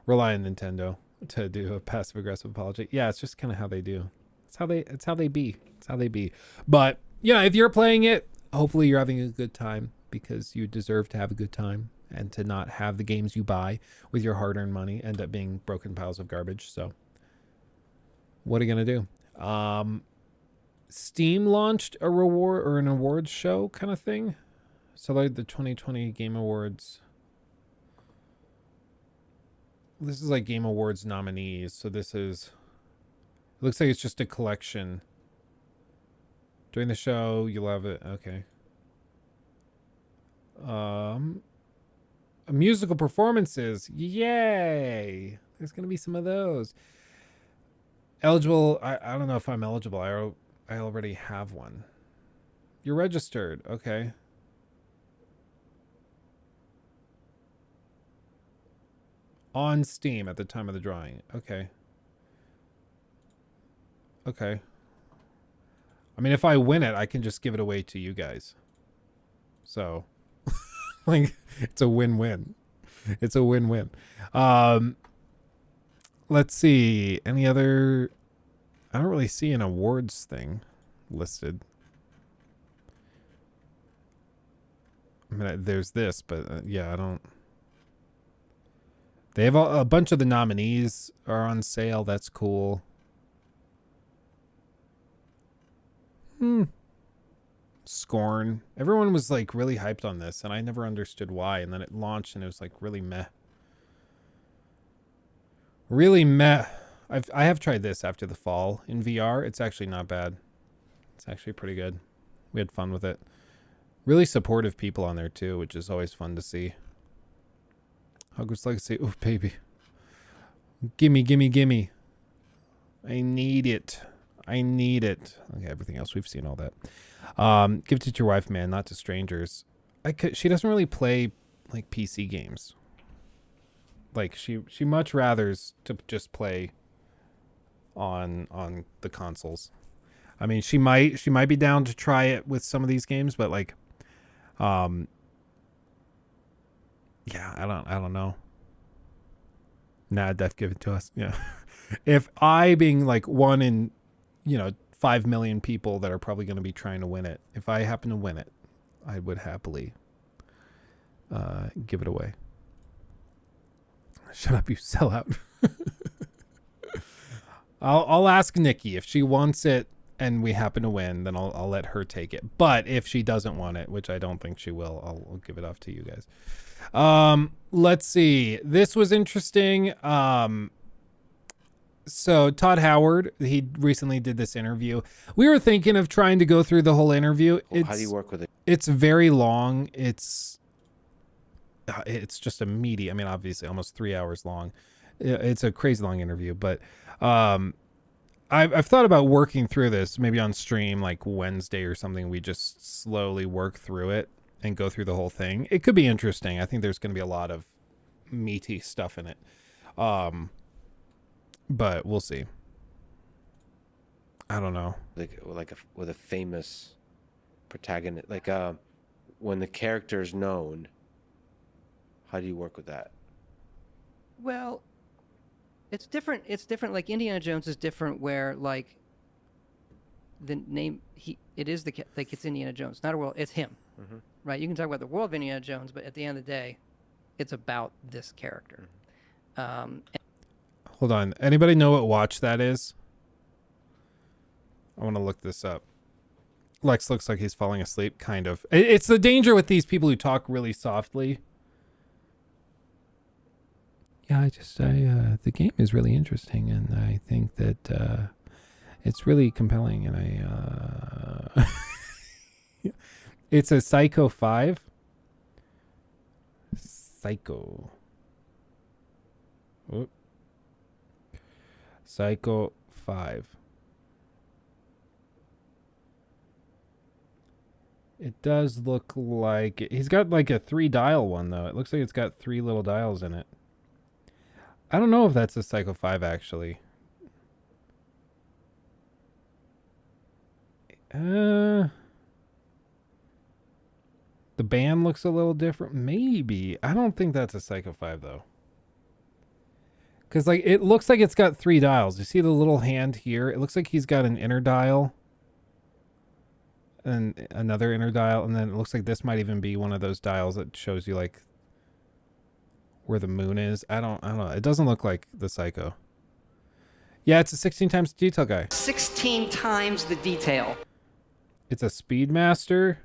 Rely on Nintendo to do a passive-aggressive apology. Yeah, it's just kind of how they do. It's how they be. But yeah, if you're playing it, hopefully you're having a good time, because you deserve to have a good time and to not have the games you buy with your hard-earned money end up being broken piles of garbage. So what are you going to do? Steam launched a reward or an awards show kind of thing. So like the 2020 Game Awards. This is like Game Awards nominees. So this is, it looks like it's just a collection During the show, you love it. Okay. Musical performances. Yay! There's gonna be some of those. Eligible. I don't know if I'm eligible. I already have one. You're registered. Okay. On Steam at the time of the drawing. Okay. Okay. I mean, if I win it, I can just give it away to you guys. So, like, it's a win-win. It's a win-win. Let's see. Any other... I don't really see an awards thing listed. I mean, there's this, but yeah, I don't... They have a bunch of the nominees are on sale. That's cool. Scorn. Everyone was like really hyped on this, and I never understood why. And then it launched, and it was like really meh. Really meh. I have tried this after the fall in VR. It's actually not bad. It's actually pretty good. We had fun with it. Really supportive people on there too, which is always fun to see. Hogwarts Legacy. Oh, baby. Gimme, gimme, gimme. I need it. I need it. Okay, everything else, we've seen all that. Give it to your wife, man, not to strangers. She doesn't really play, like, PC games. Like, she much rathers to just play on the consoles. I mean, she might be down to try it with some of these games, but, like, yeah, I don't know. Nah, Def, give it to us. Yeah. If I, being like one in, 5 million people that are probably going to be trying to win it, if I happen to win it, I would happily give it away. Shut up, you sellout. I'll ask Nikki if she wants it and we happen to win, then I'll let her take it. But if she doesn't want it, which I don't think she will, I'll give it off to you guys. Let's see. This was interesting. So Todd Howard, he recently did this interview. We were thinking of trying to go through the whole interview. How do you work with it? It's very long. It's just a meaty. I mean, obviously, almost 3 hours long. It's a crazy long interview, but I've thought about working through this maybe on stream, like Wednesday or something. We just slowly work through it and go through the whole thing. It could be interesting. I think there's going to be a lot of meaty stuff in it. But we'll see. I don't know. With a famous protagonist, like when the character is known, how do you work with that? Well, it's different. It's different. Like Indiana Jones is different, where like the name it's Indiana Jones, not a world. It's him, right? You can talk about the world of Indiana Jones, but at the end of the day, it's about this character. Hold on. Anybody know what watch that is? I want to look this up. Lex looks like he's falling asleep, kind of. It's the danger with these people who talk really softly. Yeah, the game is really interesting, and I think that it's really compelling, and it's a Psycho 5. Psycho. Whoop. Psycho 5. It does look like he's got like a 3-dial one though. It looks like it's got 3 little dials in it. I don't know if that's a Psycho 5 actually. The band looks a little different. Maybe. I don't think that's a Psycho 5 though. Because like it looks like it's got 3 dials. You see the little hand here? It looks like he's got an inner dial and another inner dial, and then it looks like this might even be one of those dials that shows you like where the moon is. I don't know. It doesn't look like the Psycho. Yeah, it's a 16 times detail guy. 16 times the detail. It's a Speedmaster.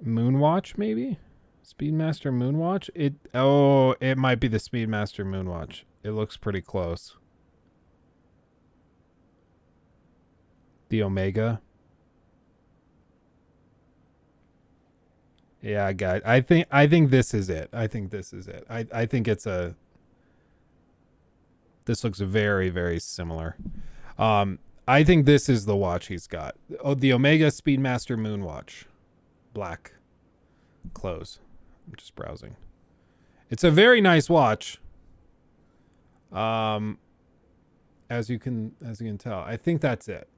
Moonwatch, maybe? Speedmaster Moonwatch? It might be the Speedmaster Moonwatch. It looks pretty close. The Omega. Yeah, guys. I think this is it. I think this is it. I think it's a. This looks very, very similar. I think this is the watch he's got. Oh, the Omega Speedmaster Moon Watch. Black. Close. I'm just browsing. It's a very nice watch. As you can tell. I think that's it.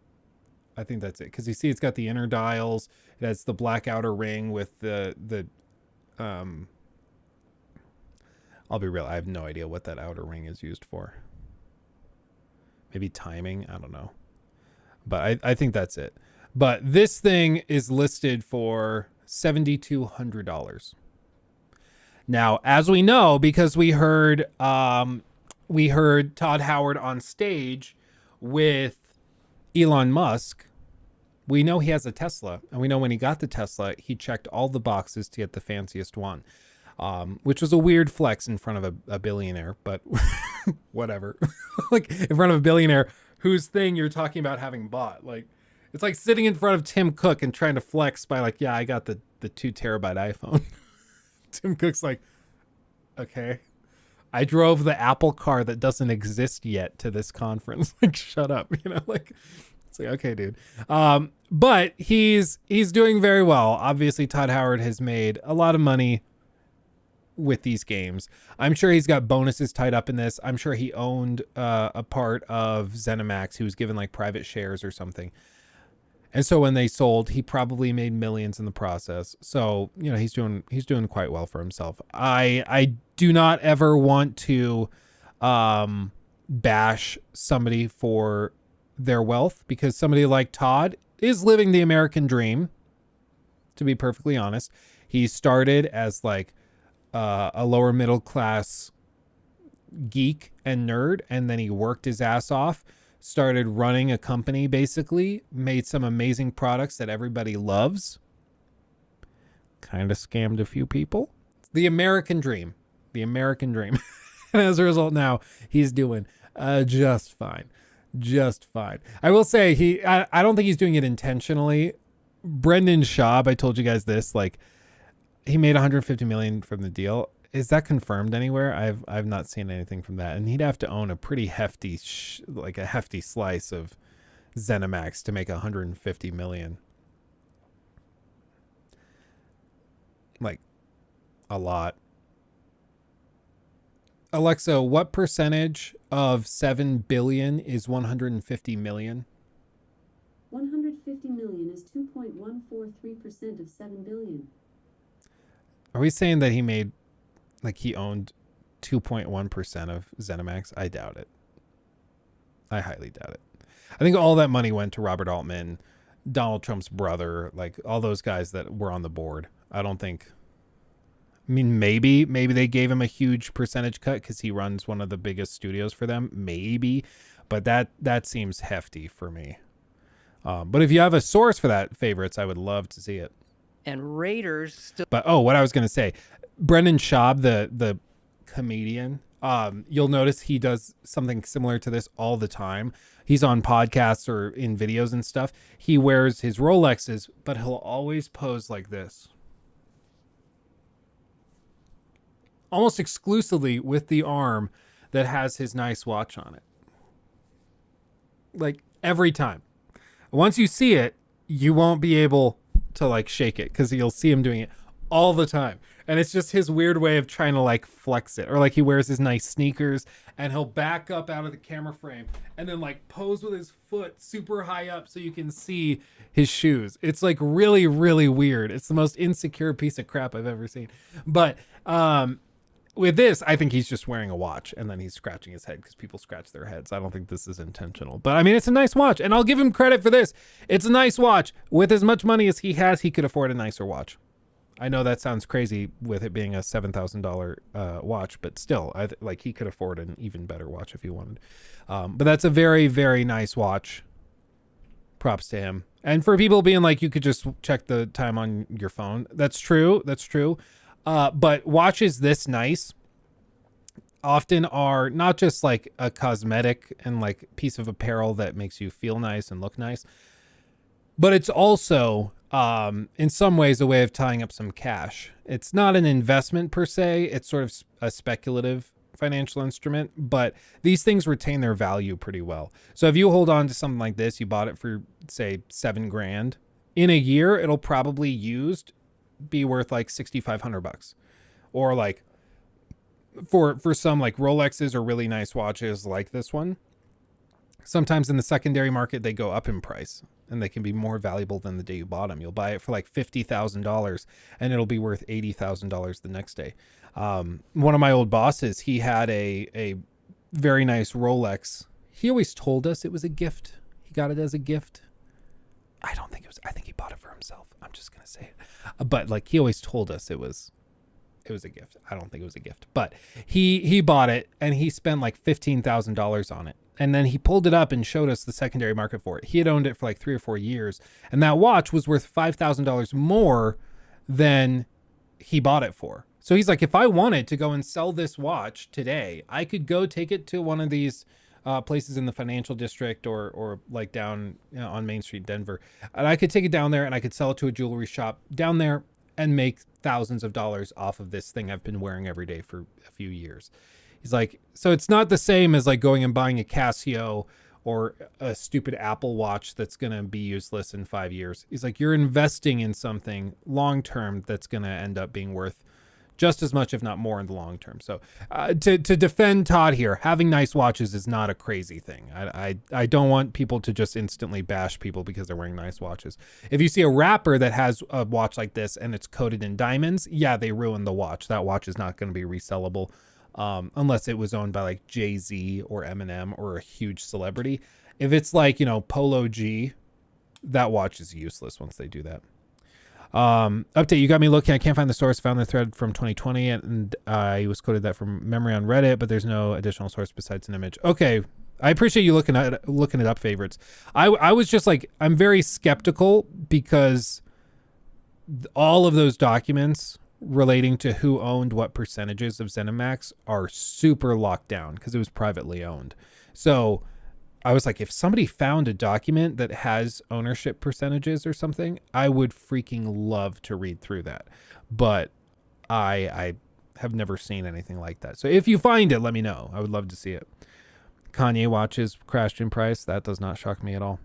Because you see it's got the inner dials. It has the black outer ring with the I'll be real, I have no idea what that outer ring is used for. Maybe timing, I don't know. But I think that's it. But this thing is listed for $7,200. Now, as we know, because we heard Todd Howard on stage with Elon Musk, we know he has a Tesla, and we know when he got the Tesla, he checked all the boxes to get the fanciest one, which was a weird flex in front of a billionaire, but whatever. Like, in front of a billionaire whose thing you're talking about having bought. Like, it's like sitting in front of Tim Cook and trying to flex by like, yeah, I got the 2 terabyte iPhone. Tim Cook's like, okay. I drove the Apple car that doesn't exist yet to this conference. Like, shut up. You know, like, it's like, okay, dude. But he's doing very well. Obviously, Todd Howard has made a lot of money with these games. I'm sure he's got bonuses tied up in this. I'm sure he owned a part of ZeniMax. He was given like private shares or something. And so when they sold, he probably made millions in the process. So, you know, he's doing quite well for himself. I do not ever want to bash somebody for their wealth, because somebody like Todd is living the American dream, to be perfectly honest. He started as like a lower middle class geek and nerd, and then he worked his ass off, started running a company, basically made some amazing products that everybody loves, kind of scammed a few people. The American dream. And as a result, now he's doing just fine. I will say I don't think he's doing it intentionally. Brendan Schaub, I told you guys this, like, he made $150 million from the deal. Is that confirmed anywhere? I've not seen anything from that. And he'd have to own a pretty hefty, a hefty slice of ZeniMax to make $150 million. Like, a lot. Alexa, what percentage of 7 billion is 150 million? 150 million is 2.143% of 7 billion. Are we saying that he made, like, he owned 2.1% of ZeniMax? I doubt it. I highly doubt it. I think all that money went to Robert Altman, Donald Trump's brother, like all those guys that were on the board. I don't think. I mean, maybe they gave him a huge percentage cut because he runs one of the biggest studios for them. Maybe, but that seems hefty for me. But if you have a source for that, favorites, I would love to see it. And Raiders still. But what I was gonna say, Brendan Schaub, the comedian, you'll notice he does something similar to this all the time. He's on podcasts or in videos and stuff. He wears his Rolexes, but he'll always pose like this. Almost exclusively with the arm that has his nice watch on it. Like, every time. Once you see it, you won't be able to, like, shake it, because you'll see him doing it all the time. And it's just his weird way of trying to, like, flex it. Or, like, he wears his nice sneakers and he'll back up out of the camera frame and then, like, pose with his foot super high up so you can see his shoes. It's, like, really, really weird. It's the most insecure piece of crap I've ever seen. But with this, I think he's just wearing a watch and then he's scratching his head because people scratch their heads. I don't think this is intentional. But, I mean, it's a nice watch. And I'll give him credit for this. It's a nice watch. With as much money as he has, he could afford a nicer watch. I know that sounds crazy with it being a $7,000 watch, but still, like, he could afford an even better watch if he wanted. But that's a very, very nice watch. Props to him. And for people being like, you could just check the time on your phone. That's true. But watches this nice often are not just like a cosmetic and like piece of apparel that makes you feel nice and look nice. but it's also in some ways a way of tying up some cash. It's not an investment per se. It's sort of a speculative financial instrument, but these things retain their value pretty well. So if you hold on to something like this, you bought it for say $7,000, in a year, it'll probably used be worth like $6,500, or like for some like Rolexes or really nice watches like this one. Sometimes in the secondary market, they go up in price and they can be more valuable than the day you bought them. You'll buy it for like $50,000 and it'll be worth $80,000 the next day. One of my old bosses, he had a very nice Rolex. He always told us it was a gift. He got it as a gift. I don't think it was. I think he bought it for himself. I'm just going to say it. But like he always told us it was a gift. I don't think it was a gift, but he bought it and he spent like $15,000 on it. And then he pulled it up and showed us the secondary market for it. He had owned it for like 3 or 4 years. And that watch was worth $5,000 more than he bought it for. So he's like, if I wanted to go and sell this watch today, I could go take it to one of these places in the financial district or like down on Main Street, Denver. And I could take it down there and I could sell it to a jewelry shop down there and make thousands of dollars off of this thing I've been wearing every day for a few years. He's like, so it's not the same as like going and buying a Casio or a stupid Apple Watch that's going to be useless in 5 years. He's like, you're investing in something long-term that's going to end up being worth just as much, if not more, in the long term. So to defend Todd here, having nice watches is not a crazy thing. I don't want people to just instantly bash people because they're wearing nice watches. If you see a rapper that has a watch like this and it's coated in diamonds, yeah, they ruin the watch. That watch is not going to be resellable. Unless it was owned by like Jay-Z or Eminem or a huge celebrity. If it's like, Polo G, that watch is useless once they do that. Update, you got me looking. I can't find the source. Found the thread from 2020 and I was quoted that from memory on Reddit, but there's no additional source besides an image. Okay. I appreciate you looking it up, favorites. I was just like, I'm very skeptical because all of those documents relating to who owned what percentages of ZeniMax are super locked down because it was privately owned. So I was like, if somebody found a document that has ownership percentages or something, I would freaking love to read through that. But I have never seen anything like that. So if you find it, let me know. I would love to see it. Kanye watches crashed in price. That does not shock me at all.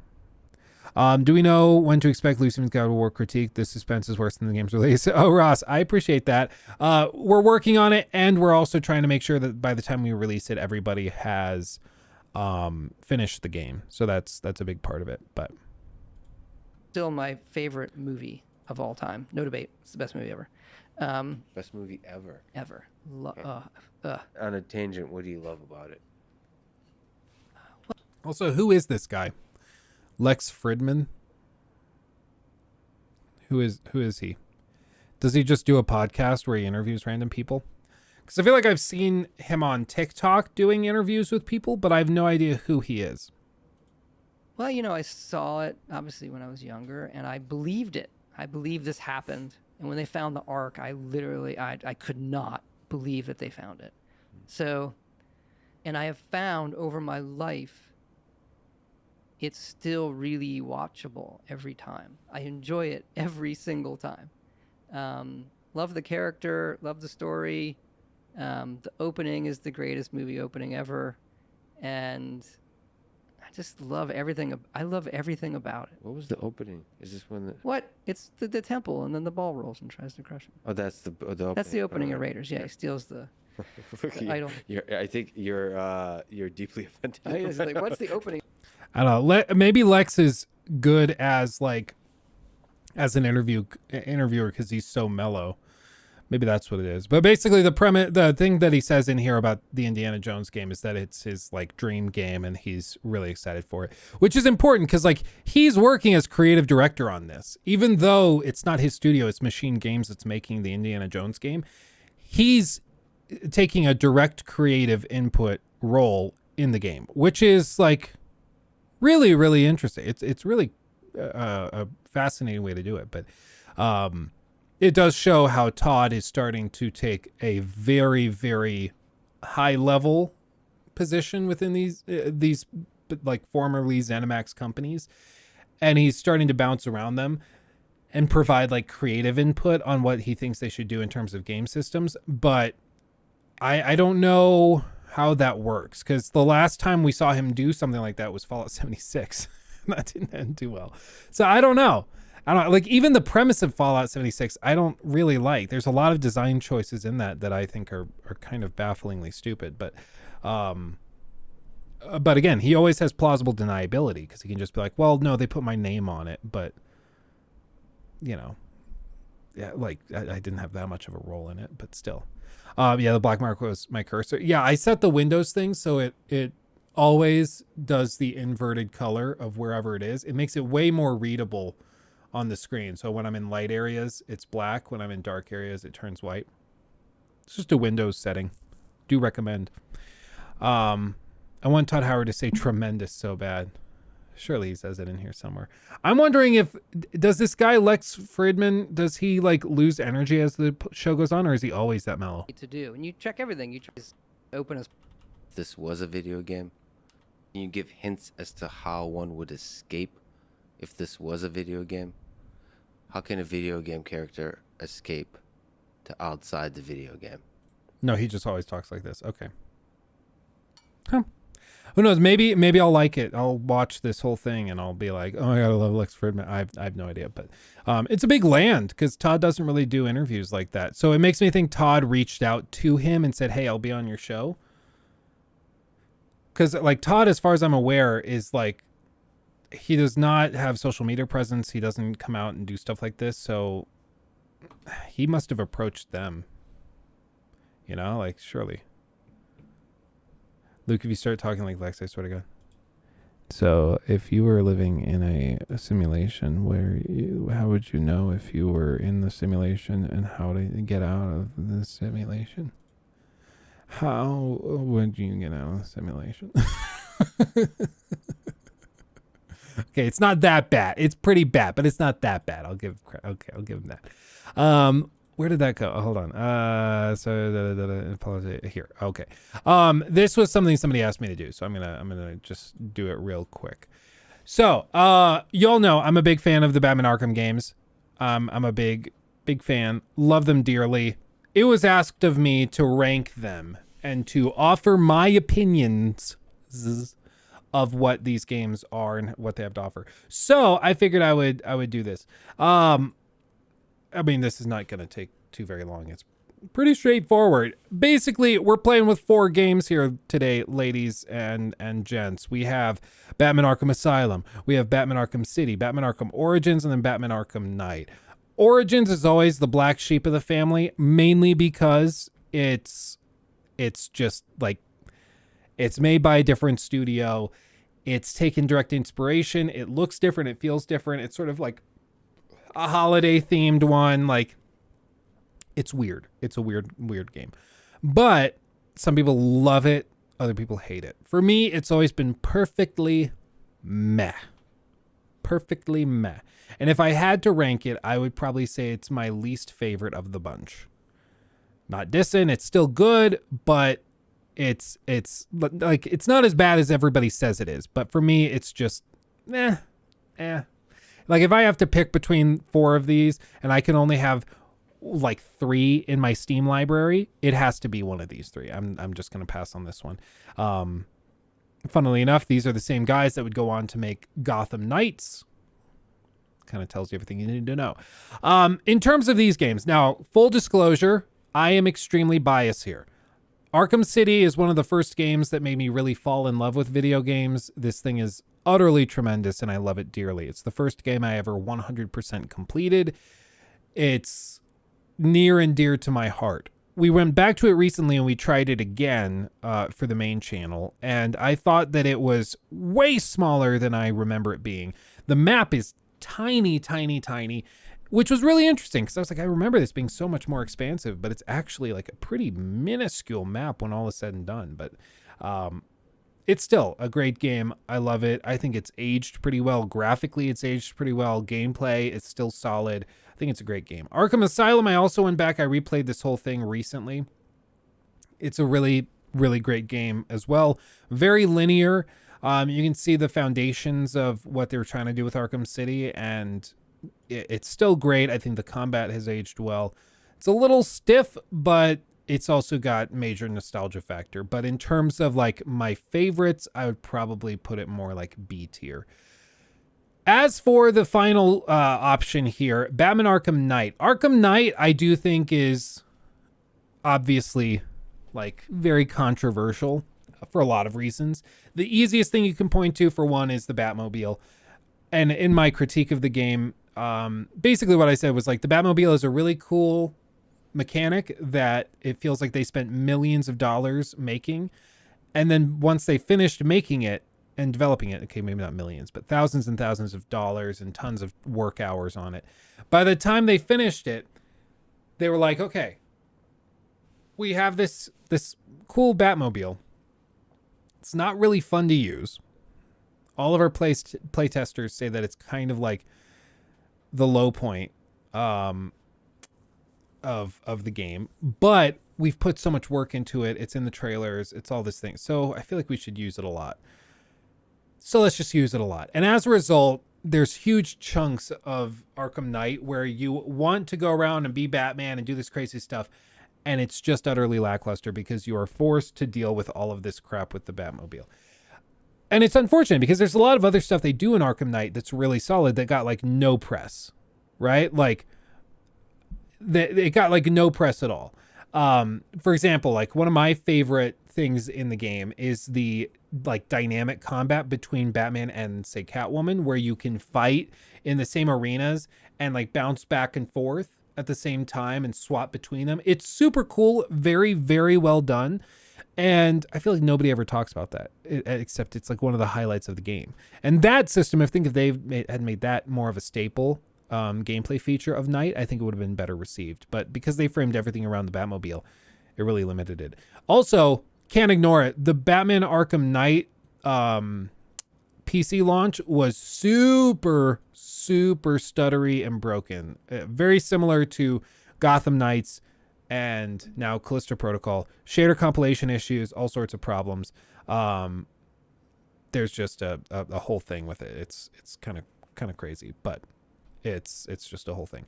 Do we know when to expect Lucian's God of War critique? This suspense is worse than the game's release. Oh, Ross, I appreciate that. We're working on it, and we're also trying to make sure that by the time we release it, everybody has finished the game. So that's a big part of it. But still my favorite movie of all time. No debate. It's the best movie ever. Best movie ever. Ever. On a tangent, what do you love about it? Also, who is this guy? Lex Fridman? Who is he? Does he just do a podcast where he interviews random people? Because I feel like I've seen him on TikTok doing interviews with people, but I have no idea who he is. Well, I saw it obviously when I was younger, and I believed it. I believed this happened. And when they found the Ark, I literally, I could not believe that they found it. So, and I have found over my life, it's still really watchable every time. I enjoy it every single time. Love the character, love the story. The opening is the greatest movie opening ever. And I just love everything. I love everything about it. What was the opening? Is this when What? It's the temple, and then the ball rolls and tries to crush him. Oh, that's the opening. That's the opening of Raiders. Yeah, he steals the idol. I think you're deeply offended. I was like, what's the opening? I don't know. Maybe Lex is good as an interviewer because he's so mellow. Maybe that's what it is. But basically, the thing that he says in here about the Indiana Jones game is that it's his dream game, and he's really excited for it, which is important because he's working as creative director on this, even though it's not his studio, it's Machine Games that's making the Indiana Jones game. He's taking a direct creative input role in the game, which is really, really interesting. It's really a fascinating way to do it. But it does show how Todd is starting to take a very, very high level position within these formerly ZeniMax companies. and he's starting to bounce around them and provide like creative input on what he thinks they should do in terms of game systems. But I don't know how that works, because the last time we saw him do something like that was Fallout 76. That didn't end too well. So I don't know. Like, even the premise of Fallout 76, I don't really like. There's a lot of design choices in that I think are kind of bafflingly stupid. But again, he always has plausible deniability, because he can just be like, well, no, they put my name on it, but you know, yeah, like I didn't have that much of a role in it, but still. Yeah, the black mark was my cursor. Yeah, I set the Windows thing so it always does the inverted color of wherever it is. It makes it way more readable on the screen. So when I'm in light areas, it's black. When I'm in dark areas, it turns white. It's just a Windows setting. Do recommend. I want Todd Howard to say tremendous so bad. Surely he says it in here somewhere. I'm wondering does this guy Lex Fridman, does he like lose energy as the show goes on, or is he always that mellow? To do, and you check everything. You try to open as. If this was a video game, can you give hints as to how one would escape if this was a video game? How can a video game character escape to outside the video game? No, he just always talks like this. Okay. Huh. Who knows? Maybe I'll like it. I'll watch this whole thing and I'll be like, oh, I gotta love Lex Fridman. I have no idea, but it's a big land, because Todd doesn't really do interviews like that. So it makes me think Todd reached out to him and said, hey, I'll be on your show. Because like Todd, as far as I'm aware, is like, he does not have social media presence. He doesn't come out and do stuff like this. So he must have approached them. You know, like, surely. Luke, if you start talking like Lex, I swear to God. So if you were living in a simulation, how would you know if you were in the simulation and how to get out of the simulation? How would you get out of the simulation? Okay, it's not that bad. It's pretty bad, but it's not that bad. I'll give him that. Where did that go? Oh, hold on. Here. Okay. This was something somebody asked me to do, so I'm gonna just do it real quick. So, y'all know I'm a big fan of the Batman Arkham games. I'm a big fan. Love them dearly. It was asked of me to rank them and to offer my opinions of what these games are and what they have to offer. So I figured I would do this. I mean, this is not going to take too very long. It's pretty straightforward. Basically, we're playing with 4 games here today, ladies and gents. We have Batman Arkham Asylum. We have Batman Arkham City, Batman Arkham Origins, and then Batman Arkham Knight. Origins is always the black sheep of the family, mainly because it's just like, it's made by a different studio. It's taken direct inspiration. It looks different. It feels different. It's sort of like a holiday themed one. Like, it's weird. It's a weird game, but some people love it. Other people hate it. For me, it's always been perfectly meh. And if I had to rank it, I would probably say it's my least favorite of the bunch. Not dissing, it's still good, but it's like, it's not as bad as everybody says it is. But for me, it's just eh. Like, if I have to pick between 4 of these and I can only have like 3 in my Steam library, it has to be one of these 3. I'm just going to pass on this one. Funnily enough, these are the same guys that would go on to make Gotham Knights. Kind of tells you everything you need to know. In terms of these games, now, full disclosure, I am extremely biased here. Arkham City is one of the first games that made me really fall in love with video games. This thing is utterly tremendous and I love it dearly. It's the first game I ever 100% completed. It's near and dear to my heart. We went back to it recently and we tried it again for the main channel, and I thought that it was way smaller than I remember it being. The map is tiny, which was really interesting because I was like, I remember this being so much more expansive, but it's actually like a pretty minuscule map when all is said and done. But it's still a great game. I love it. I think it's aged pretty well. Graphically, it's aged pretty well. Gameplay, it's still solid. I think it's a great game. Arkham Asylum, I also went back. I replayed this whole thing recently. It's a really, really great game as well. Very linear. You can see the foundations of what they were trying to do with Arkham City, and it's still great. I think the combat has aged well. It's a little stiff, but it's also got major nostalgia factor. But in terms of like my favorites, I would probably put it more like B tier. As for the final option here, Batman Arkham Knight. Arkham Knight, I do think is obviously like very controversial for a lot of reasons. The easiest thing you can point to, for one, is the Batmobile. And in my critique of the game, basically what I said was like the Batmobile is a really cool mechanic that it feels like they spent millions of dollars making. And then once they finished making it and developing it, okay, maybe not millions, but thousands and thousands of dollars and tons of work hours on it. By the time they finished it, they were like, okay, we have this cool Batmobile. It's not really fun to use. All of our play testers say that it's kind of like the low point of the game, but we've put so much work into it. It's in the trailers. It's all this thing. So I feel like we should use it a lot. So let's just use it a lot. And as a result, there's huge chunks of Arkham Knight where you want to go around and be Batman and do this crazy stuff. And it's just utterly lackluster because you are forced to deal with all of this crap with the Batmobile. And it's unfortunate because there's a lot of other stuff they do in Arkham Knight that's really solid that got like no press, right? Like it got like no press at all. For example, like one of my favorite things in the game is the like dynamic combat between Batman and say Catwoman, where you can fight in the same arenas and like bounce back and forth at the same time and swap between them. It's super cool. Very, very well done. And I feel like nobody ever talks about that, except it's like one of the highlights of the game. And that system, I think if they had made that more of a staple gameplay feature of Night, I think it would have been better received. But because they framed everything around the Batmobile, it really limited it. Also, can't ignore it. The Batman Arkham Knight PC launch was super, super stuttery and broken. Very similar to Gotham Knights and now Callisto Protocol. Shader compilation issues, all sorts of problems. There's just a whole thing with it. It's kind of crazy, but it's just a whole thing.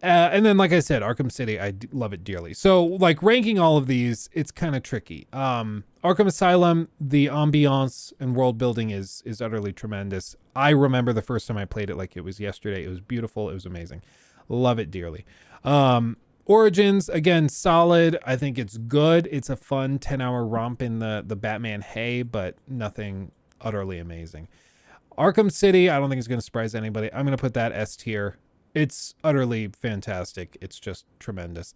And then, like I said, Arkham City, I love it dearly. So, like, ranking all of these, it's kind of tricky. Arkham Asylum, the ambiance and world building is utterly tremendous. I remember the first time I played it like it was yesterday. It was beautiful. It was amazing. Love it dearly. Origins, again, solid. I think it's good. It's a fun 10-hour romp in the Batman hay, but nothing utterly amazing. Arkham City, I don't think it's going to surprise anybody. I'm going to put that S tier. It's utterly fantastic. It's just tremendous.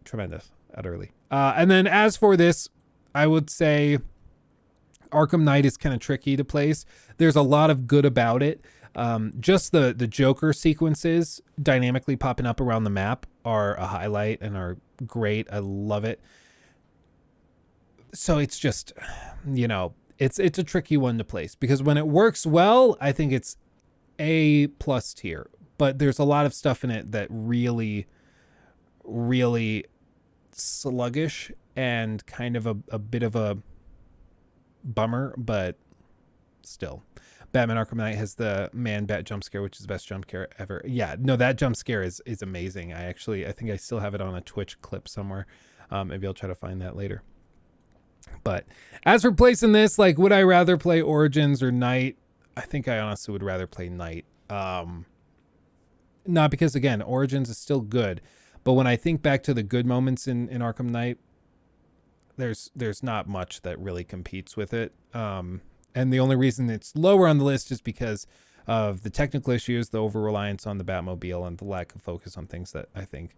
Tremendous, utterly. And then as for this, I would say Arkham Knight is kind of tricky to place. There's a lot of good about it. Just the Joker sequences dynamically popping up around the map are a highlight and are great. I love it. So it's just, you know, it's a tricky one to place because when it works well, I think it's A+ tier. But there's a lot of stuff in it that really, really sluggish and kind of a bit of a bummer, but still. Batman Arkham Knight has the Man-Bat jump scare, which is the best jump scare ever. Yeah, no, that jump scare is amazing. I think I still have it on a Twitch clip somewhere. Maybe I'll try to find that later. But as for placing this, like, would I rather play Origins or Night? I think I honestly would rather play Night. Not because, again, Origins is still good, but when I think back to the good moments in Arkham Knight, there's not much that really competes with it. And the only reason it's lower on the list is because of the technical issues, the over-reliance on the Batmobile, and the lack of focus on things that I think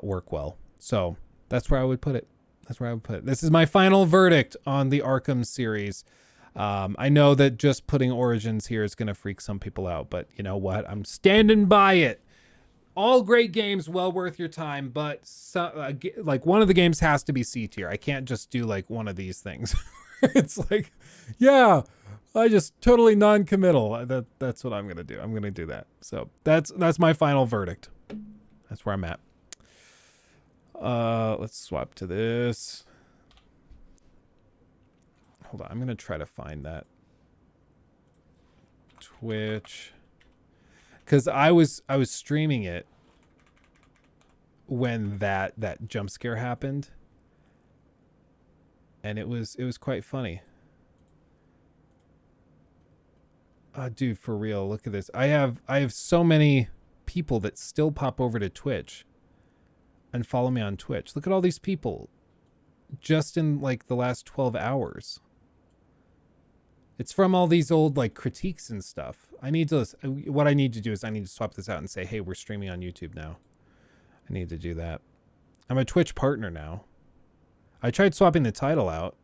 work well. So that's where I would put it. This is my final verdict on the Arkham series. I know that just putting Origins here is going to freak some people out, but you know what? I'm standing by it. All great games, well worth your time, but like one of the games has to be C tier. I can't just do like one of these things. It's like, yeah, I just totally non-committal. That's what I'm going to do. I'm going to do that. So that's my final verdict. That's where I'm at. Let's swap to this. hold on. I'm gonna try to find that Twitch, because I was streaming it when that jump scare happened, and it was quite funny. Dude, for real, look at this. I have so many people that still pop over to Twitch and follow me on Twitch. Look at all these people just in like the last 12 hours. It's from all these old like critiques and stuff. What I need to do is I need to swap this out and say, hey, we're streaming on YouTube now. I need to do that. I'm a Twitch partner now. I tried swapping the title out,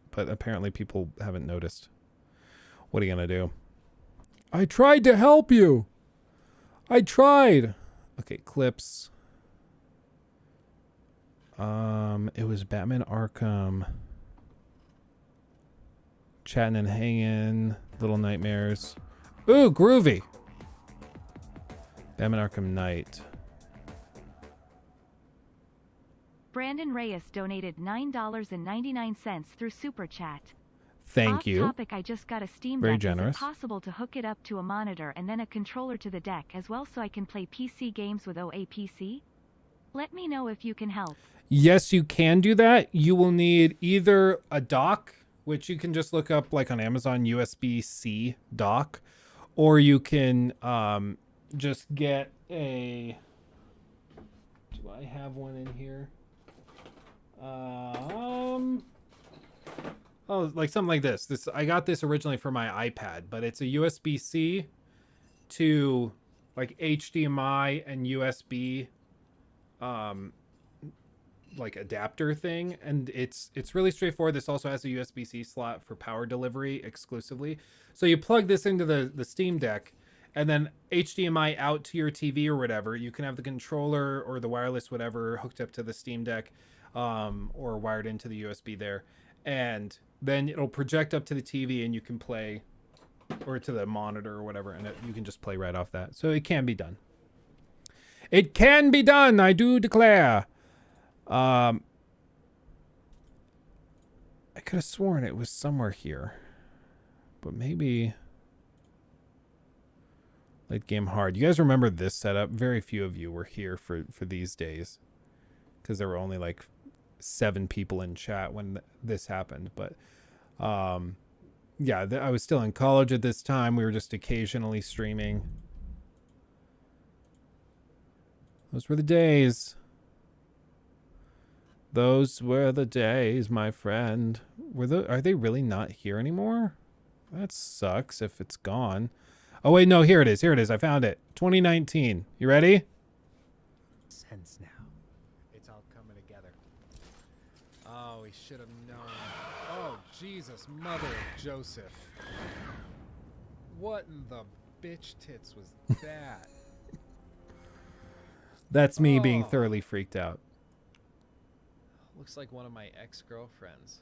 but apparently people haven't noticed. What are you gonna do? I tried to help you. I tried. Okay, clips. It was Batman Arkham. Chatting and hanging. Little Nightmares. Ooh, groovy. Batman Arkham Knight. Brandon Reyes donated $9.99 through Super Chat. Thank you. Off topic, I just got a Steam Very Deck. generous. Is it possible to hook it up to a monitor and then a controller to the deck as well so I can play PC games with OAPC? Let me know if you can help. Yes, you can do that. You will need either a dock, which you can just look up like on Amazon, USB-C dock, or you can just get a... Do I have one in here? Oh, like something like this. I got this originally for my iPad, but it's a USB-C to like HDMI and USB like adapter thing, and it's really straightforward. This also has a USB-C slot for power delivery exclusively. So you plug this into the Steam Deck, and then HDMI out to your TV or whatever. You can have the controller or the wireless whatever hooked up to the Steam Deck, or wired into the USB there, and then it'll project up to the TV and you can play, or to the monitor or whatever, and you can just play right off that. So it can be done. It can be done, I do declare. I could have sworn it was somewhere here, but maybe late game hard. You guys remember this setup? Very few of you were here for these days, because there were only like 7 people in chat when this happened. But yeah, I was still in college at this time. We were just occasionally streaming. Those were the days. Those were the days, my friend. Are they really not here anymore? That sucks if it's gone. Oh wait, no, here it is. Here it is. I found it. 2019. You ready? Sense now. It's all coming together. Oh, we should have known. Oh, Jesus, mother of Joseph. What in the bitch tits was that? That's me being thoroughly freaked out. Looks like one of my ex-girlfriends.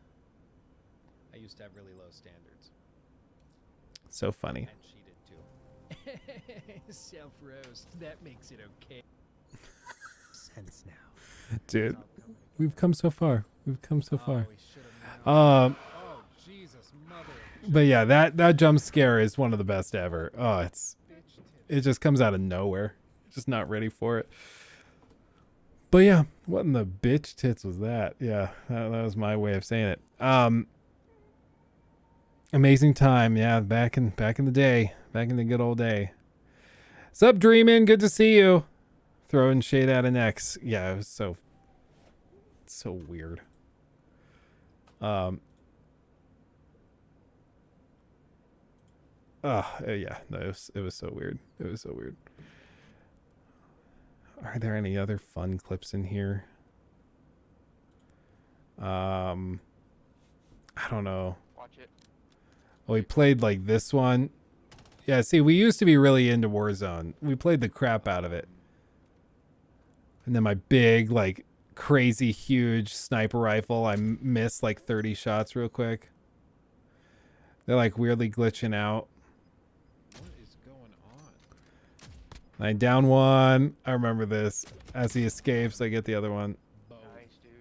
I used to have really low standards. So funny. And she did too. Self-roast. That makes it okay. Sense now. Dude, we've come so far. We've come so far. Oh, Jesus, mother. But yeah, that jump scare is one of the best ever. Oh, it just comes out of nowhere. Just not ready for it. But yeah, what in the bitch tits was that? Yeah, that was my way of saying it. Amazing time, yeah, back in the day, back in the good old day. Sup, Dreamin', good to see you. Throwing shade at an ex. Yeah, it was so weird. Yeah, no, it was so weird. It was so weird. Are there any other fun clips in here? I don't know. Watch it. Oh, we played like this one. Yeah, see, we used to be really into Warzone. We played the crap out of it. And then my big, like, crazy huge sniper rifle, I missed like 30 shots real quick. They're like weirdly glitching out. What is going on? I down one. I remember this. As he escapes, I get the other one. Nice, dude.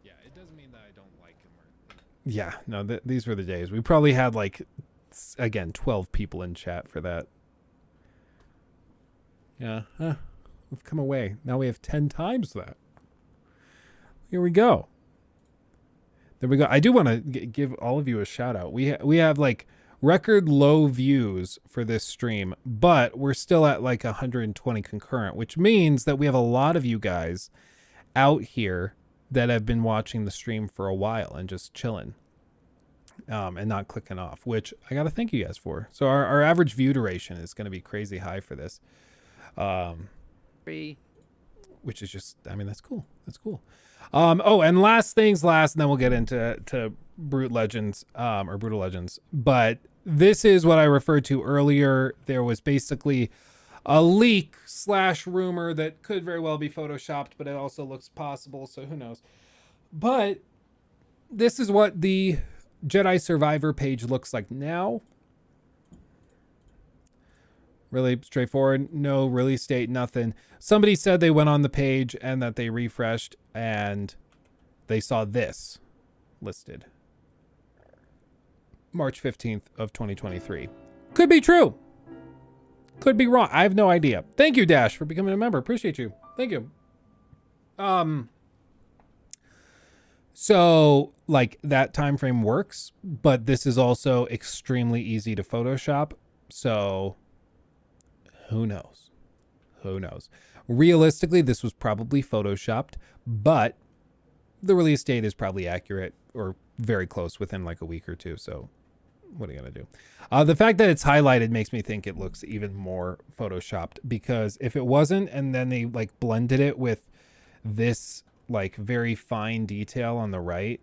Yeah, it doesn't mean that I don't like him or anything Yeah, no, these were the days. We probably had like, again, 12 people in chat for that. Yeah, we've come away. Now we have 10 times that. Here we go. There we go. I do want to give all of you a shout out. We have like record low views for this stream, but we're still at like 120 concurrent, which means that we have a lot of you guys out here that have been watching the stream for a while and just chilling and not clicking off, which I got to thank you guys for. So our average view duration is going to be crazy high for this. Which is just, I mean, that's cool. That's cool. Oh, and last things last, and then we'll get into Brutal Legends. But this is what I referred to earlier. There was basically a leak / rumor that could very well be photoshopped, but it also looks possible, so who knows. But this is what the Jedi Survivor page looks like now. Really straightforward, no release date, nothing. Somebody said they went on the page and that they refreshed and they saw this listed. March 15th of 2023. Could be true. Could be wrong. I have no idea. Thank you, Dash, for becoming a member. Appreciate you. Thank you. So like that time frame works, but this is also extremely easy to Photoshop. So who knows? Who knows? Realistically, this was probably photoshopped, but the release date is probably accurate or very close within like a week or two. So what are you going to do? The fact that it's highlighted makes me think it looks even more photoshopped, because if it wasn't, and then they like blended it with this like very fine detail on the right,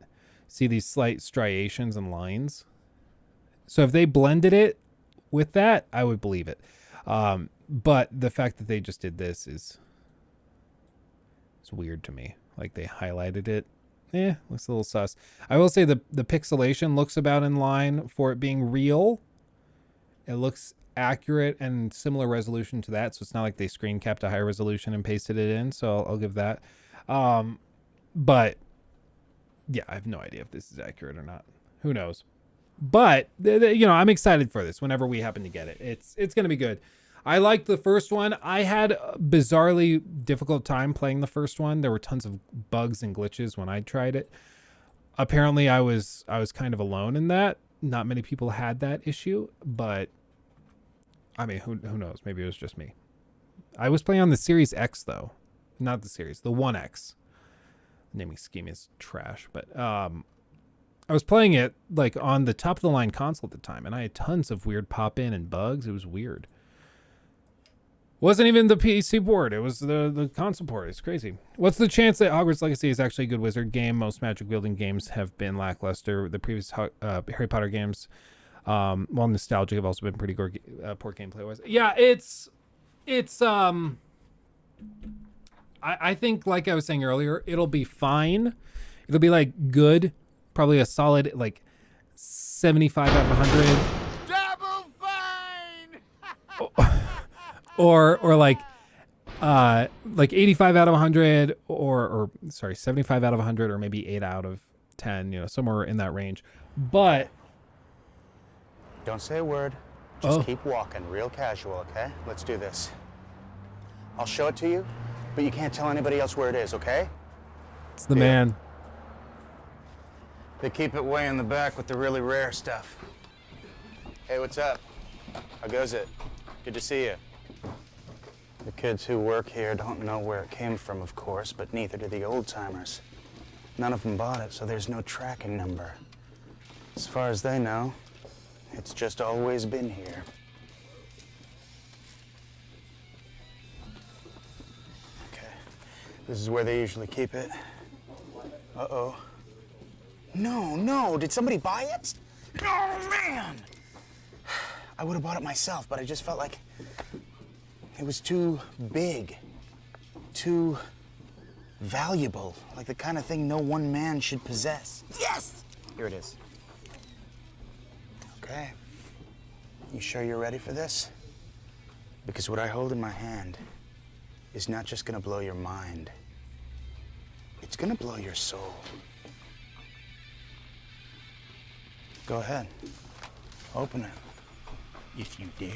see these slight striations and lines. So if they blended it with that, I would believe it. But the fact that they just did this is weird to me. Like they highlighted it. Looks a little sus. I will say the pixelation looks about in line for it being real. It looks accurate and similar resolution to that. So it's not like they screen capped a high resolution and pasted it in. So I'll give that. But yeah, I have no idea if this is accurate or not. Who knows? But you know, I'm excited for this whenever we happen to get it. It's going to be good. I liked the first one. I had a bizarrely difficult time playing the first one. There were tons of bugs and glitches when I tried it. Apparently I was kind of alone in that. Not many people had that issue, but I mean, who knows? Maybe it was just me. I was playing on the Series X though. Not the Series, the 1X. The naming scheme is trash, but I was playing it like on the top of the line console at the time, and I had tons of weird pop-in and bugs. It was weird. Wasn't even the PC port. It was the console port. It's crazy. What's the chance that Hogwarts Legacy is actually a good wizard game? Most magic wielding games have been lackluster. The previous Harry Potter games, while nostalgic, have also been pretty poor gameplay wise. Yeah, it's I think, like I was saying earlier, it'll be fine. It'll be like good, probably a solid like 75 out of 100. Double fine. Or like 85 out of 100 or sorry, 75 out of 100 or maybe 8 out of 10, you know, somewhere in that range. But don't say a word. Just keep walking, real casual, okay? Let's do this. I'll show it to you, but you can't tell anybody else where it is, okay? It's the man. They keep it way in the back with the really rare stuff. Hey, what's up? How goes it? Good to see you. The kids who work here don't know where it came from, of course, but neither do the old-timers. None of them bought it, so there's no tracking number. As far as they know, it's just always been here. Okay, this is where they usually keep it. Uh-oh. No, did somebody buy it? Oh, man! I would have bought it myself, but I just felt like it was too big, too valuable, like the kind of thing no one man should possess. Yes! Here it is. Okay. You sure you're ready for this? Because what I hold in my hand is not just gonna blow your mind. It's gonna blow your soul. Go ahead. Open it. If you dare.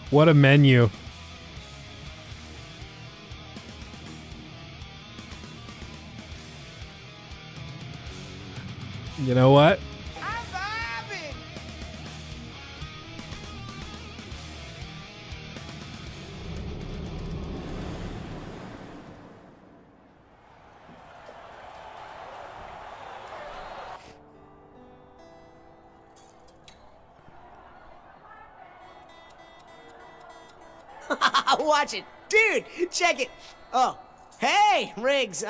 What a menu. You know what? Watch it. Dude, check it. Oh, hey, Riggs.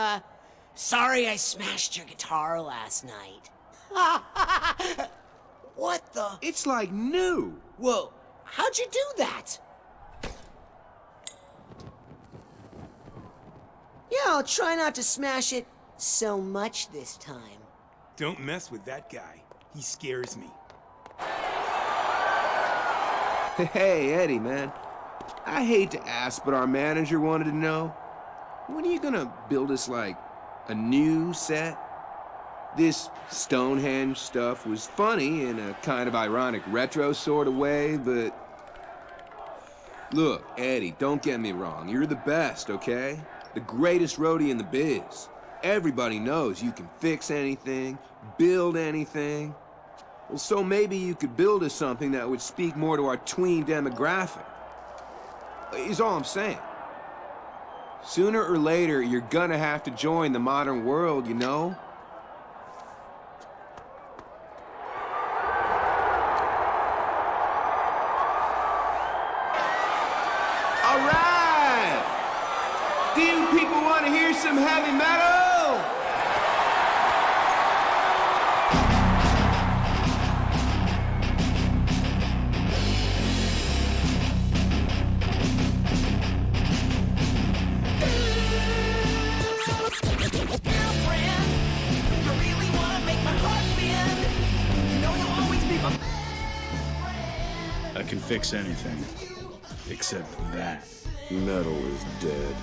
Sorry I smashed your guitar last night. What the? It's like new. Whoa, how'd you do that? Yeah, I'll try not to smash it so much this time. Don't mess with that guy. He scares me. Hey, Eddie, man. I hate to ask, but our manager wanted to know, when are you gonna build us, like, a new set? This Stonehenge stuff was funny in a kind of ironic retro sort of way, but... Look, Eddie, don't get me wrong. You're the best, okay? The greatest roadie in the biz. Everybody knows you can fix anything, build anything. Well, so maybe you could build us something that would speak more to our tween demographic. Is all I'm saying. Sooner or later, you're gonna have to join the modern world, you know? All right! Do you people want to hear some heavy metal? I can fix anything, except that. Metal is dead.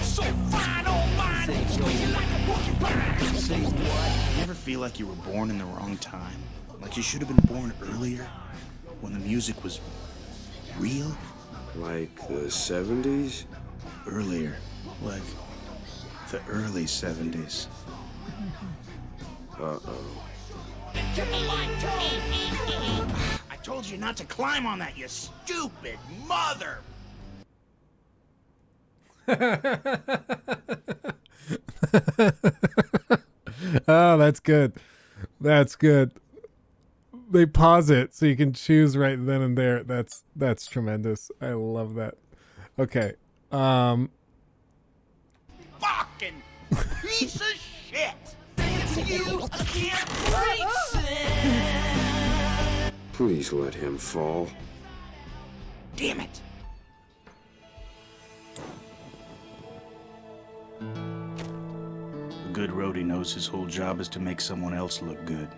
Say what? You ever feel like you were born in the wrong time? Like you should have been born earlier? When the music was real? Like the 70s? Earlier. Like the early 70s. Uh-oh. I told you not to climb on that, you stupid mother! Oh, that's good. That's good. They pause it so you can choose right then and there. That's tremendous. I love that. Okay. Fucking piece of shit! You can't fix it! Please let him fall. Damn it! A good roadie knows his whole job is to make someone else look good.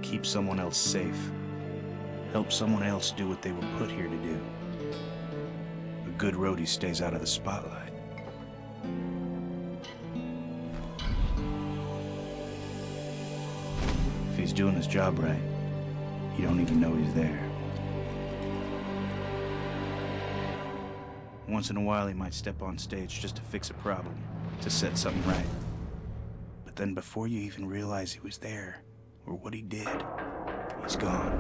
Keep someone else safe. Help someone else do what they were put here to do. A good roadie stays out of the spotlight. If he's doing his job right, you don't even know he's there. Once in a while, he might step on stage just to fix a problem, to set something right. But then before you even realize he was there, or what he did, he's gone.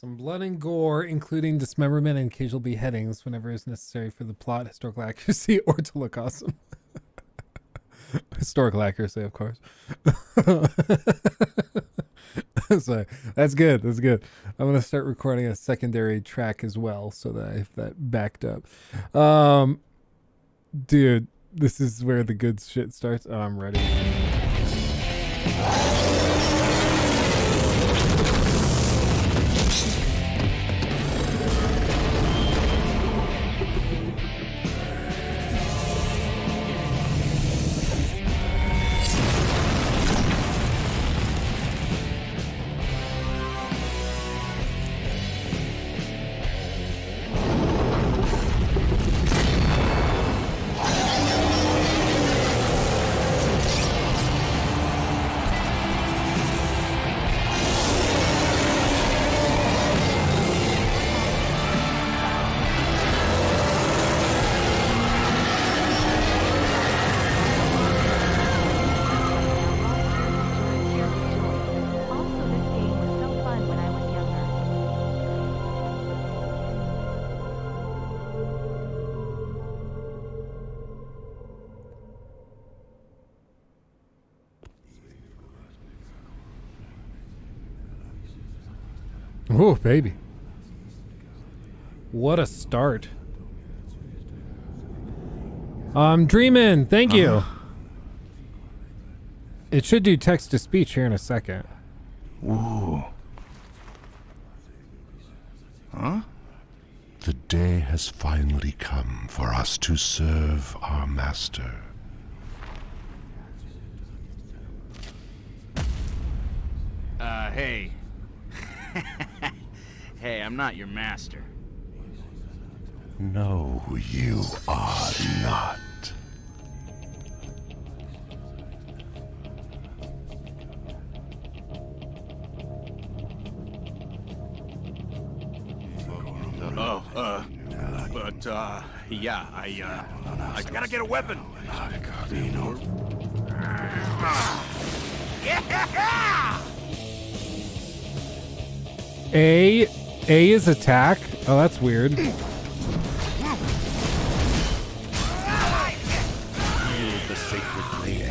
Some blood and gore, including dismemberment and occasional beheadings whenever it's necessary for the plot, historical accuracy, or to look awesome. Historical accuracy, of course. So that's good. That's good. I'm gonna start recording a secondary track as well, so that I have that backed up. Dude, this is where the good shit starts. Oh, I'm ready. Oh, baby. What a start. I'm dreaming. Thank you. It should do text to speech here in a second. Ooh. Huh? The day has finally come for us to serve our master. Hey. Hey, I'm not your master. No, you are not. Yeah, I gotta get a weapon. Yeah! A is attack. Oh, that's weird. Feel the sacred blade.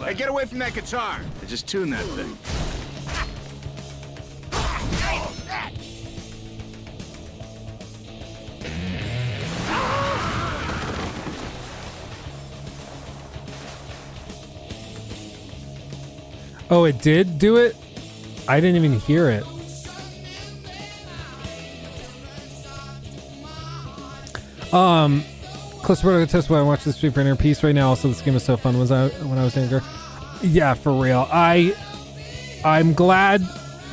Hey, get away from that guitar! I just tuned that thing. Oh, it did do it? I didn't even hear it. Close to test why I watched this stream for inner peace right now. Also, this game is so fun when I was younger. Yeah, for real. I'm glad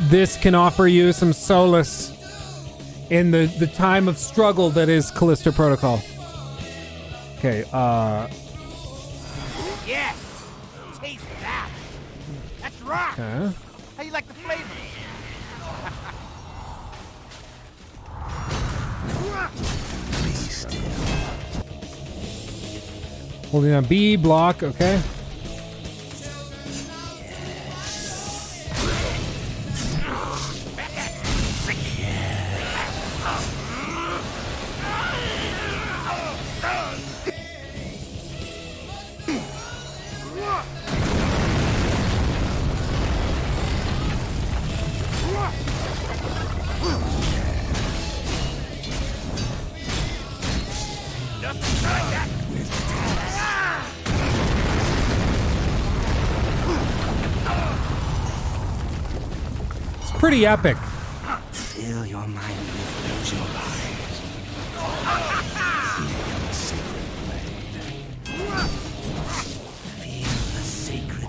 this can offer you some solace in the time of struggle that is Callisto Protocol. Okay, Yeah! Taste that! That's rock! okay. How you like the flavor? Holding on B, block, okay. Pretty epic. Fill your mind with joy. Feel the sacred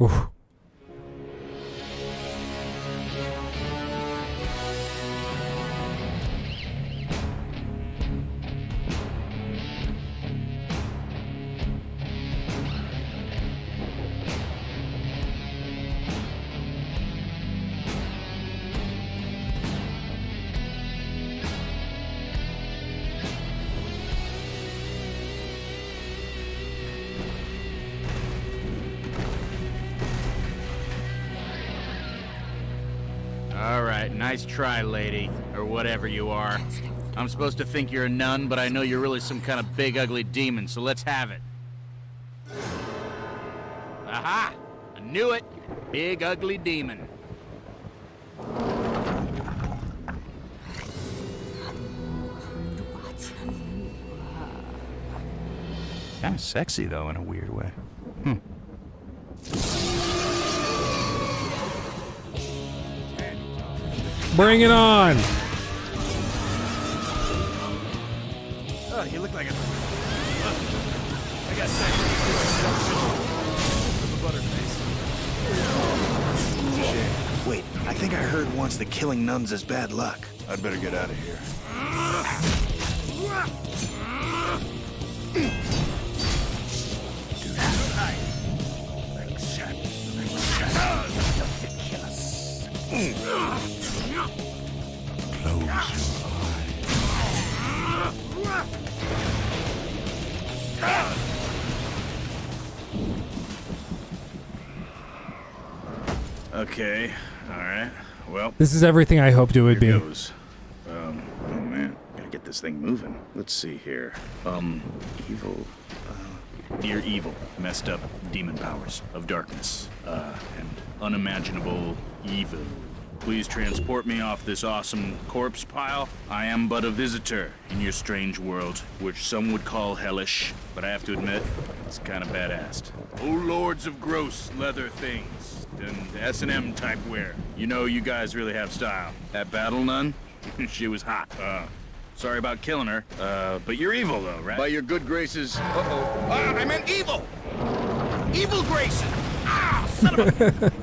Oof. right, nice try, lady. Or whatever you are. I'm supposed to think you're a nun, but I know you're really some kind of big, ugly demon, so let's have it. Aha! I knew it! Big, ugly demon. Kind of sexy, though, in a weird way. Bring it on! Oh, you look like a... I got second with a butterface. Shit. Wait, I think I heard once that killing nuns is bad luck. I'd better get out of here. Okay, alright. Well, This is everything I hoped it would be. goes. Oh man, gotta get this thing moving. Let's see here. Evil. Near evil, messed up demon powers of darkness, and unimaginable evil. Please transport me off this awesome corpse pile. I am but a visitor in your strange world, which some would call hellish, but I have to admit, it's kind of badass. Oh, lords of gross leather things and S&M type wear. You know, you guys really have style. That battle nun, she was hot. Sorry about killing her, but you're evil though, right? By your good graces. I meant evil. Evil graces. Ah, son of a.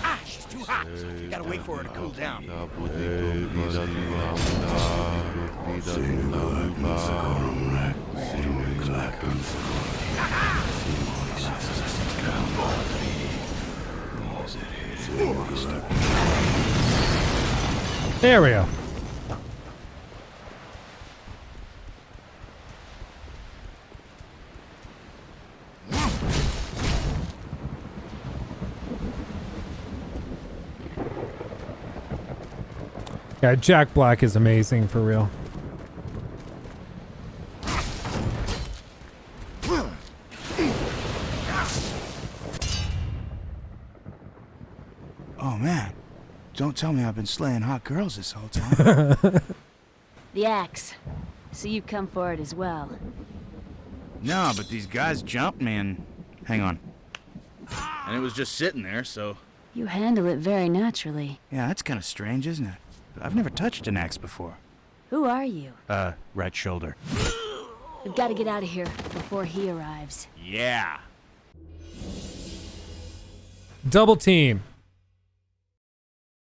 Ah, she's too hot. You gotta wait for her to cool down. There we go. Yeah, Jack Black is amazing for real. Oh man, don't tell me I've been slaying hot girls this whole time. The axe. So you come for it as well. No, but these guys jumped me and... Hang on. And it was just sitting there, so... You handle it very naturally. Yeah, that's kind of strange, isn't it? I've never touched an axe before. Who are you? Right shoulder. We've got to get out of here before he arrives. Yeah. Double team.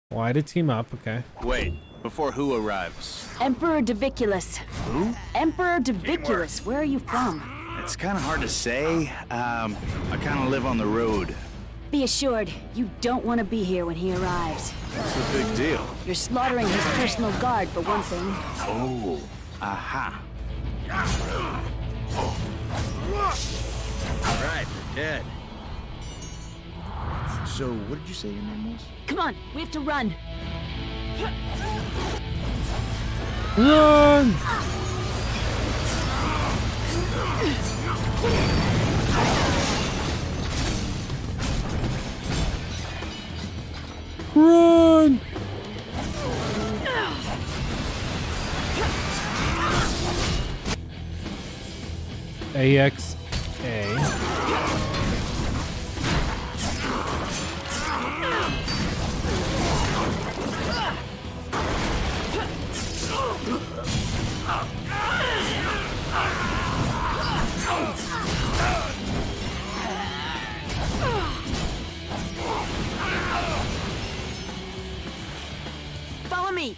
Why to team up? Okay. Wait, before who arrives? Emperor Diviculus. Who? Emperor Diviculus. Where are you from? It's kind of hard to say. I kind of live on the road. Be assured, you don't want to be here when he arrives. What's the big deal? You're slaughtering his personal guard, for one thing. Oh, aha. All right, they're dead. So, what did you say your name was? Come on, we have to run. Run! Run! AXA. Follow me.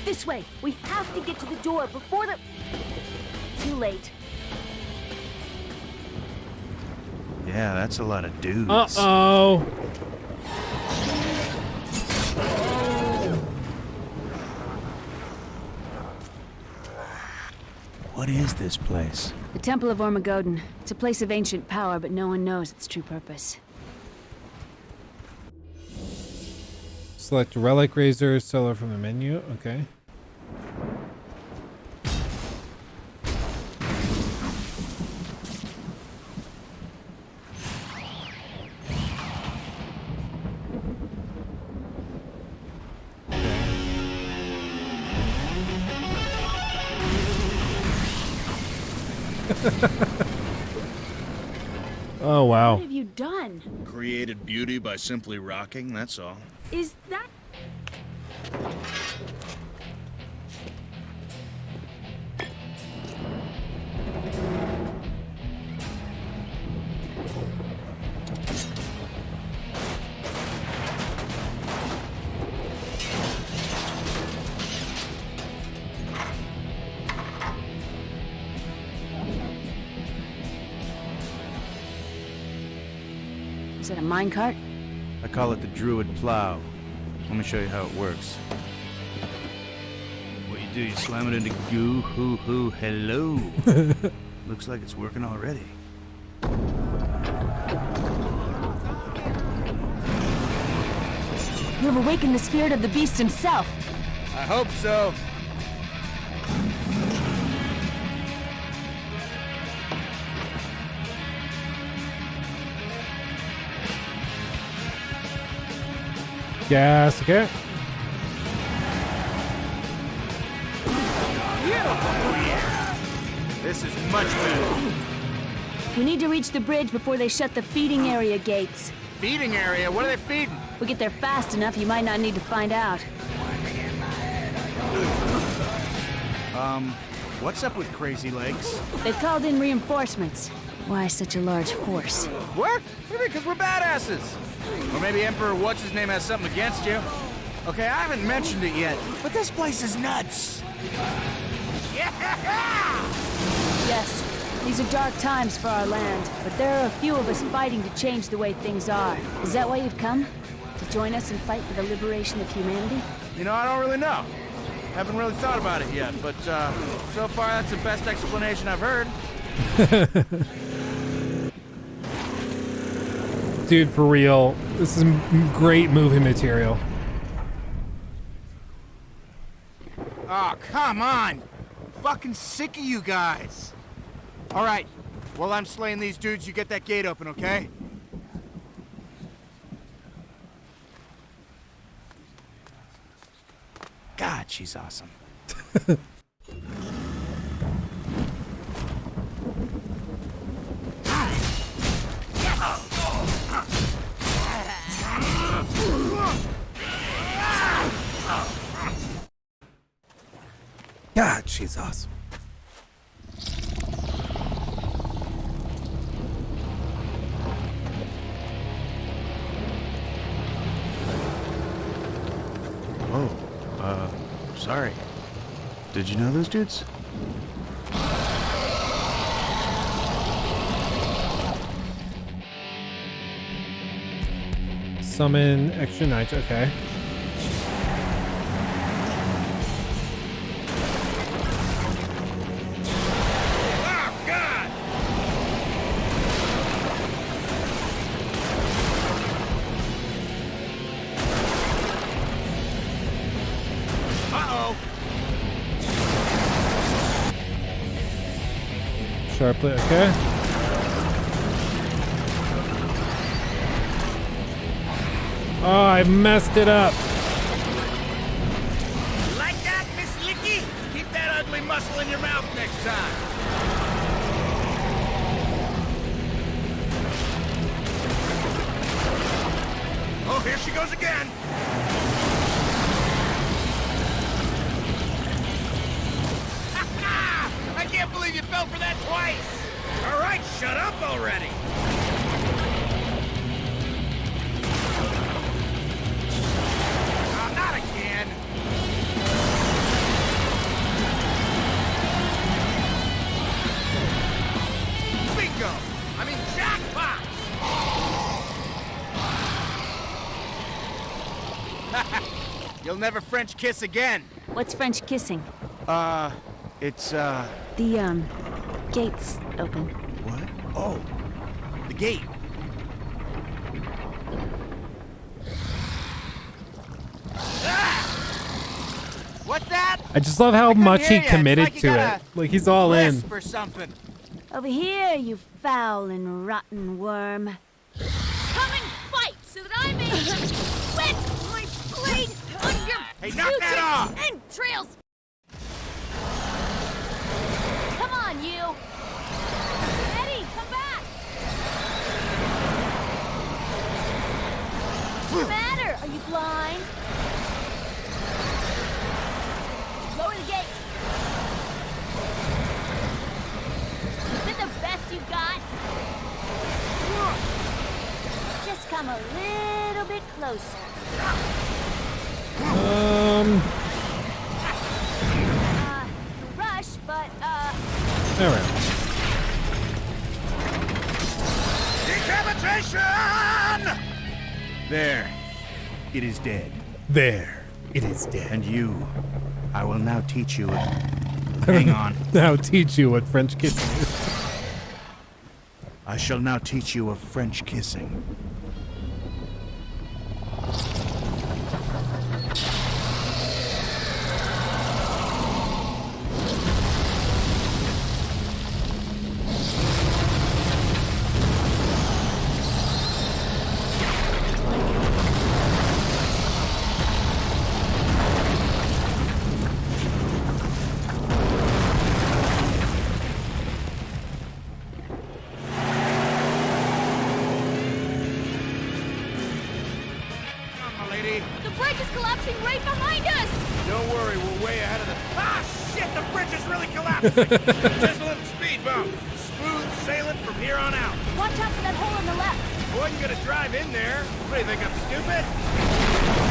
This way. We have to get to the door before the... Too late. Yeah, that's a lot of dudes. Uh-oh. What is this place? The Temple of Ormagoden. It's a place of ancient power, but no one knows its true purpose. Select relic razor seller from the menu. Okay. Oh wow. What have you done? Created beauty by simply rocking, that's all. Is that... Is it a minecart? I call it the Druid Plow. Let me show you how it works. What you do, you slam it into goo, hoo, hoo, hello. Looks like it's working already. You have awakened the spirit of the beast himself. I hope so. Gas, okay. This is much better. We need to reach the bridge before they shut the feeding area gates. Feeding area? What are they feeding? If we get there fast enough, you might not need to find out. What's up with Crazy Legs? They've called in reinforcements. Why such a large force? What? Because we're badasses. Or maybe Emperor What's-His-Name has something against you. Okay, I haven't mentioned it yet, but this place is nuts. Yes, these are dark times for our land, but there are a few of us fighting to change the way things are. Is that why you've come? To join us and fight for the liberation of humanity? You know, I don't really know. Haven't really thought about it yet, but so far that's the best explanation I've heard. Dude, for real, this is great movie material. Oh, come on! I'm fucking sick of you guys. All right, while I'm slaying these dudes, you get that gate open, okay? God, she's awesome. God, she's awesome. Oh, sorry. Did you know those dudes? Summon extra knights, okay. Sharply, okay. Oh, I messed it up. Like that, Miss Licky? Keep that ugly muscle in your mouth next time. Oh, here she goes again. I can't believe you fell for that twice. All right, shut up already. Not again. Bingo! I mean jackpot! You'll never French kiss again. What's French kissing? It's, The, gate's open. What? Oh, the gate. What's that? I just love how much he hear ya. committed It's like to you it. got a Like he's all in. lisp or something. Over here, you foul and rotten worm. Come and fight so that I may wet my blade on your Hey, knock that off! entrails! Come on, you! Eddie, come back! What's the matter? Are you blind? Lower the gate! Is it the best you got? Just come a little bit closer. Rush, but, All right. Decapitation! There. It is dead. There. It is dead. And you, I will now teach you. Hang on. Now teach you what French kissing is. I shall now teach you of French kissing. The bridge is collapsing right behind us! Don't worry, we're way ahead of the... Ah, shit! The bridge is really collapsing! Just a little speed bump. Smooth sailing from here on out. Watch out for that hole on the left. I wasn't gonna drive in there. What, do you think I'm stupid?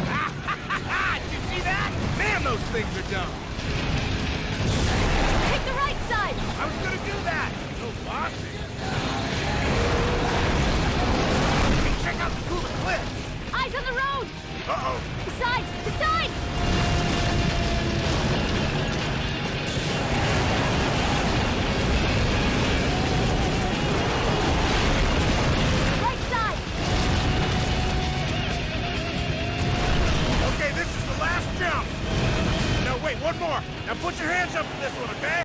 Did you see that? Man, those things are dumb. Take the right side! I was gonna do that. So bossy. Hey, check out the cool cliffs. Eyes on the road! Uh-oh. The sides! The sides! Right side! Okay, this is the last jump. No, wait, one more. Now put your hands up for this one, okay?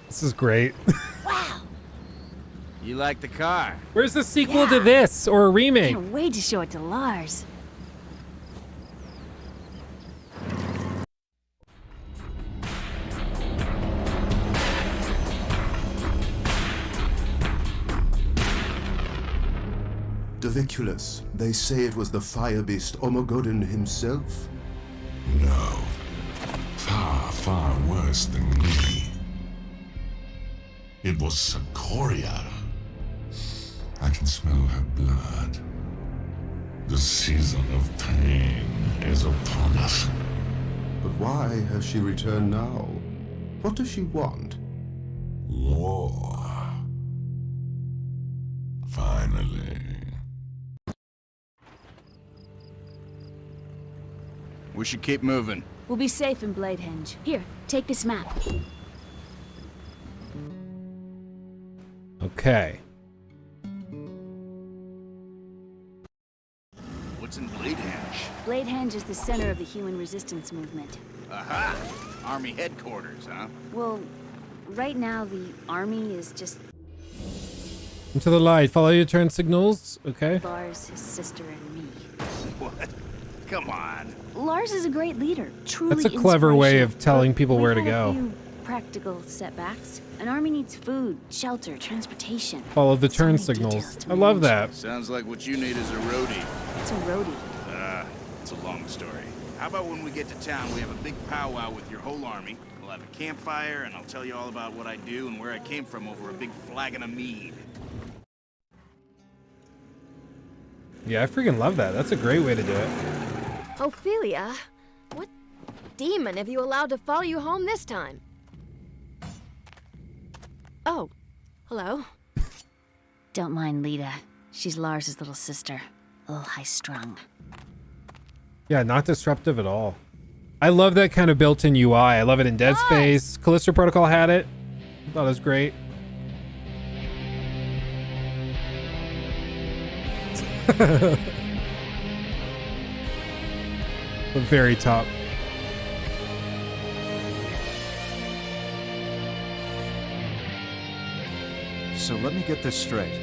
This is great. You like the car? Where's the sequel to this or a remake? Can't wait to show it to Lars. Diviculus, they say it was the fire beast Omogodon himself? No. Far, far worse than me. It was Socoria. I can smell her blood. The season of pain is upon us. But why has she returned now? What does she want? War. Finally. We should keep moving. We'll be safe in Bladehenge. Here, take this map. Okay. What's in Bladehenge? Bladehenge is the center of the human resistance movement. Aha! Army headquarters, huh? Well, right now the army is just Into the light. Follow your turn signals. Okay. Lars, his sister, and me. What? Come on. Lars is a great leader, truly That's a clever way of inspirational. telling people We've where to had a go. few practical setbacks. An army needs food, shelter, transportation. Follow the So turn many signals. details to I love manage. that. Sounds like what you need is a roadie. It's a roadie. It's a long story. How about when we get to town, we have a big powwow with your whole army. We'll have a campfire, and I'll tell you all about what I do and where I came from over a big flagon of mead. Yeah, I freaking love that. That's a great way to do it. Ophelia, what demon have you allowed to follow you home this time? Oh, hello. Don't mind Lita. She's Lars's little sister. A little high-strung. Yeah, not disruptive at all. I love that kind of built-in UI. I love it in Dead Space. Callisto Protocol had it. I thought it was great. The very top. So let me get this straight.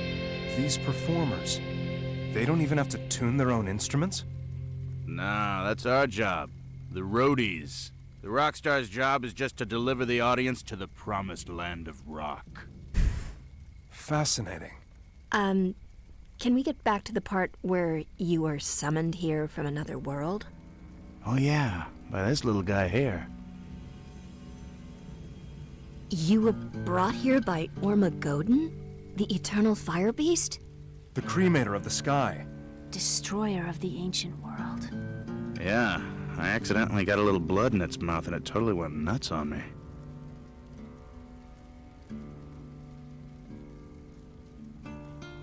These performers, they don't even have to tune their own instruments? Nah, that's our job. The roadies. The Rockstar's job is just to deliver the audience to the promised land of rock. Fascinating. Can we get back to the part where you were summoned here from another world? Oh yeah, by this little guy here. You were brought here by Ormagodon? The eternal fire beast? The cremator of the sky. Destroyer of the ancient world. Yeah, I accidentally got a little blood in its mouth and it totally went nuts on me.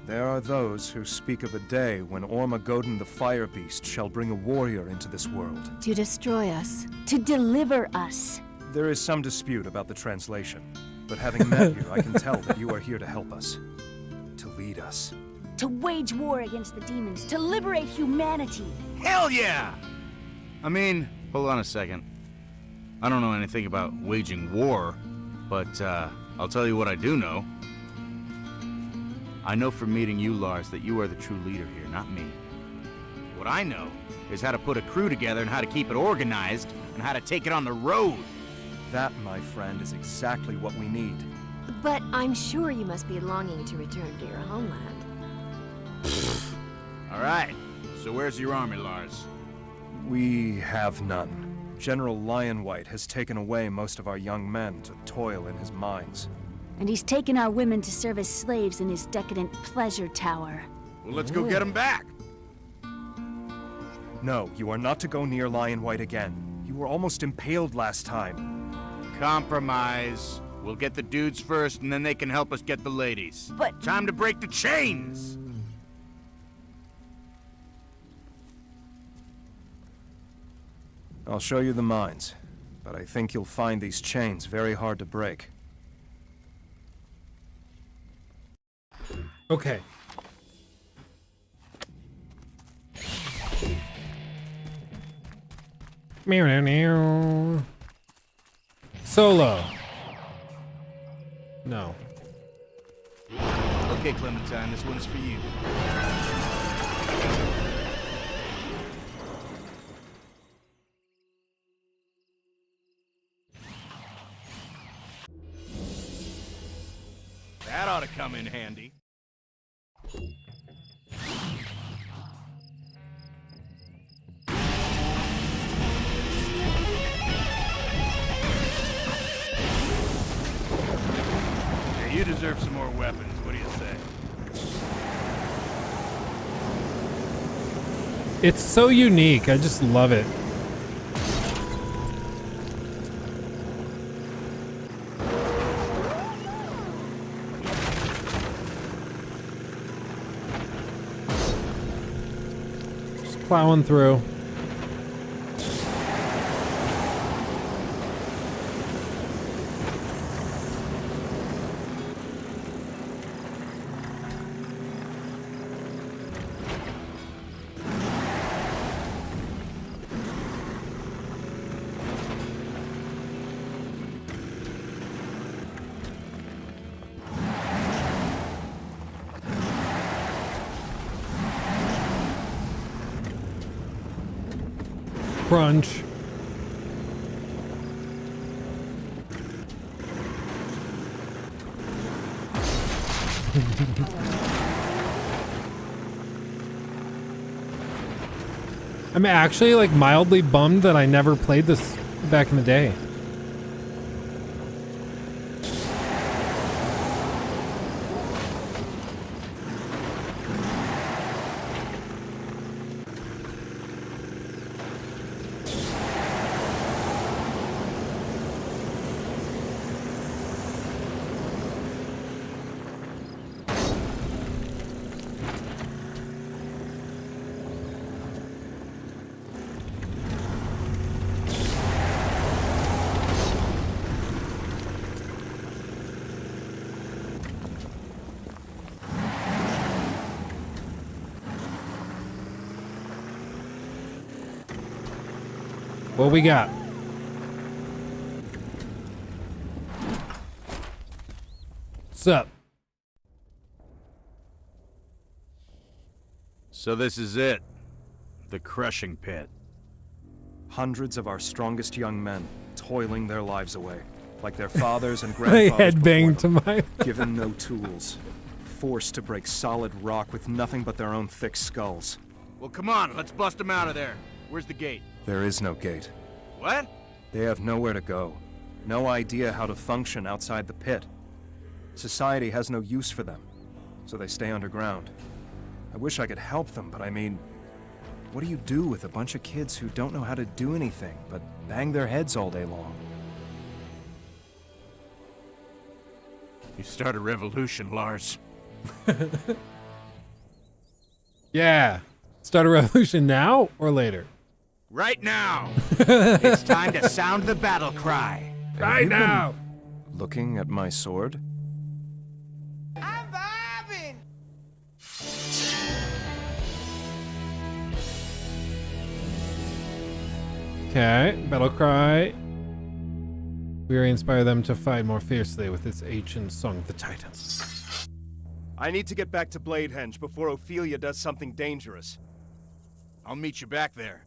There are those who speak of a day when Ormagodon the fire beast shall bring a warrior into this world. To destroy us. To deliver us. There is some dispute about the translation, but having met you, I can tell that you are here to help us. To lead us. To wage war against the demons. To liberate humanity. Hell yeah! I mean, hold on a second. I don't know anything about waging war, but I'll tell you what I do know. I know from meeting you, Lars, that you are the true leader here, not me. What I know is how to put a crew together and how to keep it organized and how to take it on the road. That, my friend, is exactly what we need. But I'm sure you must be longing to return to your homeland. All right, so where's your army, Lars? We have none. General Lionwhite has taken away most of our young men to toil in his mines. And he's taken our women to serve as slaves in his decadent pleasure tower. Well, let's go get him back. No, you are not to go near Lionwhite again. You were almost impaled last time. Compromise. We'll get the dudes first, and then they can help us get the ladies. But... Time to break the chains! I'll show you the mines, but I think you'll find these chains very hard to break. Okay. Meow, meow, meow. Solo. No. Okay, Clementine, this one's for you. That ought to come in handy. You deserve some more weapons. What do you say? It's so unique. I just love it. Just plowing through. Crunch. I'm actually like mildly bummed that I never played this back in the day. What we got? What's up? So this is it. The crushing pit. Hundreds of our strongest young men toiling their lives away, like their fathers and I grandfathers headbanged to before my. them, given no tools, forced to break solid rock with nothing but their own thick skulls. Well, come on, let's bust them out of there. Where's the gate? There is no gate. What? They have nowhere to go. No idea how to function outside the pit. Society has no use for them, so they stay underground. I wish I could help them, but I mean, what do you do with a bunch of kids who don't know how to do anything but bang their heads all day long? You start a revolution, Lars. Yeah. Start a revolution now or later? Right now! It's time to sound the battle cry. Right now! Looking at my sword? I'm vibing! Okay, battle cry. We inspire them to fight more fiercely with this ancient song of the Titans. I need to get back to Bladehenge before Ophelia does something dangerous. I'll meet you back there,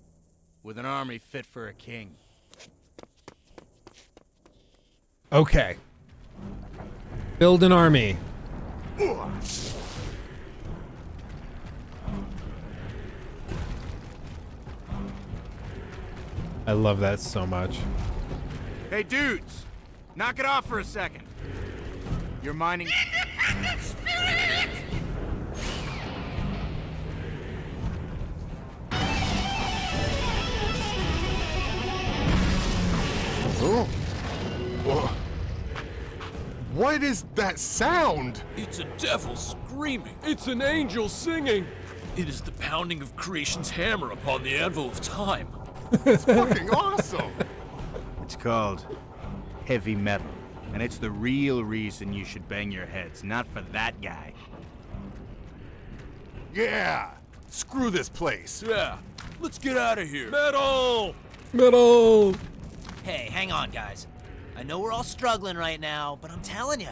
with an army fit for a king. Okay. Build an army. I love that so much. Hey, dudes! Knock it off for a second. You're mining... Oh. Whoa. What is that sound? It's a devil screaming. It's an angel singing. It is the pounding of creation's hammer upon the anvil of time. It's fucking awesome. It's called heavy metal, and it's the real reason you should bang your heads, not for that guy. Yeah. Screw this place. Yeah. Let's get out of here. Metal! Metal! Hey, hang on, guys. I know we're all struggling right now, but I'm telling you,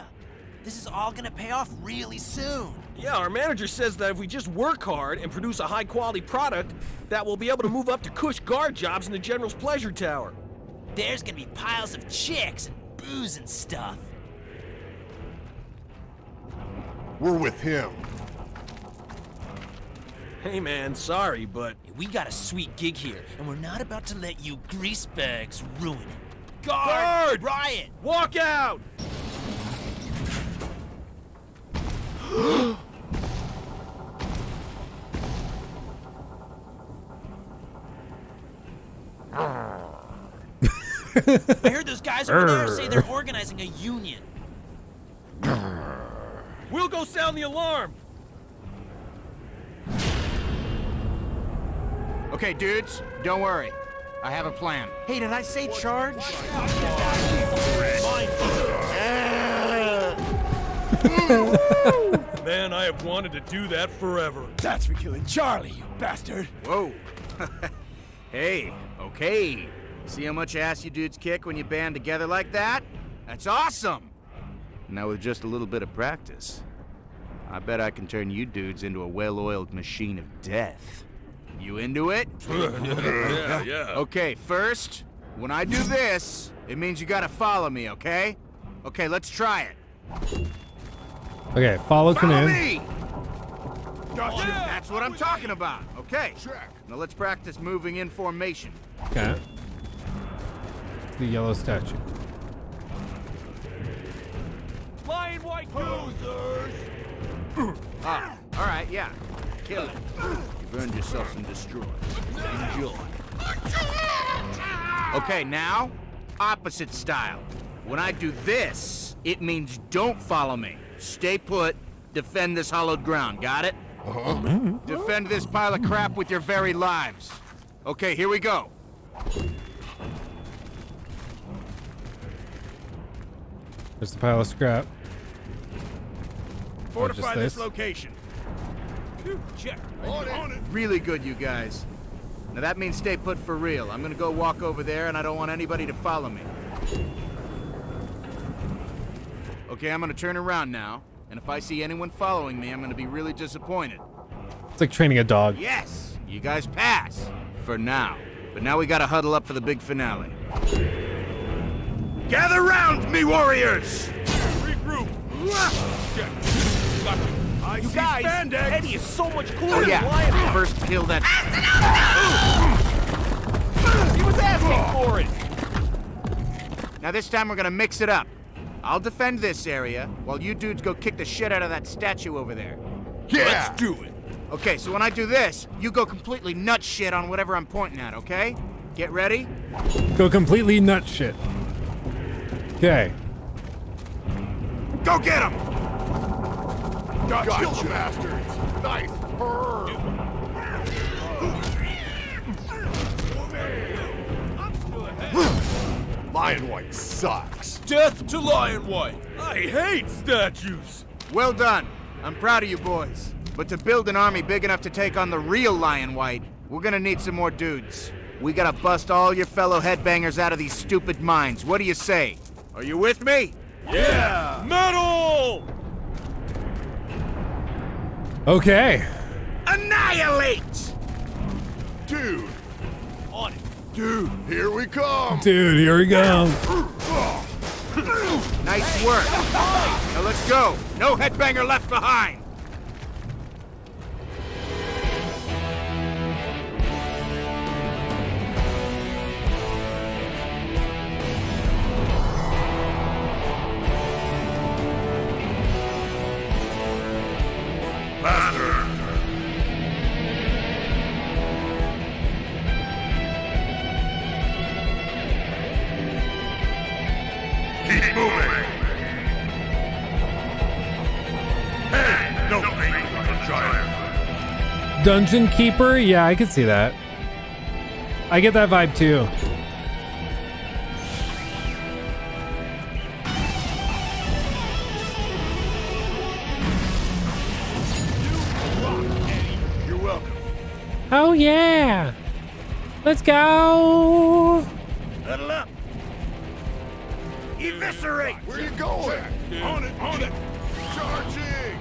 this is all gonna pay off really soon. Yeah, our manager says that if we just work hard and produce a high-quality product, that we'll be able to move up to cush guard jobs in the General's Pleasure Tower. There's gonna be piles of chicks and booze and stuff. We're with him. Hey man, sorry, but... We got a sweet gig here, and we're not about to let you greasebags ruin it. Guard! Riot! Walk out! I heard those guys over there say they're organizing a union. We'll go sound the alarm! Okay, dudes, don't worry. I have a plan. Hey, did I say charge? Man, I have wanted to do that forever. That's for killing Charlie, you bastard. Whoa. Hey, okay. See how much ass you dudes kick when you band together like that? That's awesome! Now with just a little bit of practice, I bet I can turn you dudes into a well-oiled machine of death. You into it? Yeah. Okay, first, when I do this, it means you gotta follow me, okay? Okay, let's try it. Okay, follow command. Me! Gotcha. That's what I'm talking about. Okay. Now let's practice moving in formation. Okay. The yellow statue. Flying white losers! Ah, all right, yeah. Kill it. You've earned yourself some destroy. Enjoy. Okay, now, opposite style. When I do this, it means don't follow me. Stay put, defend this hollowed ground, got it? Defend this pile of crap with your very lives. Okay, here we go. There's the pile of scrap. Fortify this this? location. Check. On it. Really good, you guys. Now that means stay put for real. I'm gonna go walk over there, and I don't want anybody to follow me. Okay, I'm gonna turn around now, and if I see anyone following me, I'm gonna be really disappointed. It's like training a dog. Yes! You guys pass. For now. But now we gotta huddle up for the big finale. Gather round, me warriors! Regroup. You guys, Eddie is so much cooler Oh than yeah, Lion. first kill that... He was asking for it. Now this time we're gonna mix it up. I'll defend this area, while you dudes go kick the shit out of that statue over there. Yeah! Let's do it. Okay, so when I do this, you go completely nut shit on whatever I'm pointing at, okay? Get ready? Go completely nut shit. Okay. Go get him! Gotcha, you bastards! Nice burn! Lion White sucks. Death to Lion White! I hate statues! Well done. I'm proud of you boys. But to build an army big enough to take on the real Lion White, we're gonna need some more dudes. We gotta bust all your fellow headbangers out of these stupid mines. What do you say? Are you with me? Yeah! Metal! Okay. Annihilate! Dude! On it. Dude, here we come! Dude, here we go. Nice work. Now let's go. No headbanger left behind. Keep moving! Hey, no aim on the giant! Dungeon Keeper? Yeah, I could see that. I get that vibe too. You're welcome. Oh yeah! Let's go! Huddle up. Eviscerate! Where you going? On it, on it! Charging!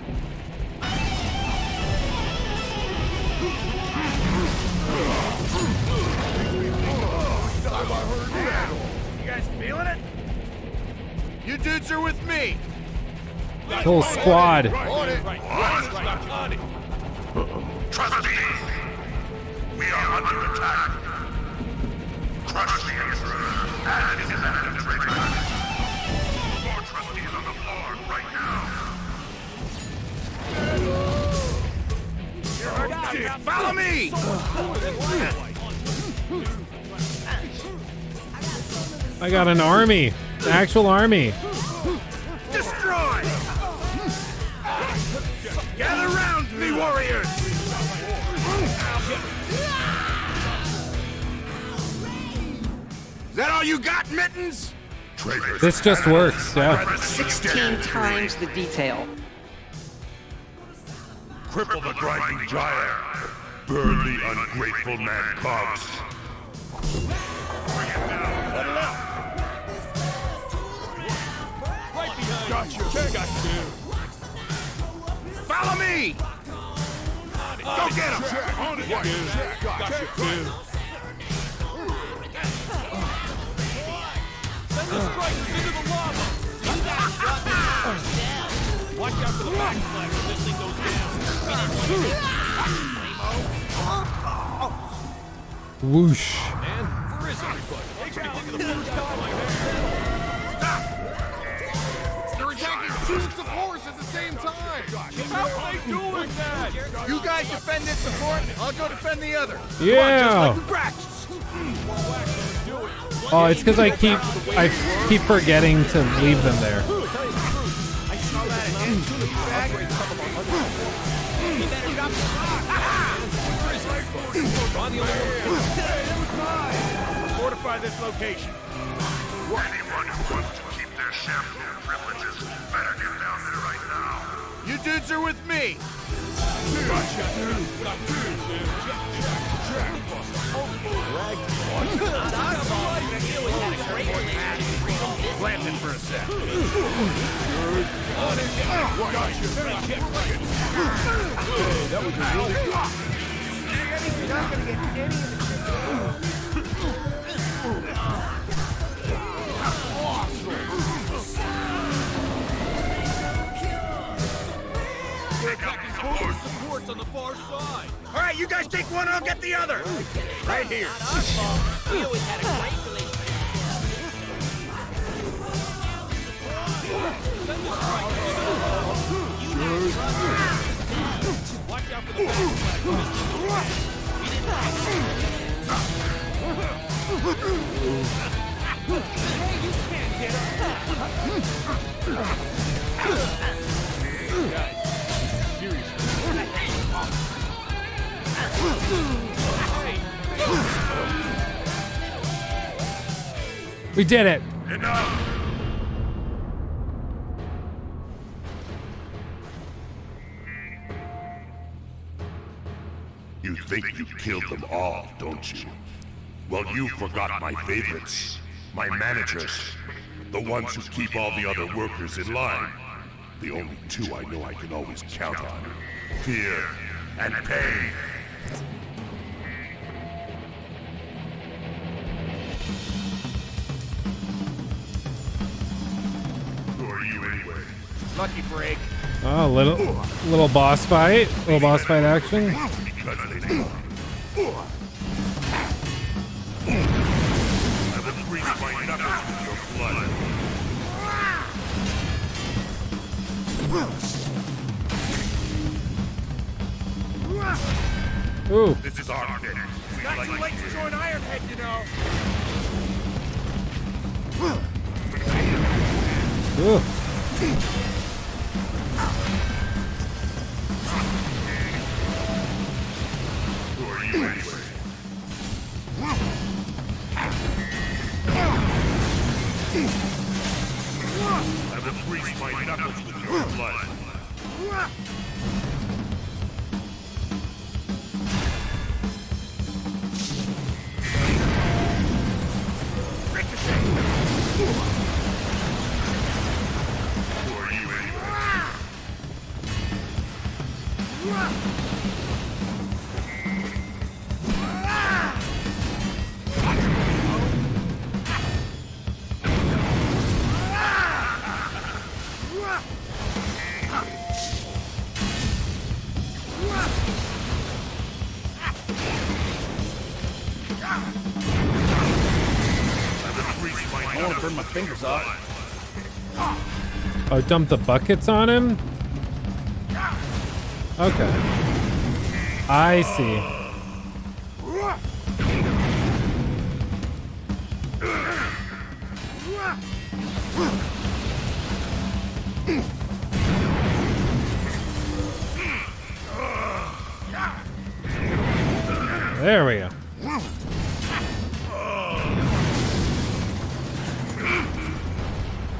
You guys feeling it? You dudes are with me. Whole squad. On it! On it! Trustees! We are under attack! Crush the Emperor and his administrators! More trustees on the floor right now! Follow me! I got an army. An actual army. Destroy! Gather round, me warriors! Is that all you got, Mittens? This just works, yeah. 16 times the detail. Cripple the grinding giant! Burn the ungrateful man cubs! Right behind Gotcha! Gotcha! Follow me! Go get him! On it! Gotcha! Send the strikers into the lava! Watch out for the backflash when this thing goes down. Whoosh. Man, where is everybody? Takes me to look at the first time like that. They're attacking two supports at the same time. How are they doing that? You guys defend this support, I'll go defend the other. Yeah. Come on, just like the practice. Oh, it's because I keep forgetting to leave them there. Fortify this location. Anyone who wants to keep their shampoo privileges better get down there right now. You dudes are with me. Planted for a sec. That was a really good. You're not gonna get any of Supports on the far side. All right, you guys take one, I'll get the other. Right here. We always had a great relationship. Watch out for the Hey, you can't get up. We did it. Enough. You think you killed them all, don't you? Well, you forgot my favorites. My managers. The ones who keep all the other workers in line. The only two I know I can always count on. Fear and pain. Who are you anyway? Lucky break. Oh, little boss fight. Little boss fight action. Because they know. I will grease my knuckles with your blood. Ooh. This is our pit. Not too late to join Ironhead, you know. Ooh. Who are you anyway? I will grease my knuckles with your blood. Who are you anyway? I want to burn my fingers off. Oh, dump the buckets on him? Okay. I see. There we go.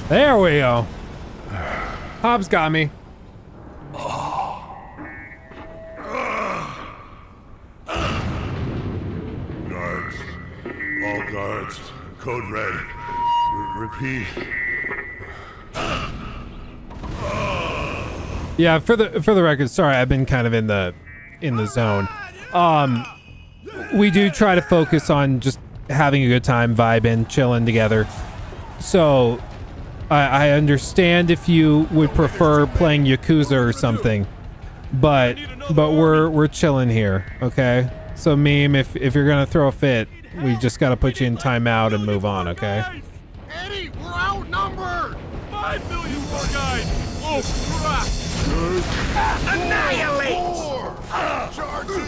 There we go. Hobbs got me. Guards. All guards. Code red. Repeat. Yeah, for the record, sorry, I've been kind of in the zone. We do try to focus on just having a good time, vibing, chilling together. So I understand if you would prefer playing Yakuza or something, but we're chilling here, okay? So meme, if you're gonna throw a fit, we just gotta put you in timeout and move on, okay? Eddie, we're outnumbered! 5 million more guys! Oh, crap! Annihilate! Charging!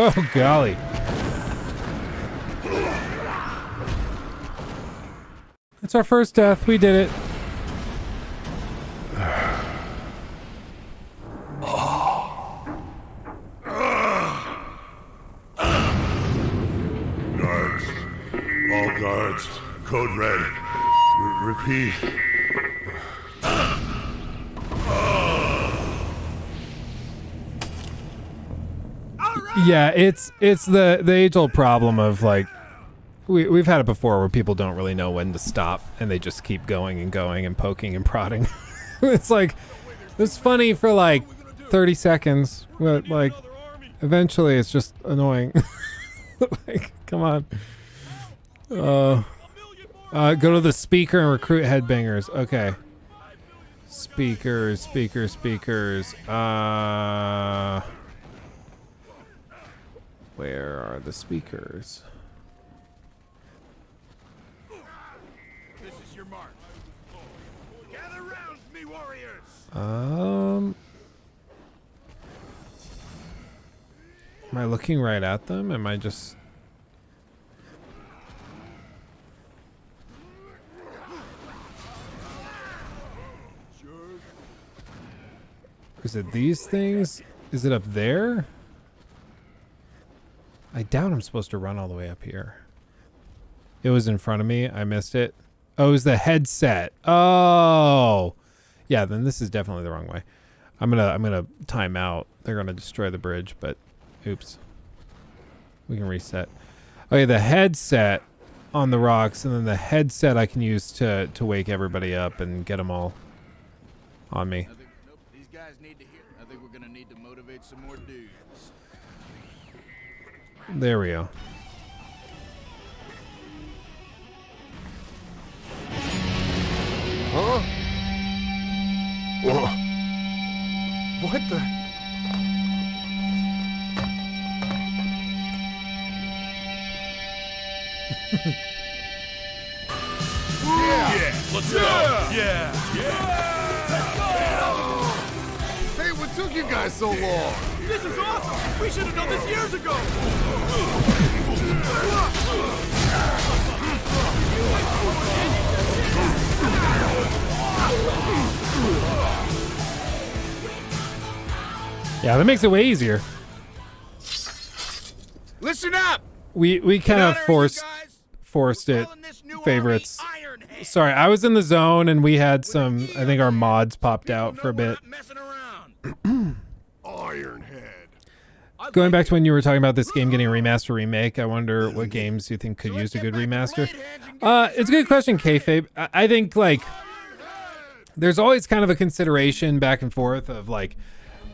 Oh, golly. It's our first death. We did it. Red. Repeat. Yeah, it's the age-old problem of like we've had it before where people don't really know when to stop and they just keep going and going and poking and prodding. It's like it's funny for like 30 seconds, but like eventually it's just annoying. Like, come on. Go to the speaker and recruit headbangers. Okay. Speakers. Where are the speakers? This is your mark. Gather round me, warriors. Am I looking right at them? Am I just... Is it these things? Is it up there? I doubt I'm supposed to run all the way up here. It was in front of me. I missed it. Oh, it was the headset. Oh, yeah. Then this is definitely the wrong way. I'm gonna time out. They're gonna destroy the bridge, but oops. We can reset. Okay, the headset on the rocks, and then the headset I can use to wake everybody up and get them all on me. These guys need to hear. I think we're gonna need to motivate some more dudes. There we go. Huh? Whoa. What the? Yeah, let's go. Yeah. Let's go. Hey, what took you guys so long? This is awesome. We should have done this years ago. Yeah, that makes it way easier. Listen up. We kind of forced it. Favorites. Sorry, I was in the zone and we had some. I think our mods popped out for a bit. Ironhead. Going back to when you were talking about this game getting a remaster remake, I wonder what games you think could use a good remaster. It's a good question, Kayfabe. I think like there's always kind of a consideration back and forth of like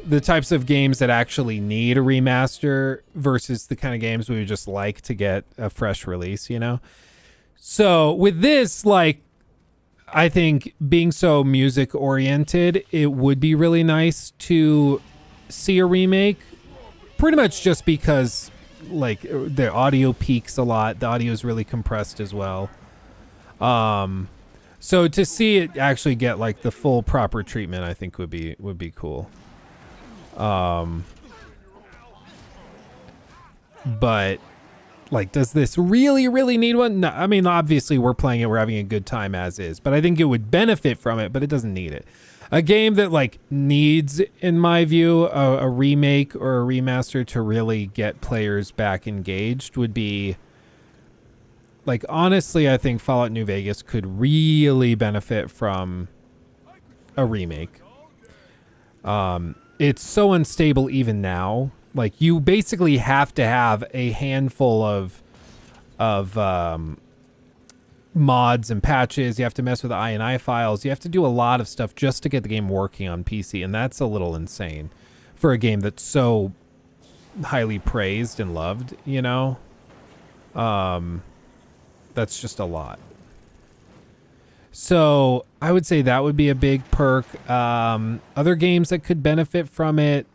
the types of games that actually need a remaster versus the kind of games we would just like to get a fresh release, you know? So with this, like, I think being so music oriented, it would be really nice to see a remake, pretty much just because like the audio peaks a lot. The audio is really compressed as well. So to see it actually get like the full proper treatment, I think would be cool. But like, does this really need one? No, I mean, obviously we're playing it, we're having a good time as is, but I think it would benefit from it, but it doesn't need it. A game that like needs, in my view, a remake or a remaster to really get players back engaged would be like, honestly, I think Fallout New Vegas could really benefit from a remake. It's so unstable even now. Like, you basically have to have a handful of mods and patches. You have to mess with the INI files. You have to do a lot of stuff just to get the game working on PC, and that's a little insane for a game that's so highly praised and loved, you know? That's just a lot. So I would say that would be a big perk. Other games that could benefit from it,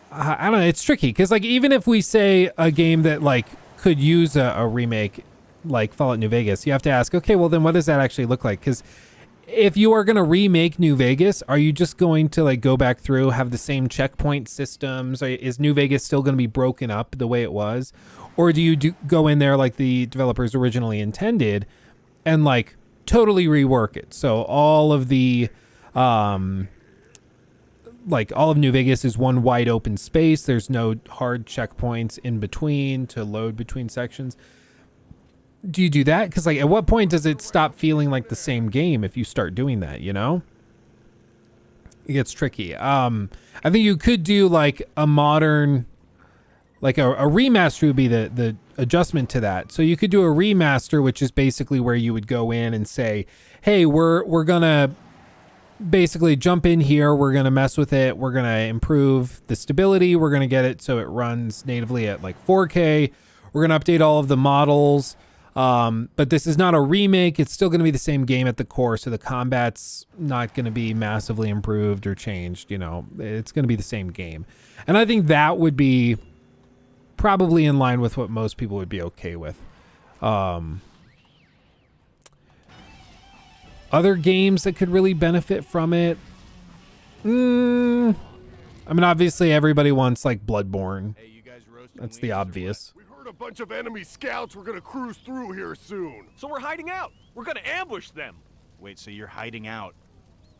I don't know. It's tricky because, like, even if we say a game that like could use a remake, like Fallout New Vegas, you have to ask, okay, well then what does that actually look like? Because if you are going to remake New Vegas, are you just going to like go back through, have the same checkpoint systems? Is New Vegas still going to be broken up the way it was? Or do you go in there like the developers originally intended and like totally rework it? So all of the, like all of New Vegas is one wide open space. There's no hard checkpoints in between to load between sections. do you do that? Because like, at what point does it stop feeling like the same game if you start doing that? You know, it gets tricky. I think you could do like a modern, like a remaster would be the adjustment to that. So you could do a remaster, which is basically where you would go in and say, hey, we're gonna basically jump in here, we're gonna mess with it, we're gonna improve the stability, we're gonna get it so it runs natively at like 4K, we're gonna update all of the models, but this is not a remake, it's still gonna be the same game at the core, so the combat's not gonna be massively improved or changed, you know, it's gonna be the same game. And I think that would be probably in line with what most people would be okay with. Other games that could really benefit from it. I mean, obviously everybody wants like Bloodborne. That's the obvious. We heard a bunch of enemy scouts were gonna cruise through here soon. So we're hiding out. We're gonna ambush them. Wait, so you're hiding out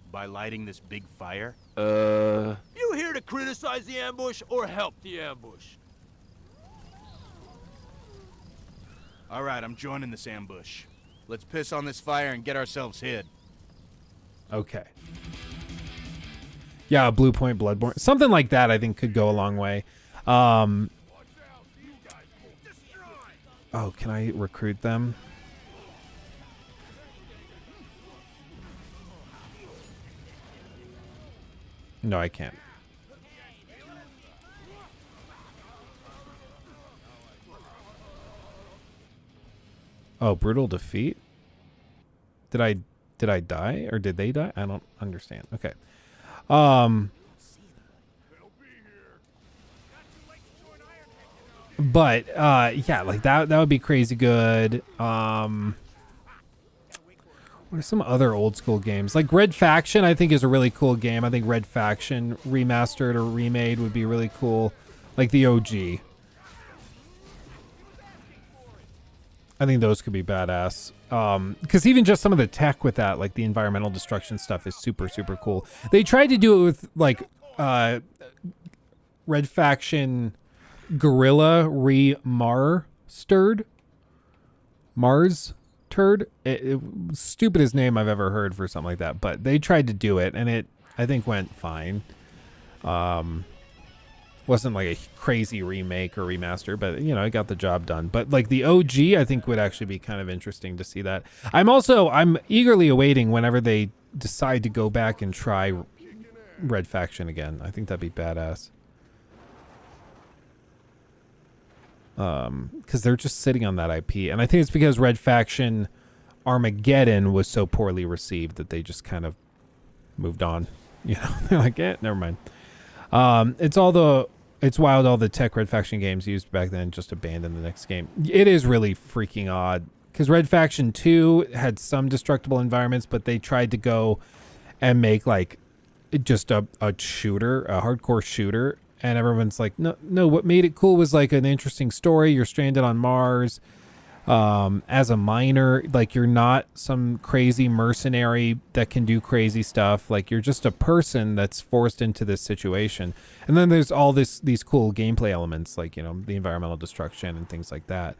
by lighting this big fire? You here to criticize the ambush or help the ambush? All right, I'm joining this ambush. Let's piss on this fire and get ourselves hid. Okay. Yeah, Blue Point Bloodborne. Something like that I think could go a long way. Oh, can I recruit them? No, I can't. Oh, brutal defeat? Did I die or did they die? I don't understand. Okay. But yeah, like that would be crazy good. What are some other old school games? Like Red Faction I think is a really cool game. I think Red Faction remastered or remade would be really cool. Like the OG. I think those could be badass. Because even just some of the tech with that, like the environmental destruction stuff is super, super cool. They tried to do it with like Red Faction Guerrilla Remastered. Mars Turd. Stupidest name I've ever heard for something like that. But they tried to do it and it, I think, went fine. Wasn't like a crazy remake or remaster, but you know, it got the job done. But like the OG, I think would actually be kind of interesting to see that. I'm eagerly awaiting whenever they decide to go back and try Red Faction again. I think that'd be badass. Because they're just sitting on that IP, and I think it's because Red Faction Armageddon was so poorly received that they just kind of moved on. You know, they're like, never mind. It's wild all the tech Red Faction games used back then just abandoned the next game. It is really freaking odd because Red Faction 2 had some destructible environments, but they tried to go and make like just a shooter, a hardcore shooter, and everyone's like, no, what made it cool was like an interesting story. You're stranded on Mars as a miner, like you're not some crazy mercenary that can do crazy stuff. Like you're just a person that's forced into this situation. And then there's all these cool gameplay elements, like, you know, the environmental destruction and things like that.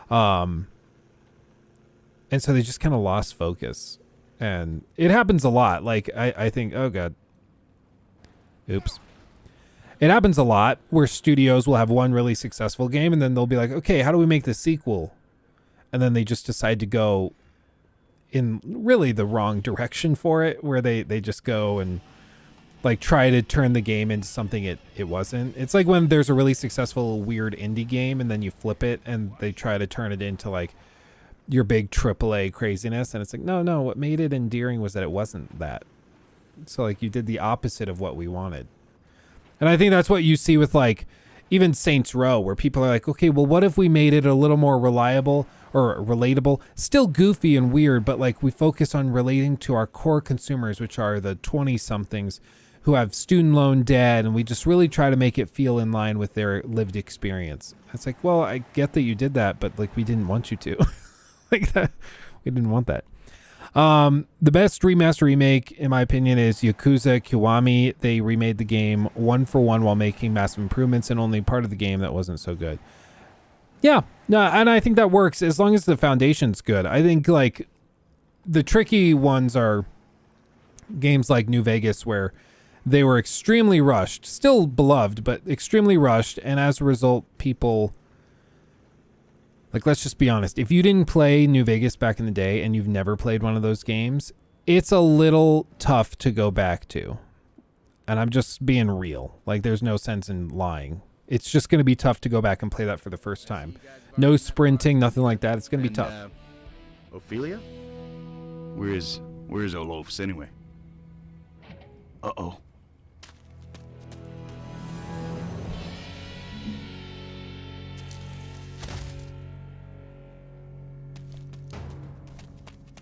And so they just kind of lost focus, and it happens a lot. Like I think, oh God, oops. It happens a lot where studios will have one really successful game and then they'll be like, okay, how do we make the sequel? And then they just decide to go in really the wrong direction for it, where they just go and like try to turn the game into something it wasn't. It's like when there's a really successful weird indie game and then you flip it and they try to turn it into like your big AAA craziness, and it's like, no, what made it endearing was that it wasn't that. So like you did the opposite of what we wanted. And I think that's what you see with like even Saints Row, where people are like, okay, well, what if we made it a little more reliable or relatable, still goofy and weird, but like we focus on relating to our core consumers, which are the 20-somethings who have student loan debt, and we just really try to make it feel in line with their lived experience. It's like, well, I get that you did that, but like we didn't want you to. Like that, we didn't want that. The best remaster remake, in my opinion, is Yakuza Kiwami. They remade the game one for one while making massive improvements, and only part of the game that wasn't so good. Yeah, no, and I think that works as long as the foundation's good. I think like the tricky ones are games like New Vegas, where they were extremely rushed, still beloved, but extremely rushed, and as a result, people, like, let's just be honest, if you didn't play New Vegas back in the day and you've never played one of those games, it's a little tough to go back to. And I'm just being real. Like, there's no sense in lying. It's just going to be tough to go back and play that for the first time. No sprinting, nothing like that. It's going to be tough. Ophelia? Where's Olofs anyway? Uh-oh.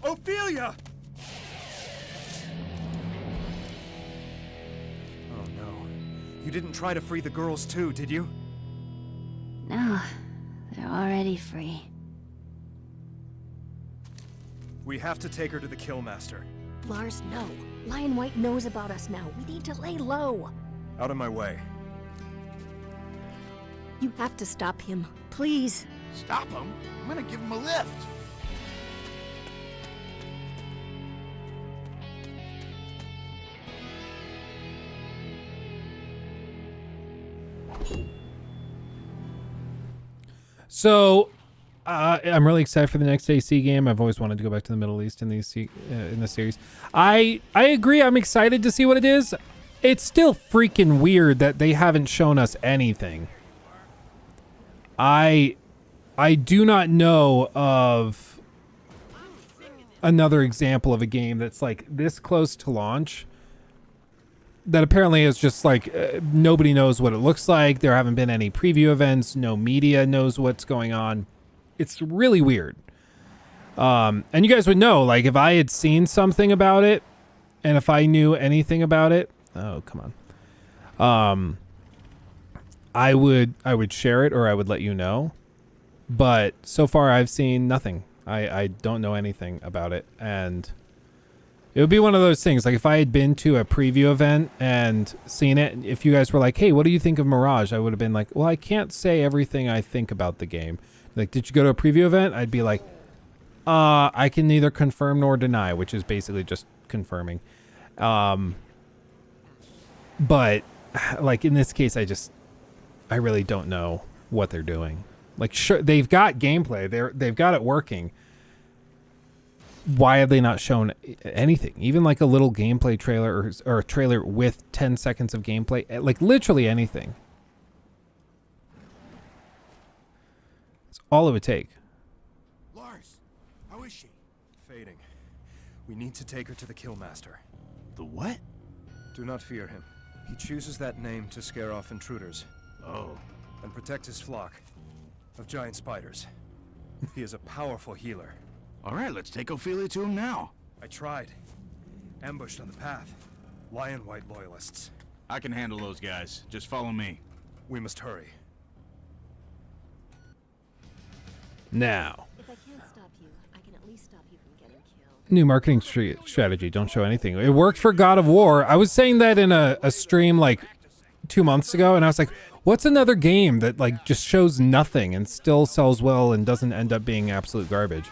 Ophelia! Oh no. You didn't try to free the girls too, did you? No, they're already free. We have to take her to the Killmaster. Lars, no. Lion White knows about us now. We need to lay low. Out of my way. You have to stop him. Please. Stop him? I'm gonna give him a lift. So, I'm really excited for the next AC game. I've always wanted to go back to the Middle East in these in the series. I agree. I'm excited to see what it is. It's still freaking weird that they haven't shown us anything. I do not know of another example of a game that's like this close to launch that apparently is just like nobody knows what it looks like. There haven't been any preview events. No media knows what's going on. It's really weird. And you guys would know, like, if I had seen something about it and if I knew anything about it, oh, come on. I would share it or I would let you know. But so far I've seen nothing. I don't know anything about it. And it would be one of those things, like if I had been to a preview event and seen it, if you guys were like, hey, what do you think of Mirage? I would have been like, well, I can't say everything I think about the game. Like, did you go to a preview event? I'd be like, I can neither confirm nor deny, which is basically just confirming. But like in this case, I really don't know what they're doing. Like, sure, they've got gameplay. They've got it working. Why have they not shown anything? Even like a little gameplay trailer or a trailer with 10 seconds of gameplay, like literally anything. It's all it would take. Lars, how is she? Fading. We need to take her to the Killmaster. The what? Do not fear him. He chooses that name to scare off intruders. Oh. And protect his flock of giant spiders. He is a powerful healer. All right, let's take Ophelia to him now. I tried. Ambushed on the path. Lion White loyalists. I can handle those guys. Just follow me. We must hurry. Now. If I can't stop you, I can at least stop you from getting killed. New marketing strategy. Don't show anything. It worked for God of War. I was saying that in a stream like 2 months ago, and I was like, what's another game that like just shows nothing and still sells well and doesn't end up being absolute garbage?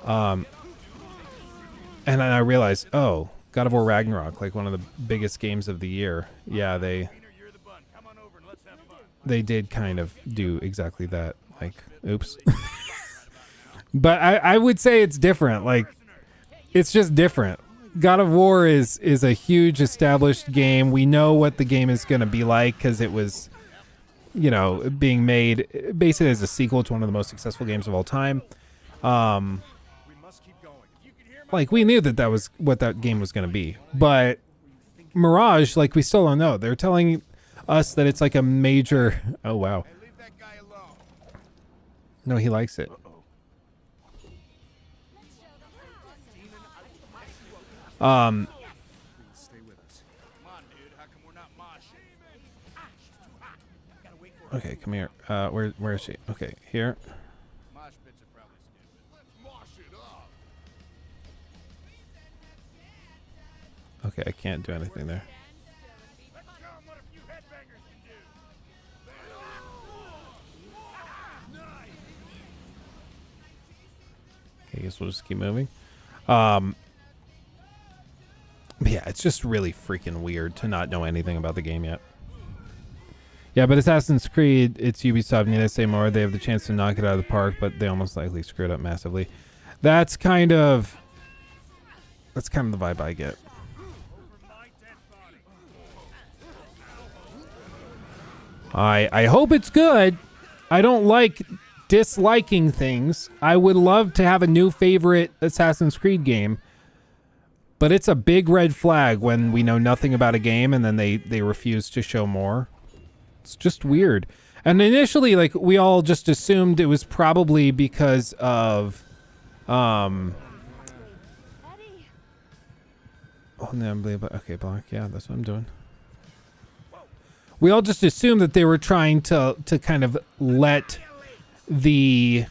And then I realized, oh, God of War Ragnarok, like one of the biggest games of the year. Yeah, they did kind of do exactly that. Like, oops. But I would say it's different. Like, it's just different. God of War is a huge established game. We know what the game is going to be like because it was, you know, being made basically as a sequel to one of the most successful games of all time. Like, we knew that was what that game was going to be. But Mirage, like, we still don't know. They're telling us that it's like a major... Oh, wow. No, he likes it. Okay, come here. Where is she? Okay, here. Okay, I can't do anything there. guess we'll just keep moving. Yeah, it's just really freaking weird to not know anything about the game yet. Yeah, but Assassin's Creed, it's Ubisoft. Need I say more? They have the chance to knock it out of the park, but they almost likely screwed up massively. That's kind of the vibe I get. I hope it's good. I don't like disliking things. I would love to have a new favorite Assassin's Creed game. But it's a big red flag when we know nothing about a game and then they refuse to show more. It's just weird. And initially, like, we all just assumed it was probably because of oh no, okay, block. Yeah, that's what I'm doing. We all just assumed that they were trying to kind of let the...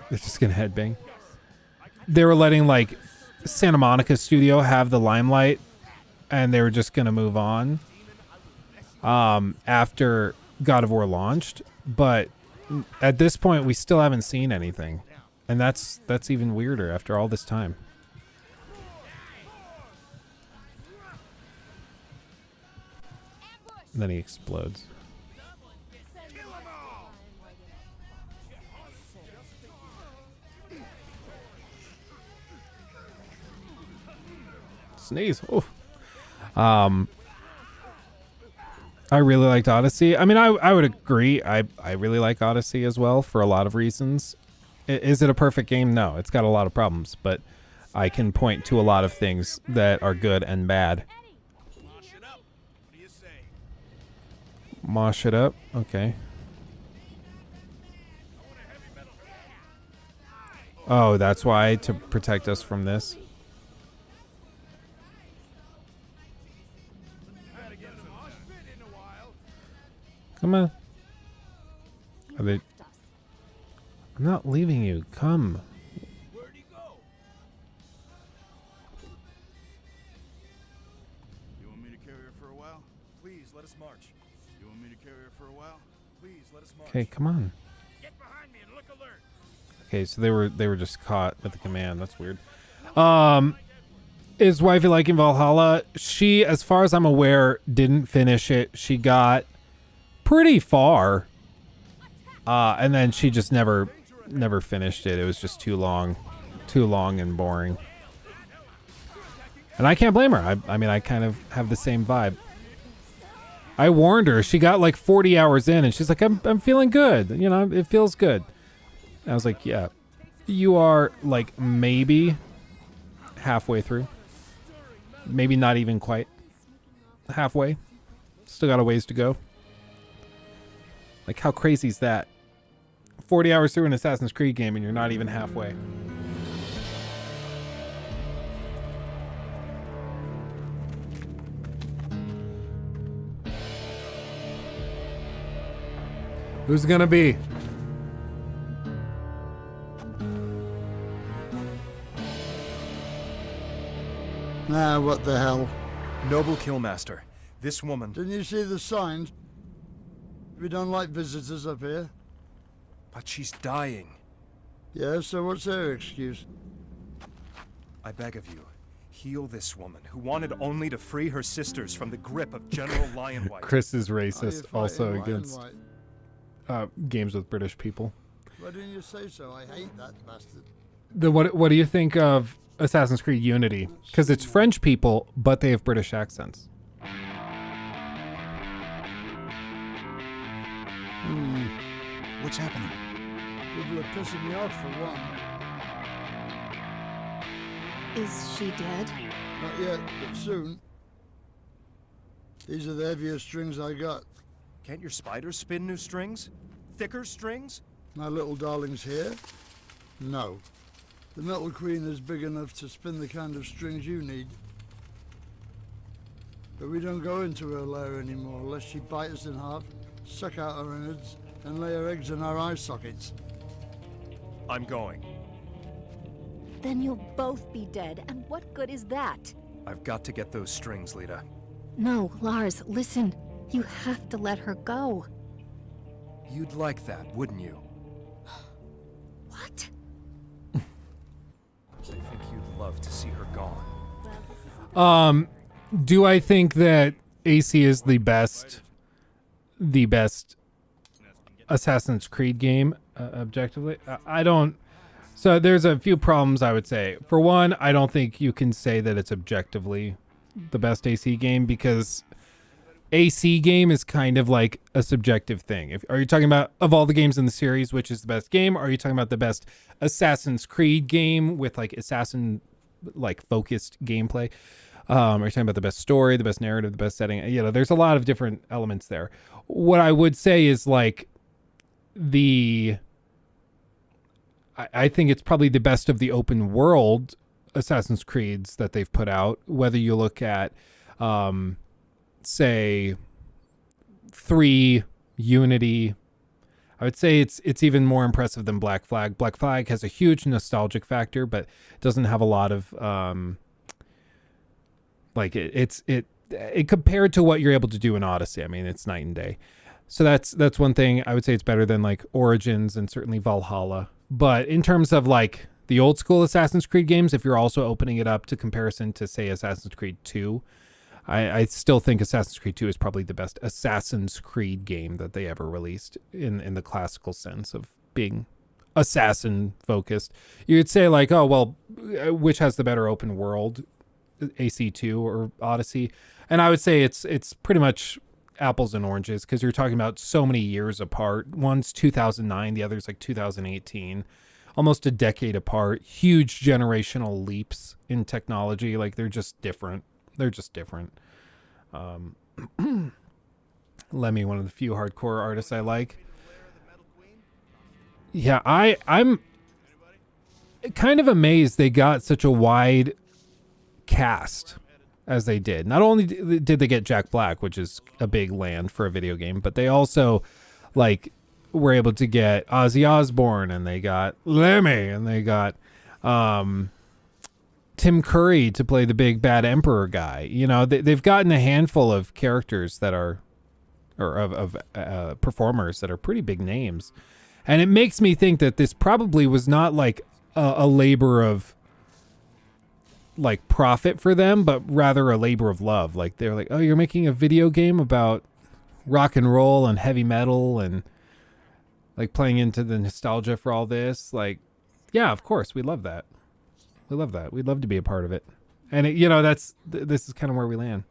They're just gonna headbang. They were letting, like, Santa Monica studio have the limelight, and they were just gonna move on after God of War launched. But at this point, we still haven't seen anything, and that's even weirder after all this time. And then he explodes. Sneeze. Oh. I really liked Odyssey. I mean, I would agree. I really like Odyssey as well for a lot of reasons. Is it a perfect game? No, it's got a lot of problems, but I can point to a lot of things that are good and bad. Mosh it up. Okay. Oh, that's why, to protect us from this. Come on. Are they... I'm not leaving you. Come. Where'd he go? You want me to carry her for a while? Please, let us march. You want me to carry her for a while? Please, let us march. Okay, come on. Get behind me and look alert. Okay, so they were just caught with the command. That's weird. Is wifey liking Valhalla? She, as far as I'm aware, didn't finish it. She got pretty far, and then she just never finished it. It was just too long and boring. And I can't blame her. I mean, I kind of have the same vibe. I warned her. She got like 40 hours in, and she's like, I'm feeling good. You know, it feels good. I was like, yeah, you are like maybe halfway through. Maybe not even quite halfway. Still got a ways to go. Like, how crazy is that? 40 hours through an Assassin's Creed game and you're not even halfway. Who's it gonna be? Nah, what the hell? Noble Killmaster, this woman... Didn't you see the signs? We don't like visitors up here. But she's dying. Yeah, so what's her excuse? I beg of you, heal this woman who wanted only to free her sisters from the grip of General Lionwhite. Chris is racist also against games with British people. Why didn't you say so? I hate that bastard. What do you think of Assassin's Creed Unity? Because it's French people, but they have British accents. What's happening? People are pissing me off for one. Is she dead? Not yet, but soon. These are the heaviest strings I got. Can't your spiders spin new strings? Thicker strings? My little darlings here? No. The Metal Queen is big enough to spin the kind of strings you need. But we don't go into her lair anymore unless she bites us in half, suck out our innards, and lay her eggs in our eye sockets. I'm going. Then you'll both be dead, and what good is that? I've got to get those strings, Lita. No, Lars, listen. You have to let her go. You'd like that, wouldn't you? What? you'd love to see her gone. Do I think that AC is the best Assassin's Creed game, objectively? I don't. So there's a few problems, I would say. For one, I don't think you can say that it's objectively the best AC game, because AC game is kind of like a subjective thing. Are you talking about, of all the games in the series, which is the best game? Or are you talking about the best Assassin's Creed game with like assassin like focused gameplay? Are you talking about the best story, the best narrative, the best setting? You know, there's a lot of different elements there. What I would say is like I think it's probably the best of the open world Assassin's Creeds that they've put out. Whether you look at, say, 3, Unity, I would say it's even more impressive than Black Flag. Black Flag has a huge nostalgic factor, but doesn't have a lot of it compared to what you're able to do in Odyssey. I mean, it's night and day. So that's one thing. I would say it's better than like Origins and certainly Valhalla. But in terms of like the old school Assassin's Creed games, if you're also opening it up to comparison to say Assassin's Creed 2, I still think Assassin's Creed 2 is probably the best Assassin's Creed game that they ever released in the classical sense of being assassin focused. You would say like, oh, well, which has the better open world, AC2 or Odyssey? And I would say it's pretty much apples and oranges, because you're talking about so many years apart. One's 2009, the other's like 2018, almost a decade apart. Huge generational leaps in technology. Like they're just different. Lemmy, one of the few hardcore artists I like. Yeah, I'm kind of amazed they got such a wide cast as they did. Not only did they get Jack Black, which is a big land for a video game, but they also like were able to get Ozzy Osbourne, and they got Lemmy, and they got Tim Curry to play the big bad emperor guy. You know, they've gotten a handful of characters that are, or of performers that are pretty big names. And it makes me think that this probably was not like a labor of like profit for them, but rather a labor of love. Like they're like, oh, you're making a video game about rock and roll and heavy metal and like playing into the nostalgia for all this. Like, yeah, of course, we love that. We love that. We'd love to be a part of it. And it, you know, this is kind of where we land.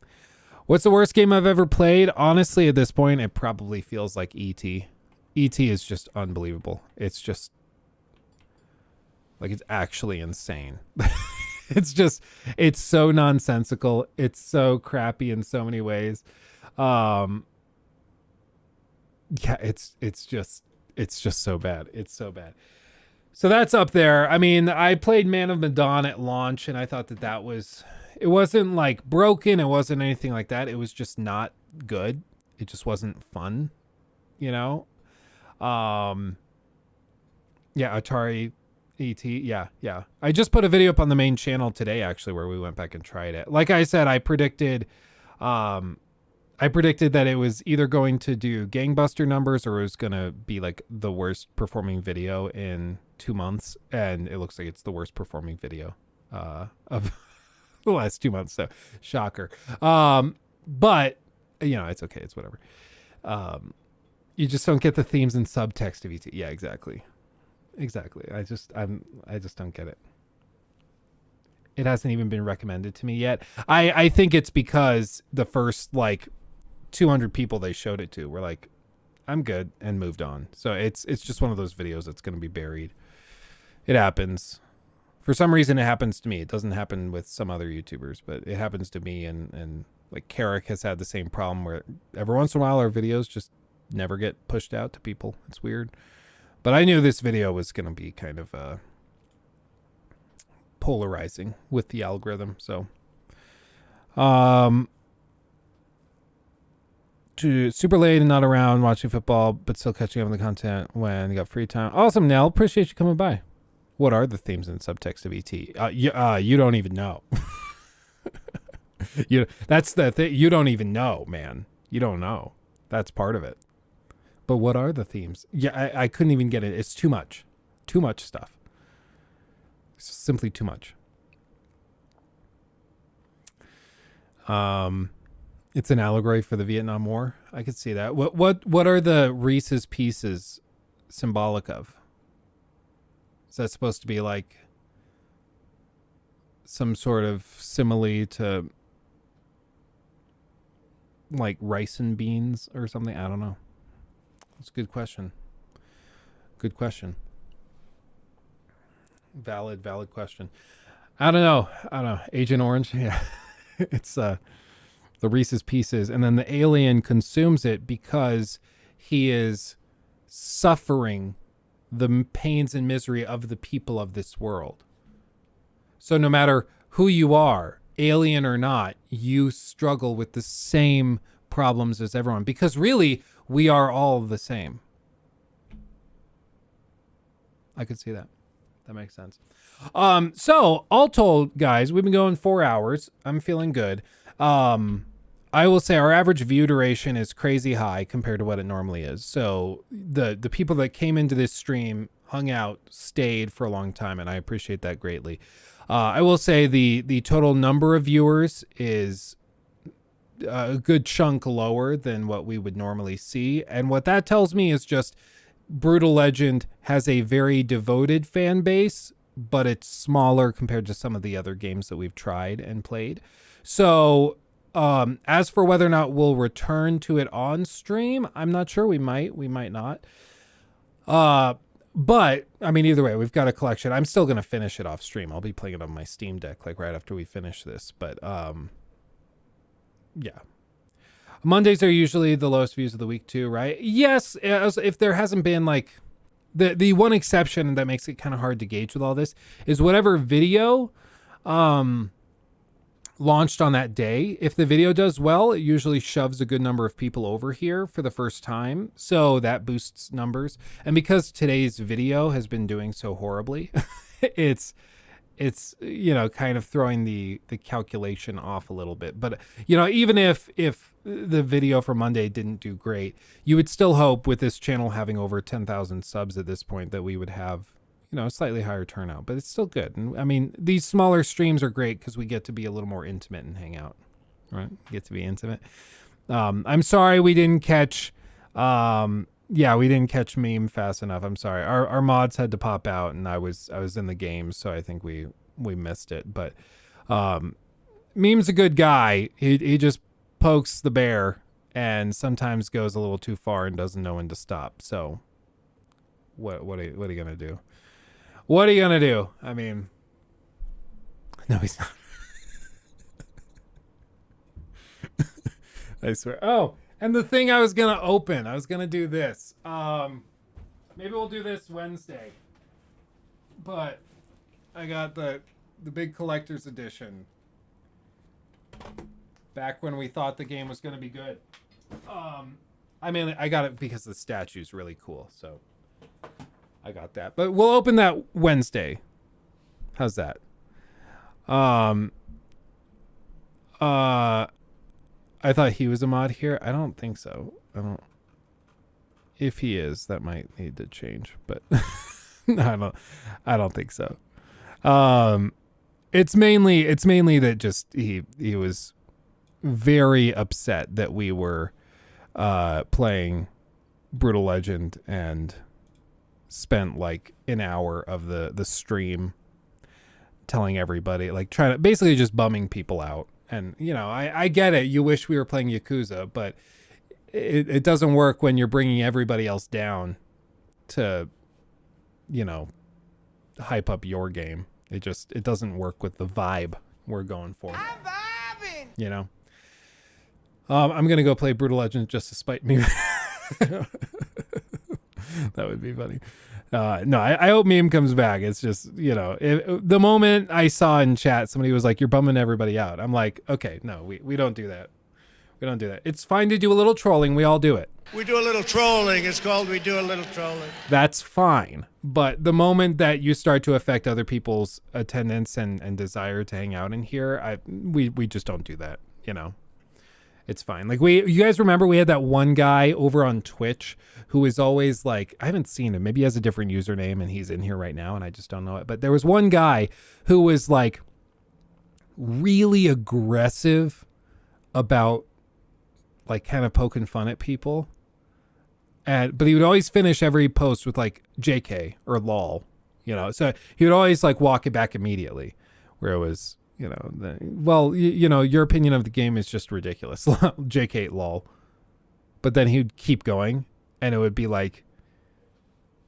What's the worst game I've ever played? Honestly, at this point, it probably feels like E.T. E.T. is just unbelievable. It's just like, it's actually insane. It's so nonsensical. It's so crappy in so many ways. Yeah, it's just so bad. It's so bad. So that's up there. I mean, I played Man of Medan at launch, and I thought that it wasn't like broken. It wasn't anything like that. It was just not good. It just wasn't fun, you know? Yeah, Atari ET. Yeah. I just put a video up on the main channel today, actually, where we went back and tried it. Like I said, I predicted that it was either going to do gangbuster numbers or it was going to be like the worst performing video in 2 months. And it looks like it's the worst performing video of the last 2 months. So shocker. But you know, it's okay. It's whatever. You just don't get the themes and subtext of ET. Yeah, exactly. I just don't get it. It hasn't even been recommended to me yet. I think it's because the first like 200 people they showed it to were like, I'm good, and moved on. So it's just one of those videos that's going to be buried. It happens. For some reason, it happens to me. It doesn't happen with some other YouTubers, but it happens to me. And like Carrick has had the same problem where every once in a while our videos just never get pushed out to people. It's weird. But I knew this video was going to be kind of polarizing with the algorithm. So, super late and not around watching football, but still catching up on the content when you got free time. Awesome, Nell. Appreciate you coming by. What are the themes and subtext of ET? You don't even know. That's the thing. You don't even know, man. You don't know. That's part of it. But what are the themes? Yeah, I couldn't even get it. It's too much. Too much stuff. It's simply too much. It's an allegory for the Vietnam War. I could see that. What are the Reese's Pieces symbolic of? Is that supposed to be like some sort of simile to like rice and beans or something? I don't know. It's a good question. Good question. Valid question. I don't know. Agent Orange. Yeah. It's the Reese's Pieces, and then the alien consumes it because he is suffering the pains and misery of the people of this world. So no matter who you are, alien or not, you struggle with the same problems as everyone, because really we are all the same. I could see that. That makes sense. So all told, guys, we've been going 4 hours. I'm feeling good. I will say our average view duration is crazy high compared to what it normally is. So the people that came into this stream, hung out, stayed for a long time, and I appreciate that greatly. I will say the total number of viewers is a good chunk lower than what we would normally see. And what that tells me is just Brütal Legend has a very devoted fan base, but it's smaller compared to some of the other games that we've tried and played. So as for whether or not we'll return to it on stream, I'm not sure. We might not. But I mean, either way, we've got a collection. I'm still going to finish it off stream. I'll be playing it on my Steam Deck, like right after we finish this. But yeah. Mondays are usually the lowest views of the week too, right? Yes. If there hasn't been like the one exception that makes it kind of hard to gauge with all this is whatever video, launched on that day. If the video does well, it usually shoves a good number of people over here for the first time. So that boosts numbers. And because today's video has been doing so horribly, it's kind of throwing the calculation off a little bit. But, even if the video for Monday didn't do great, you would still hope with this channel having over 10,000 subs at this point that we would have, a slightly higher turnout, but it's still good. And I mean, these smaller streams are great because we get to be a little more intimate and hang out, right? Get to be intimate. I'm sorry we didn't catch, we didn't catch meme fast enough. I'm sorry. Our mods had to pop out and I was in the game, so I think we missed it. But Meme's a good guy. He just pokes the bear and sometimes goes a little too far and doesn't know when to stop. So what are you gonna do? What are you going to do? I mean, no, he's not. I swear. Oh, and the thing I was going to open, I was going to do this. Maybe we'll do this Wednesday. But I got the big collector's edition. Back when we thought the game was going to be good. I mean, I got it because the statue's really cool, so I got that. But we'll open that Wednesday. How's that? I thought he was a mod here. I don't think so. If he is, that might need to change, but I don't think so. It's mainly that just he was very upset that we were playing Brütal Legend and spent like an hour of the stream telling everybody, like trying to basically just bumming people out. And I get it, you wish we were playing Yakuza, but it doesn't work when you're bringing everybody else down to hype up your game. It doesn't work with the vibe we're going for. I'm vibing. I'm gonna go play Brütal Legend just to spite me. That would be funny. No, I hope Meme comes back. It's just, the moment I saw in chat, somebody was like, you're bumming everybody out. I'm like, okay, no, we don't do that. We don't do that. It's fine to do a little trolling. We all do it. We do a little trolling. It's called we do a little trolling. That's fine. But the moment that you start to affect other people's attendance and desire to hang out in here, we just don't do that, It's fine. Like you guys remember we had that one guy over on Twitch who is always like, I haven't seen him. Maybe he has a different username and he's in here right now and I just don't know it. But there was one guy who was like really aggressive about like kind of poking fun at people. But he would always finish every post with like JK or lol, you know. So he would always like walk it back immediately, where it was, you know, you know, your opinion of the game is just ridiculous. JK lol. But then he would keep going, and it would be like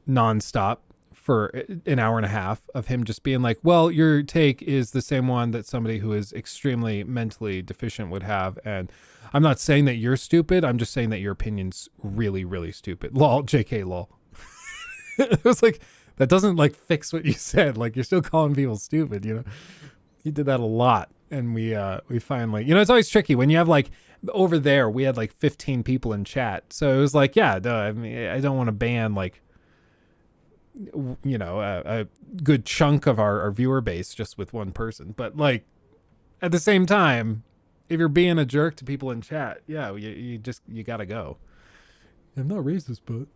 nonstop for an hour and a half of him just being like, well, your take is the same one that somebody who is extremely mentally deficient would have. And I'm not saying that you're stupid. I'm just saying that your opinion's really, really stupid. Lol, JK lol. It was like, that doesn't like fix what you said. Like, you're still calling people stupid, you know? He did that a lot. And we finally, you know, it's always tricky when you have like, over there, we had like 15 people in chat. So it was like, yeah, duh, I mean, I don't want to ban like, you know, a good chunk of our viewer base just with one person. But like, at the same time, if you're being a jerk to people in chat, yeah, you gotta go. I'm not racist, but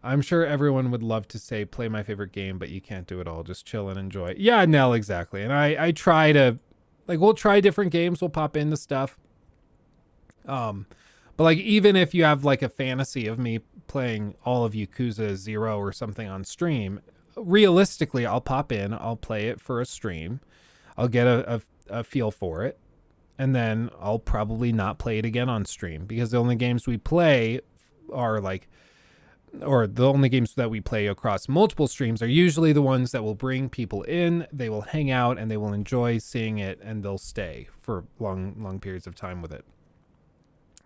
I'm sure everyone would love to say play my favorite game, but you can't do it all. Just chill and enjoy. Yeah, Nell, exactly. And I try to, like, we'll try different games. We'll pop into stuff. But like, even if you have like a fantasy of me playing all of Yakuza 0 or something on stream, realistically, I'll pop in, I'll play it for a stream. I'll get a feel for it. And then I'll probably not play it again on stream, because the only games we play are like, or the only games that we play across multiple streams are usually the ones that will bring people in, they will hang out and they will enjoy seeing it, and they'll stay for long periods of time with it.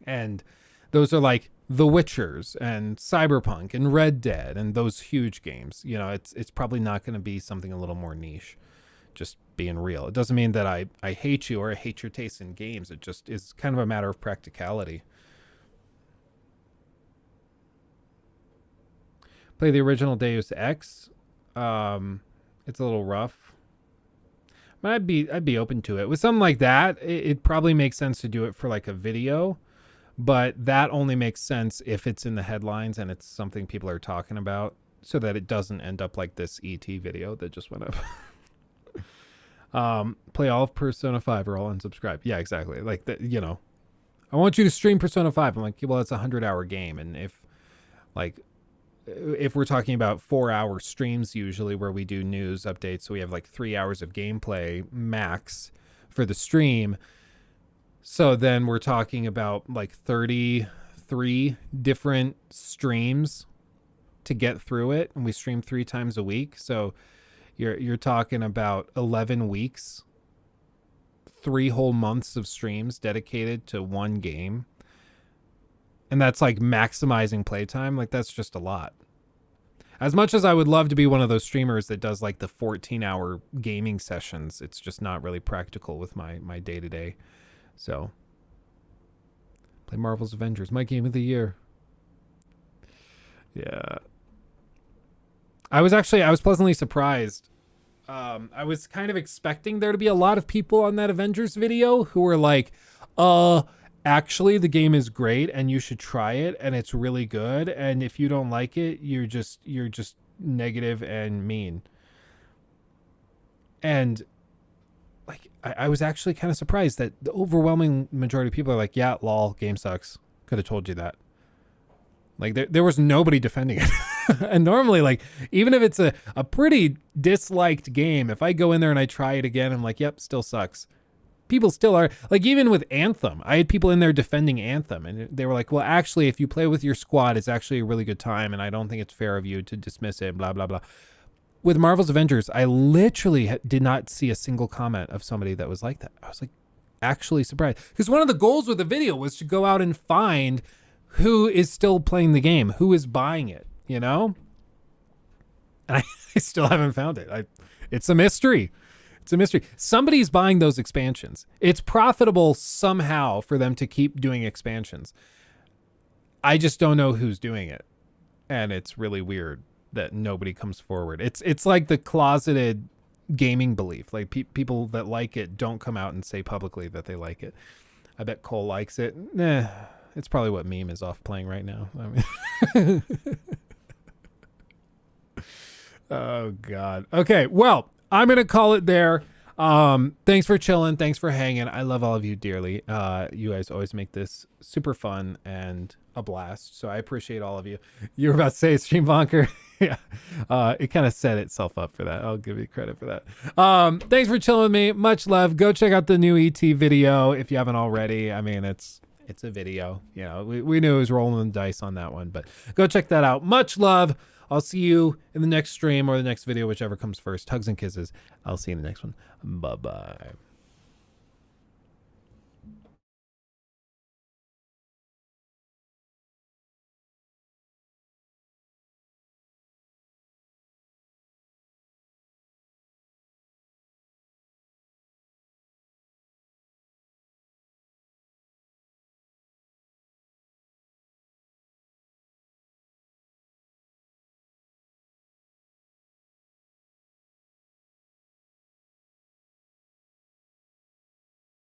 And those are like The Witchers and Cyberpunk and Red Dead and those huge games. You know, it's probably not going to be something a little more niche, just being real. It doesn't mean that I hate you or I hate your taste in games. It just is kind of a matter of practicality. Play the original Deus Ex. It's a little rough. But I'd be open to it. With something like that, it probably makes sense to do it for like a video. But that only makes sense if it's in the headlines and it's something people are talking about, so that it doesn't end up like this ET video that just went up. Play all of Persona 5 or all unsubscribe. Yeah, exactly. Like, you know, I want you to stream Persona 5. I'm like, well, it's a 100-hour game. And if we're talking about 4-hour streams usually where we do news updates, so we have like 3 hours of gameplay max for the stream. So then we're talking about like 33 different streams to get through it, and we stream 3 times a week. So you're talking about 11 weeks, 3 whole months of streams dedicated to one game. And that's like maximizing playtime. Like, that's just a lot. As much as I would love to be one of those streamers that does like the 14-hour gaming sessions, it's just not really practical with my day-to-day. So, play Marvel's Avengers, my game of the year. Yeah. I was pleasantly surprised. I was kind of expecting there to be a lot of people on that Avengers video who were like, actually the game is great and you should try it and it's really good, and if you don't like it, you're just negative and mean. And like, I was actually kind of surprised that the overwhelming majority of people are like, yeah, lol, game sucks. Could have told you that. Like, there was nobody defending it. And normally, like, even if it's a pretty disliked game, if I go in there and I try it again, I'm like, yep, still sucks. People still are. Like, even with Anthem, I had people in there defending Anthem, and they were like, well, actually, if you play with your squad, it's actually a really good time, and I don't think it's fair of you to dismiss it, blah, blah, blah. With Marvel's Avengers, I literally did not see a single comment of somebody that was like that. I was like, actually surprised. Because one of the goals with the video was to go out and find who is still playing the game, who is buying it, you know? And I still haven't found it. It's a mystery. It's a mystery. Somebody's buying those expansions. It's profitable somehow for them to keep doing expansions. I just don't know who's doing it. And it's really weird that nobody comes forward. It's like the closeted gaming belief. Like, people that like it don't come out and say publicly that they like it. I bet Cole likes it. It's probably what meme is off playing right now. I mean, oh God. Okay, well, I'm gonna call it there. Thanks for chilling. Thanks for hanging. I love all of you dearly. You guys always make this super fun and a blast. So I appreciate all of you. You were about to say Stream Bonker. Yeah. It kind of set itself up for that. I'll give you credit for that. Thanks for chilling with me. Much love. Go check out the new ET video if you haven't already. I mean, it's a video. You know, we knew it was rolling the dice on that one, but go check that out. Much love. I'll see you in the next stream or the next video, whichever comes first. Hugs and kisses. I'll see you in the next one. Bye-bye.